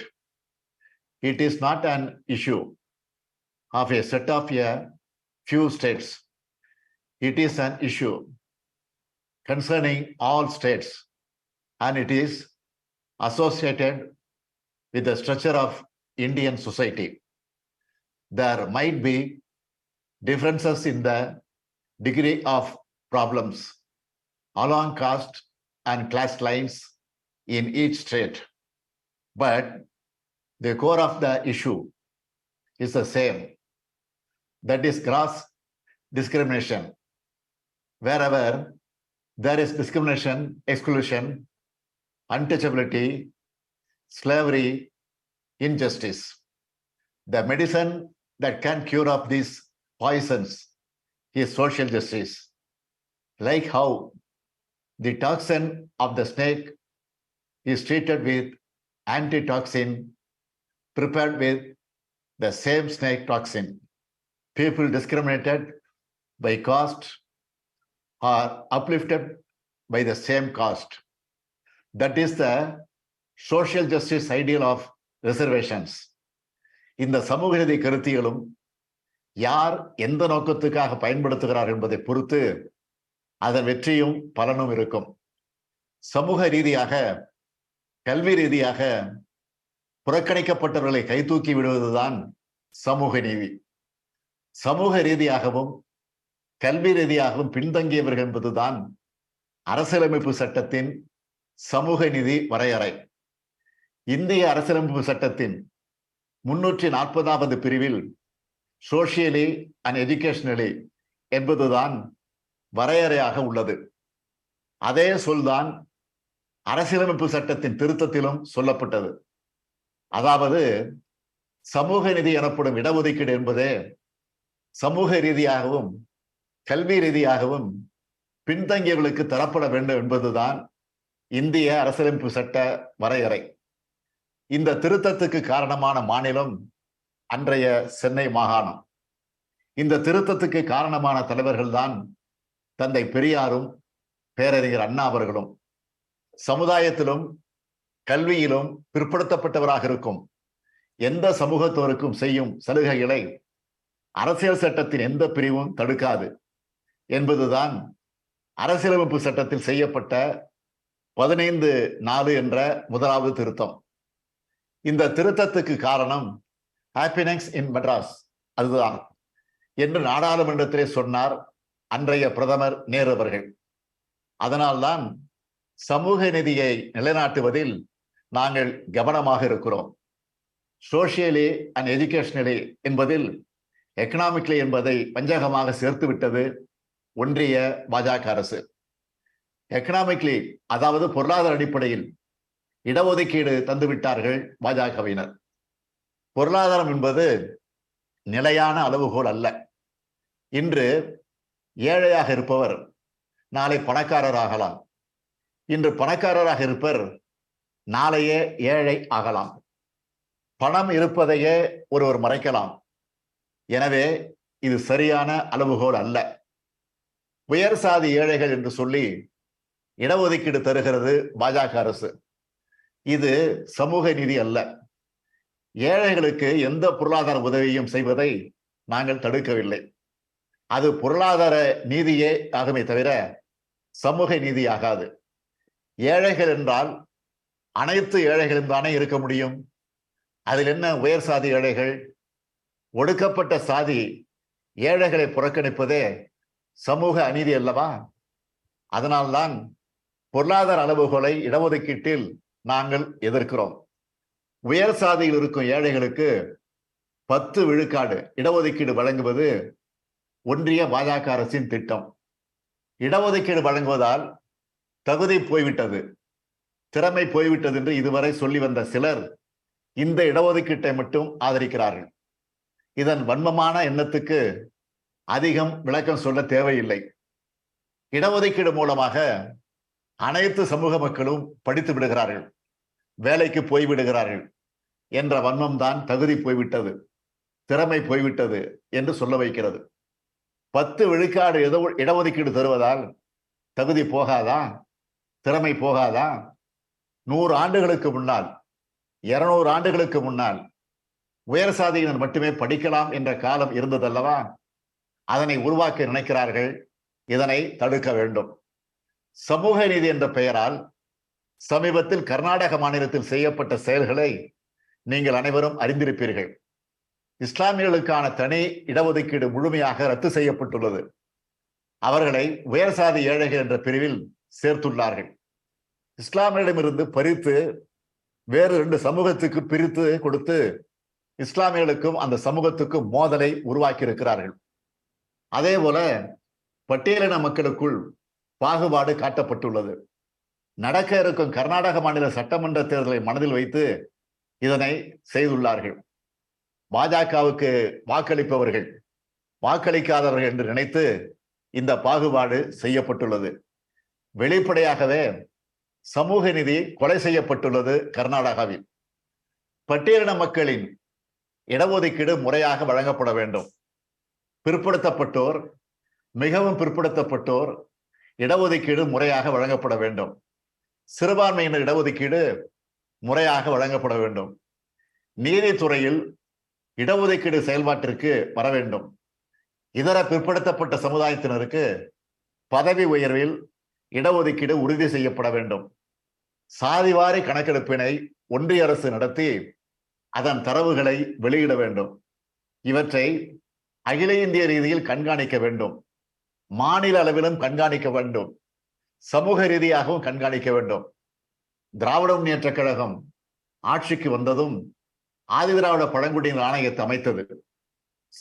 It is not an issue of a set of a few states. It is an issue concerning all states, and it is associated with the structure of Indian society. There might be differences in the degree of problems along caste and class lines in each state, but the core of the issue is the same. That is gross discrimination. Wherever there is discrimination, exclusion, untouchability, slavery, injustice, the medicine that can cure up these poisons is social justice. Like how the toxin of the snake is treated with antitoxin prepared with the same snake toxin. People discriminated by caste are uplifted by the same caste. That is the social justice ideal of reservations. இந்த சமூக நீதி கருத்தியலும் யார் எந்த நோக்கத்துக்காக பயன்படுத்துகிறார் என்பதை பொறுத்து அதன் வெற்றியும் பலனும் இருக்கும். சமூக ரீதியாக, கல்வி ரீதியாக புறக்கணிக்கப்பட்டவர்களை கைதூக்கி விடுவதுதான் சமூக நீதி. சமூக ரீதியாகவும் கல்வி ரீதியாகவும் பின்தங்கியவர்கள் என்பதுதான் அரசியலமைப்பு சட்டத்தின் சமூக நீதி வரையறை. இந்திய அரசியலமைப்பு சட்டத்தின் 340வது பிரிவில் சோசியலி அண்ட் எஜுகேஷனலி என்பதுதான் வரையறையாக உள்ளது. அதே சொல்தான் அரசியலமைப்பு சட்டத்தின் திருத்தத்திலும் சொல்லப்பட்டது. அதாவது சமூக நீதி எனப்படும் இடஒதுக்கீடு என்பதே சமூக ரீதியாகவும் கல்வி ரீதியாகவும் பின்தங்கியவர்களுக்கு தரப்பட வேண்டும் என்பதுதான் இந்திய அரசியலமைப்பு சட்ட வரையறை. இந்த திருத்தத்துக்கு காரணமான மாநிலம் அன்றைய சென்னை மாகாணம். இந்த திருத்தத்துக்கு காரணமான தலைவர்கள் தான் தந்தை பெரியாரும் பேரறிஞர் அண்ணா அவர்களும். சமுதாயத்திலும் கல்வியிலும் பிற்படுத்தப்பட்டவராக இருக்கும் எந்த சமூகத்தோருக்கும் செய்யும் சலுகைகளை அரசியல் சட்டத்தின் எந்த பிரிவும் தடுக்காது என்பதுதான் அரசியலமைப்பு சட்டத்தில் செய்யப்பட்ட 15(4) என்ற முதலாவது திருத்தம். இந்த திருத்தத்துக்கு காரணம் ஹாப்பினஸ் இன் மெட்ராஸ் அதுதான் என்று நாடாளுமன்றத்திலே சொன்னார் அன்றைய பிரதமர் நேரு அவர்கள். அதனால்தான் சமூக நீதியை நிலைநாட்டுவதில் நாங்கள் கவனமாக இருக்கிறோம். சோசியலி அண்ட் எஜுகேஷனலி என்பதில் எக்கனாமிக்லி என்பதை வஞ்சகமாக சேர்த்து விட்டது ஒன்றிய பாஜக அரசு. எக்கனாமிக்லி அதாவது பொருளாதார அடிப்படையில் இடஒதுக்கீடு தந்துவிட்டார்கள் பாஜகவினர். பொருளாதாரம் என்பது நிலையான அளவுகோல் அல்ல. இன்று ஏழையாக இருப்பவர் நாளை பணக்காரர் ஆகலாம். இன்று பணக்காரராக இருப்பவர் நாளையே ஏழை ஆகலாம். பணம் இருப்பதையே ஒருவர் மறைக்கலாம். எனவே இது சரியான அளவுகோல் அல்ல. உயர் சாதி ஏழைகள் என்று சொல்லி இடஒதுக்கீடு தருகிறது பாஜக அரசு. இது சமூக நீதி அல்ல. ஏழைகளுக்கு எந்த பொருளாதார உதவியும் செய்வதை நாங்கள் தடுக்கவில்லை. அது பொருளாதார நீதியே ஆகுமே தவிர சமூக நீதி ஆகாது. ஏழைகள் என்றால் அனைத்து ஏழைகளும் தானே இருக்க முடியும். அதில் என்ன உயர் சாதி ஏழைகள்? ஒடுக்கப்பட்ட சாதி ஏழைகளை புறக்கணிப்பதே சமூக அநீதி அல்லவா? அதனால்தான் பொருளாதார அளவுகோலை இடஒதுக்கீட்டில் நாங்கள் எதிர்க்கிறோம். உயர் சாதியில் இருக்கும் ஏழைகளுக்கு 10 விழுக்காடு இடஒதுக்கீடு வழங்குவது ஒன்றிய பாஜக அரசின் திட்டம். இடஒதுக்கீடு வழங்குவதால் தகுதி போய்விட்டது, திறமை போய்விட்டது என்று இதுவரை சொல்லி வந்த சிலர் இந்த இடஒதுக்கீட்டை மட்டும் ஆதரிக்கிறார்கள். இதன் வன்மமான எண்ணத்துக்கு அதிகம் விளக்கம் சொல்ல தேவையில்லை. இடஒதுக்கீடு மூலமாக அனைத்து சமூக மக்களும் படித்து விடுகிறார்கள், வேலைக்கு போய்விடுகிறார்கள் என்ற வன்மம் தான் தகுதி போய்விட்டது, திறமை போய்விட்டது என்று சொல்ல வைக்கிறது. 10 விழுக்காடு இடஒதுக்கீடு தருவதால் தகுதி போகாதா, திறமை போகாதா? 100 ஆண்டுகளுக்கு முன்னால், 200 ஆண்டுகளுக்கு முன்னால் உயர் சாதியினர் மட்டுமே படிக்கலாம் என்ற காலம் இருந்ததல்லவா? அதனை உருவாக்க நினைக்கிறார்கள். இதனை தடுக்க வேண்டும். சமூக நீதி என்ற பெயரால் சமீபத்தில் கர்நாடக மாநிலத்தில் செய்யப்பட்ட செயல்களை நீங்கள் அனைவரும் அறிந்திருப்பீர்கள். இஸ்லாமியர்களுக்கான தனி இடஒதுக்கீடு முழுமையாக ரத்து செய்யப்பட்டுள்ளது. அவர்களை உயர் சாதி ஏழைகள் என்ற பிரிவில் சேர்த்துள்ளார்கள். இஸ்லாமியரிடமிருந்து பறித்து வேறு 2 சமூகத்துக்கு பிரித்து கொடுத்து இஸ்லாமியர்களுக்கும் அந்த சமூகத்துக்கும் மோதலை உருவாக்கி இருக்கிறார்கள். அதே போல பட்டியலின மக்களுக்குள் பாகுபாடு காட்டப்பட்டுள்ளது. நடக்க இருக்கும் கர்நாடக மாநில சட்டமன்ற தேர்தலை மனதில் வைத்து இதனை செய்துள்ளார்கள். பாஜகவுக்கு வாக்களிப்பவர்கள் வாக்களிக்காதவர்கள் என்று நினைத்து இந்த பாகுபாடு செய்யப்பட்டுள்ளது. வெளிப்படையாகவே சமூக நீதி கொலை செய்யப்பட்டுள்ளது கர்நாடகாவில். பட்டியலின மக்களின் இடஒதுக்கீடு முறையாக வழங்கப்பட வேண்டும். பிற்படுத்தப்பட்டோர், மிகவும் பிற்படுத்தப்பட்டோர், இடஒதுக்கீடு முறையாக வழங்கப்பட வேண்டும். சிறுபான்மையினர் இடஒதுக்கீடு முறையாக வழங்கப்பட வேண்டும். நீதித்துறையில் இடஒதுக்கீடு செயல்பாட்டிற்கு வர வேண்டும். இதர பிற்படுத்தப்பட்ட சமுதாயத்தினருக்கு பதவி உயர்வில் இடஒதுக்கீடு உறுதி செய்யப்பட வேண்டும். சாதிவாரி கணக்கெடுப்பினை ஒன்றிய அரசு நடத்தி அதன் தரவுகளை வெளியிட வேண்டும். இவற்றை அகில இந்திய ரீதியில் கண்காணிக்க வேண்டும். மாநில அளவிலும் கண்காணிக்க வேண்டும். சமூக ரீதியாகவும் கண்காணிக்க வேண்டும். திராவிட முன்னேற்ற கழகம் ஆட்சிக்கு வந்ததும் ஆதிதிராவிட பழங்குடியினர் ஆணையத்தை அமைத்தது.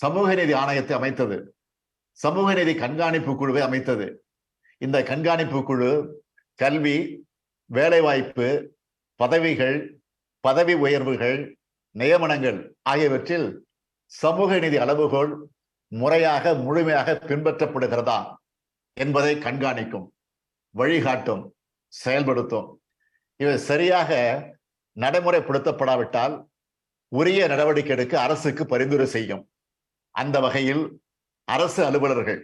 சமூக நீதி ஆணையத்தை அமைத்தது. சமூக நீதி கண்காணிப்பு குழுவை அமைத்தது. இந்த கண்காணிப்பு குழு கல்வி, வேலைவாய்ப்பு, பதவிகள், பதவி உயர்வுகள், நியமனங்கள் ஆகியவற்றில் சமூக நீதி அளவுகோல் முறையாக முழுமையாக பின்பற்றப்படுகிறதா என்பதை கண்காணிக்கும், வழிகாட்டும், செயல்படுத்தும். இவை சரியாக நடைமுறைப்படுத்தப்படாவிட்டால் உரிய நடவடிக்கை எடுக்க அரசுக்கு பரிந்துரை செய்யும். அந்த வகையில் அரசு அலுவலர்கள்,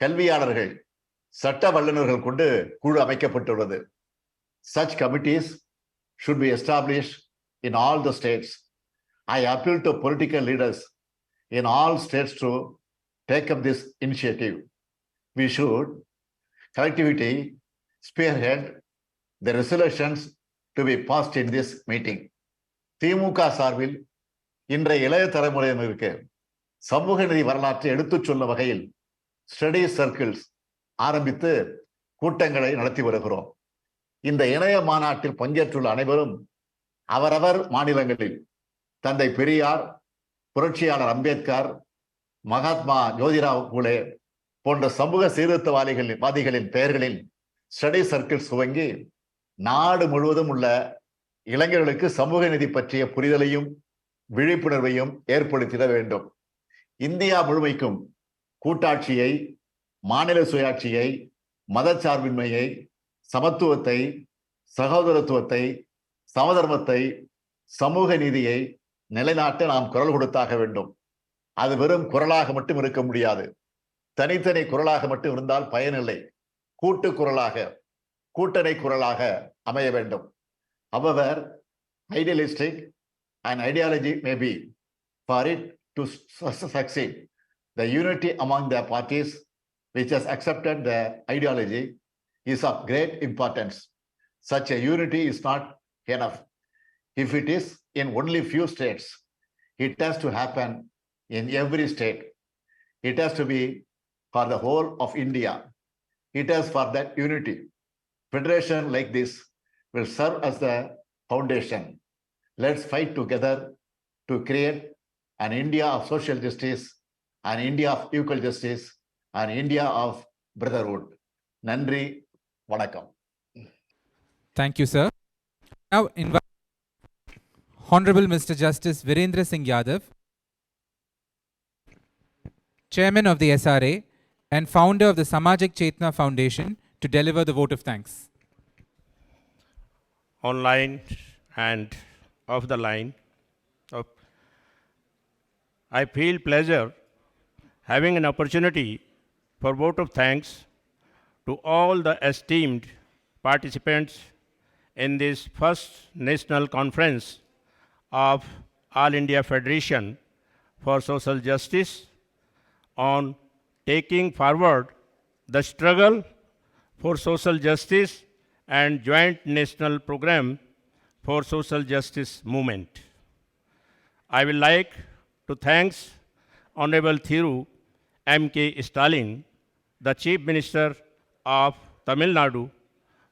கல்வியாளர்கள், சட்ட வல்லுநர்கள் கொண்டு குழு அமைக்கப்பட்டுள்ளது. Such committees should be established in all the states. I appeal to political leaders in all states to take up this initiative. We should collectively spearhead the resolutions to be passed in this meeting. திமுக சார்பில் இன்றைய இளைய தலைமுறையினருக்கு சமூக நீதி வரலாற்றை எடுத்துச் சொல்லும் வகையில் ஸ்டடி சர்க்கிள்ஸ் ஆரம்பித்து கூட்டங்களை நடத்தி வருகிறோம். இந்த இணைய மாநாட்டில் பங்கேற்றுள்ள அனைவரும் அவரவர் மாநிலங்களில் தந்தை பெரியார், புரட்சியாளர் அம்பேத்கர், மகாத்மா ஜோதிராவ் பூலே போன்ற சமூக சீர்திருத்தவாதிகளின் பெயர்களில் ஸ்டடி சர்க்கிள்ஸ் துவங்கி நாடு முழுவதும் உள்ள இளைஞர்களுக்கு சமூக நீதி பற்றிய புரிதலையும் விழிப்புணர்வையும் ஏற்படுத்திட வேண்டும். இந்தியா முழுமைக்கும் கூட்டாட்சியை, மாநில சுயாட்சியை, மதச்சார்பின்மையை, சமத்துவத்தை, சகோதரத்துவத்தை, சமதர்மத்தை, சமூக நீதியை நிலைநாட்ட நாம் குரல் கொடுத்தாக வேண்டும். அது வெறும் குரலாக மட்டும் இருக்க முடியாது. தனித்தனி குரலாக மட்டும் இருந்தால் பயனில்லை. கூட்டு குரலாக, கூட்டணி குரலாக அமைய வேண்டும். However, idealistic and ideology may be, for it to succeed, the unity among the parties which has accepted the ideology is of great importance. Such a unity is not enough. If it is in only few states, it has to happen in every state. It has to be for the whole of India. It is for that unity. Federation like this will serve as the foundation. Let's fight together to create an India of social justice, an India of equal justice, an India of brotherhood. Nandri, vanakkam.
Thank you, sir. Now invite Honorable Mr. Justice Virendra Singh Yadav, Chairman of the SRA and founder of the Samajik Chetna Foundation, to deliver the vote of thanks.
Online and off the line, I feel pleasure having an opportunity for vote of thanks to all the esteemed participants in this first national conference of All India Federation for Social Justice on taking forward the struggle for social justice and joint national program for social justice movement. I would like to thank Hon'ble Thiru M.K. Stalin, the Chief Minister of Tamil Nadu,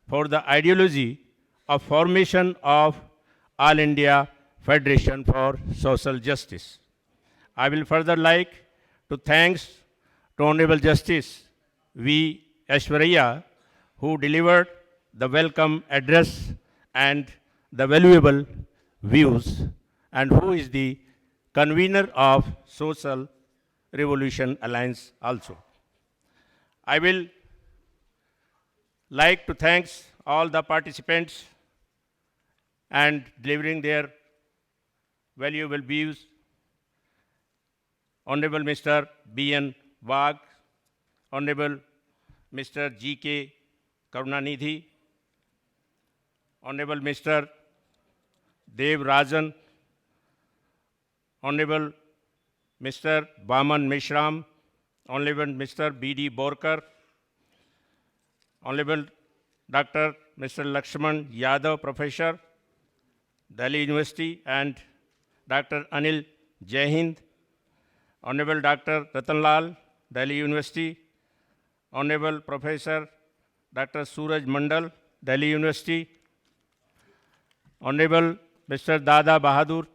for the ideology of formation of All India Federation for Social Justice. I will further like to thank to Honorable Justice V. Aishwarya, who delivered the welcome address and the valuable views, and who is the convener of Social Revolution Alliance also. I will like to thank all the participants and delivering their valuable views. Honorable Mr. B.N. Wagh, Honorable
Mr. G.K. Karunanidhi, Honorable Mr. Dev Rajan, Honorable Mr. Baman Mishram, Honorable Mr. B.D. Borkar, Honorable Dr. Mr. Lakshman Yadav, Professor, Delhi University, and Dr. Anil Jaihind, Honorable Dr. Ratanlal, Delhi University, Honorable Professor Dr. Suraj Mandal, Delhi University, Honorable Mr. Dada Bahadur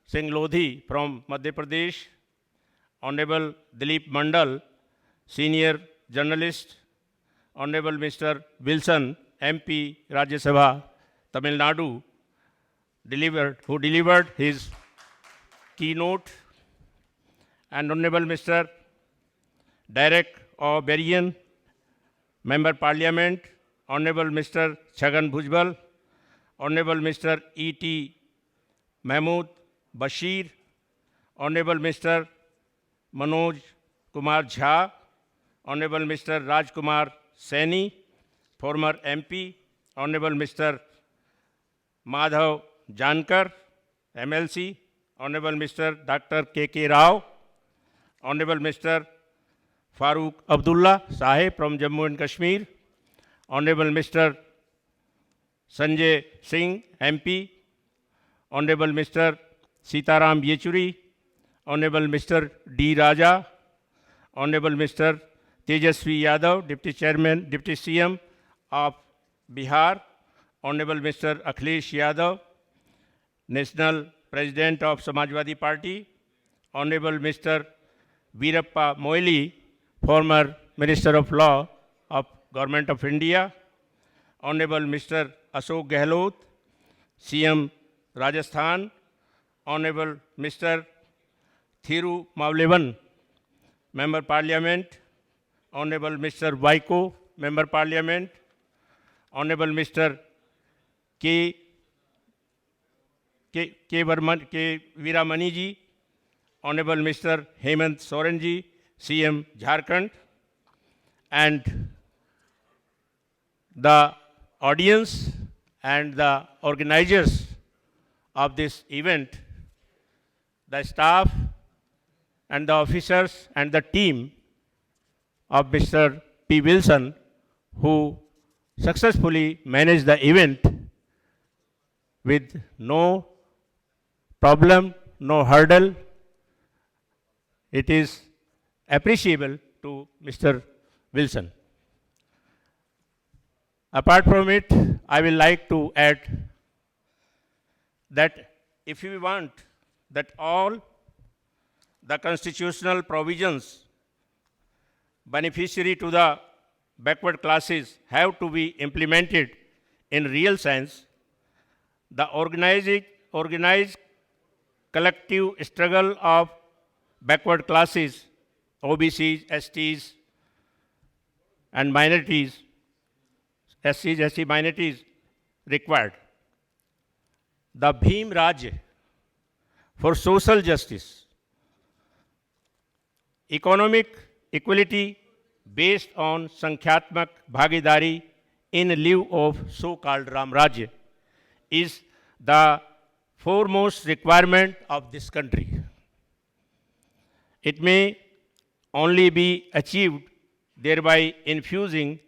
Singh Lodhi from Madhya Pradesh, Honorable Dilip Mandal, Senior Journalist, Honorable Mr. Wilson, MP, Rajya Sabha, Tamil Nadu, who delivered his keynote, and Honorable Mr. Derek O'Brien, Member Parliament, Honorable Mr. Chhagan Bhujbal, Honorable Mr. E.T. Mahmood Bashir, Honorable Mr. Manoj Kumar Jha, Honorable Mr. Rajkumar Saini, former MP, Honorable Mr. Madhav Jankar, MLC, Honorable Mr. Dr. K.K. Rao, Honorable Mr. Farooq Abdullah Sahib from Jammu and Kashmir, Honorable Mr. Sanjay Singh, MP, Honorable Mr. Sitaram Yechuri, Honorable Mr. D. Raja, Honorable Mr. Tejasvi Yadav, Deputy Chairman, Deputy CM of Bihar, Honorable Mr. Akhilesh Yadav, National President of Samajwadi Party, Honorable Mr. Veerappa Moily, former Minister of Law of Government of India, Honorable Mr. Ashok Gehlot, CM Rajasthan, Honorable Mr. Thiru M.K, Member Parliament, Honorable Mr. Vaiko, Member Parliament, Honorable Mr. K. Veeramani ji, Honorable Mr. Hemant Soren ji, CM Jharkhand, and the audience and the organizers of this event, the staff and the officers and the team of Mr. P. Wilson, who successfully managed the event with no problem, no hurdle. It is appreciable to Mr. Wilson. Apart from it, I will like to add that if we want that all the constitutional provisions beneficiary to the backward classes have to be implemented in real sense, the organized collective struggle of backward classes, OBCs, STs, and minorities, SCs, SC minorities required. The Bhim Raj for social justice, economic equality based on Sankhyaatmak Bhagidari in lieu of so-called Ram Raj is the foremost requirement of this country. It may only be achieved thereby infusing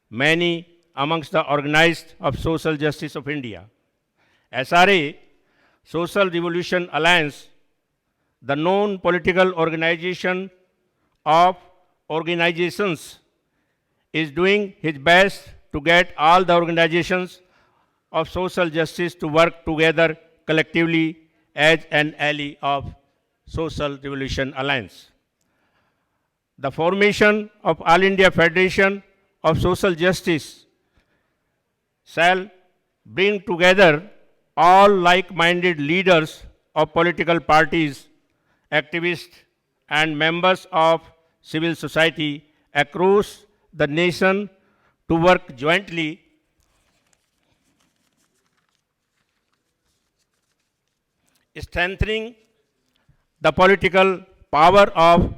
many amongst the organized of social justice of India. SRA, Social Revolution Alliance, the known political organization of organizations, is doing his best to get all the organizations of social justice to work together collectively as an ally of Social Revolution Alliance. The formation of All India Federation of Social Justice shall bring together all like-minded leaders of political parties, activists, and members of civil society across the nation to work jointly strengthening the political power of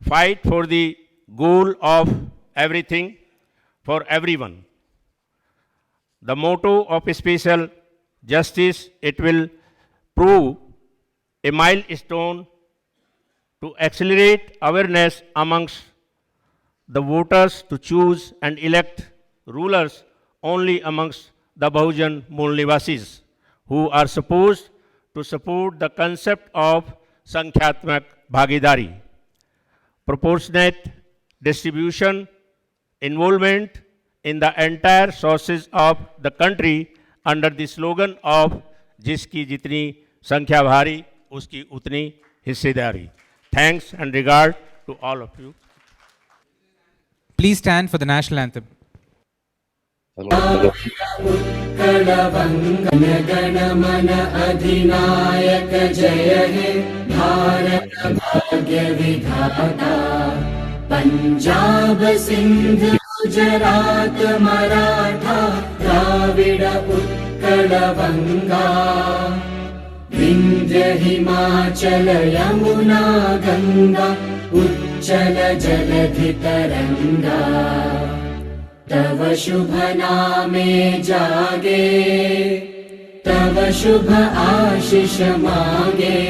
fight for the goal of everything for everyone. The motto of special justice, it will prove a milestone to accelerate awareness amongst the voters to choose and elect rulers only amongst the Bahujan Mool Nivasis, who are supposed to support the concept of Sankhyaत्मक Bhagidari, proportionate distribution, involvement in the entire sources of the country under the slogan of जिसकी जितनी संख्या भारी उसकी उतनी हिस्सेदारी. Thanks and regard to all of you.
Please stand for the national anthem.
गण अधिनायक जय हे भारत भाग्य विधाता पंजाब सिंध गुजरात मराठा द्राविड उत्कल गंगा विंध्य हिमाचल यमुना गंगा उच्चल जलधि तरंगा तव शुभ नामे जागे तव शुभ आशीष मागे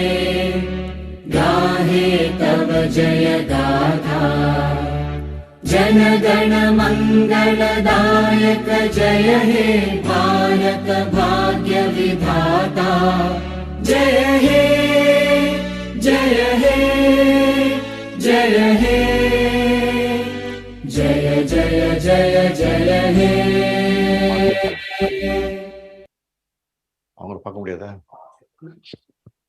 गाहे तव जय गाथा जन गण मंगलदायक जय हे भारत भाग्य विधाता जय हे जय हे जय हे जय जय जय जय हे
அவங்களை பார்க்க முடியாதா?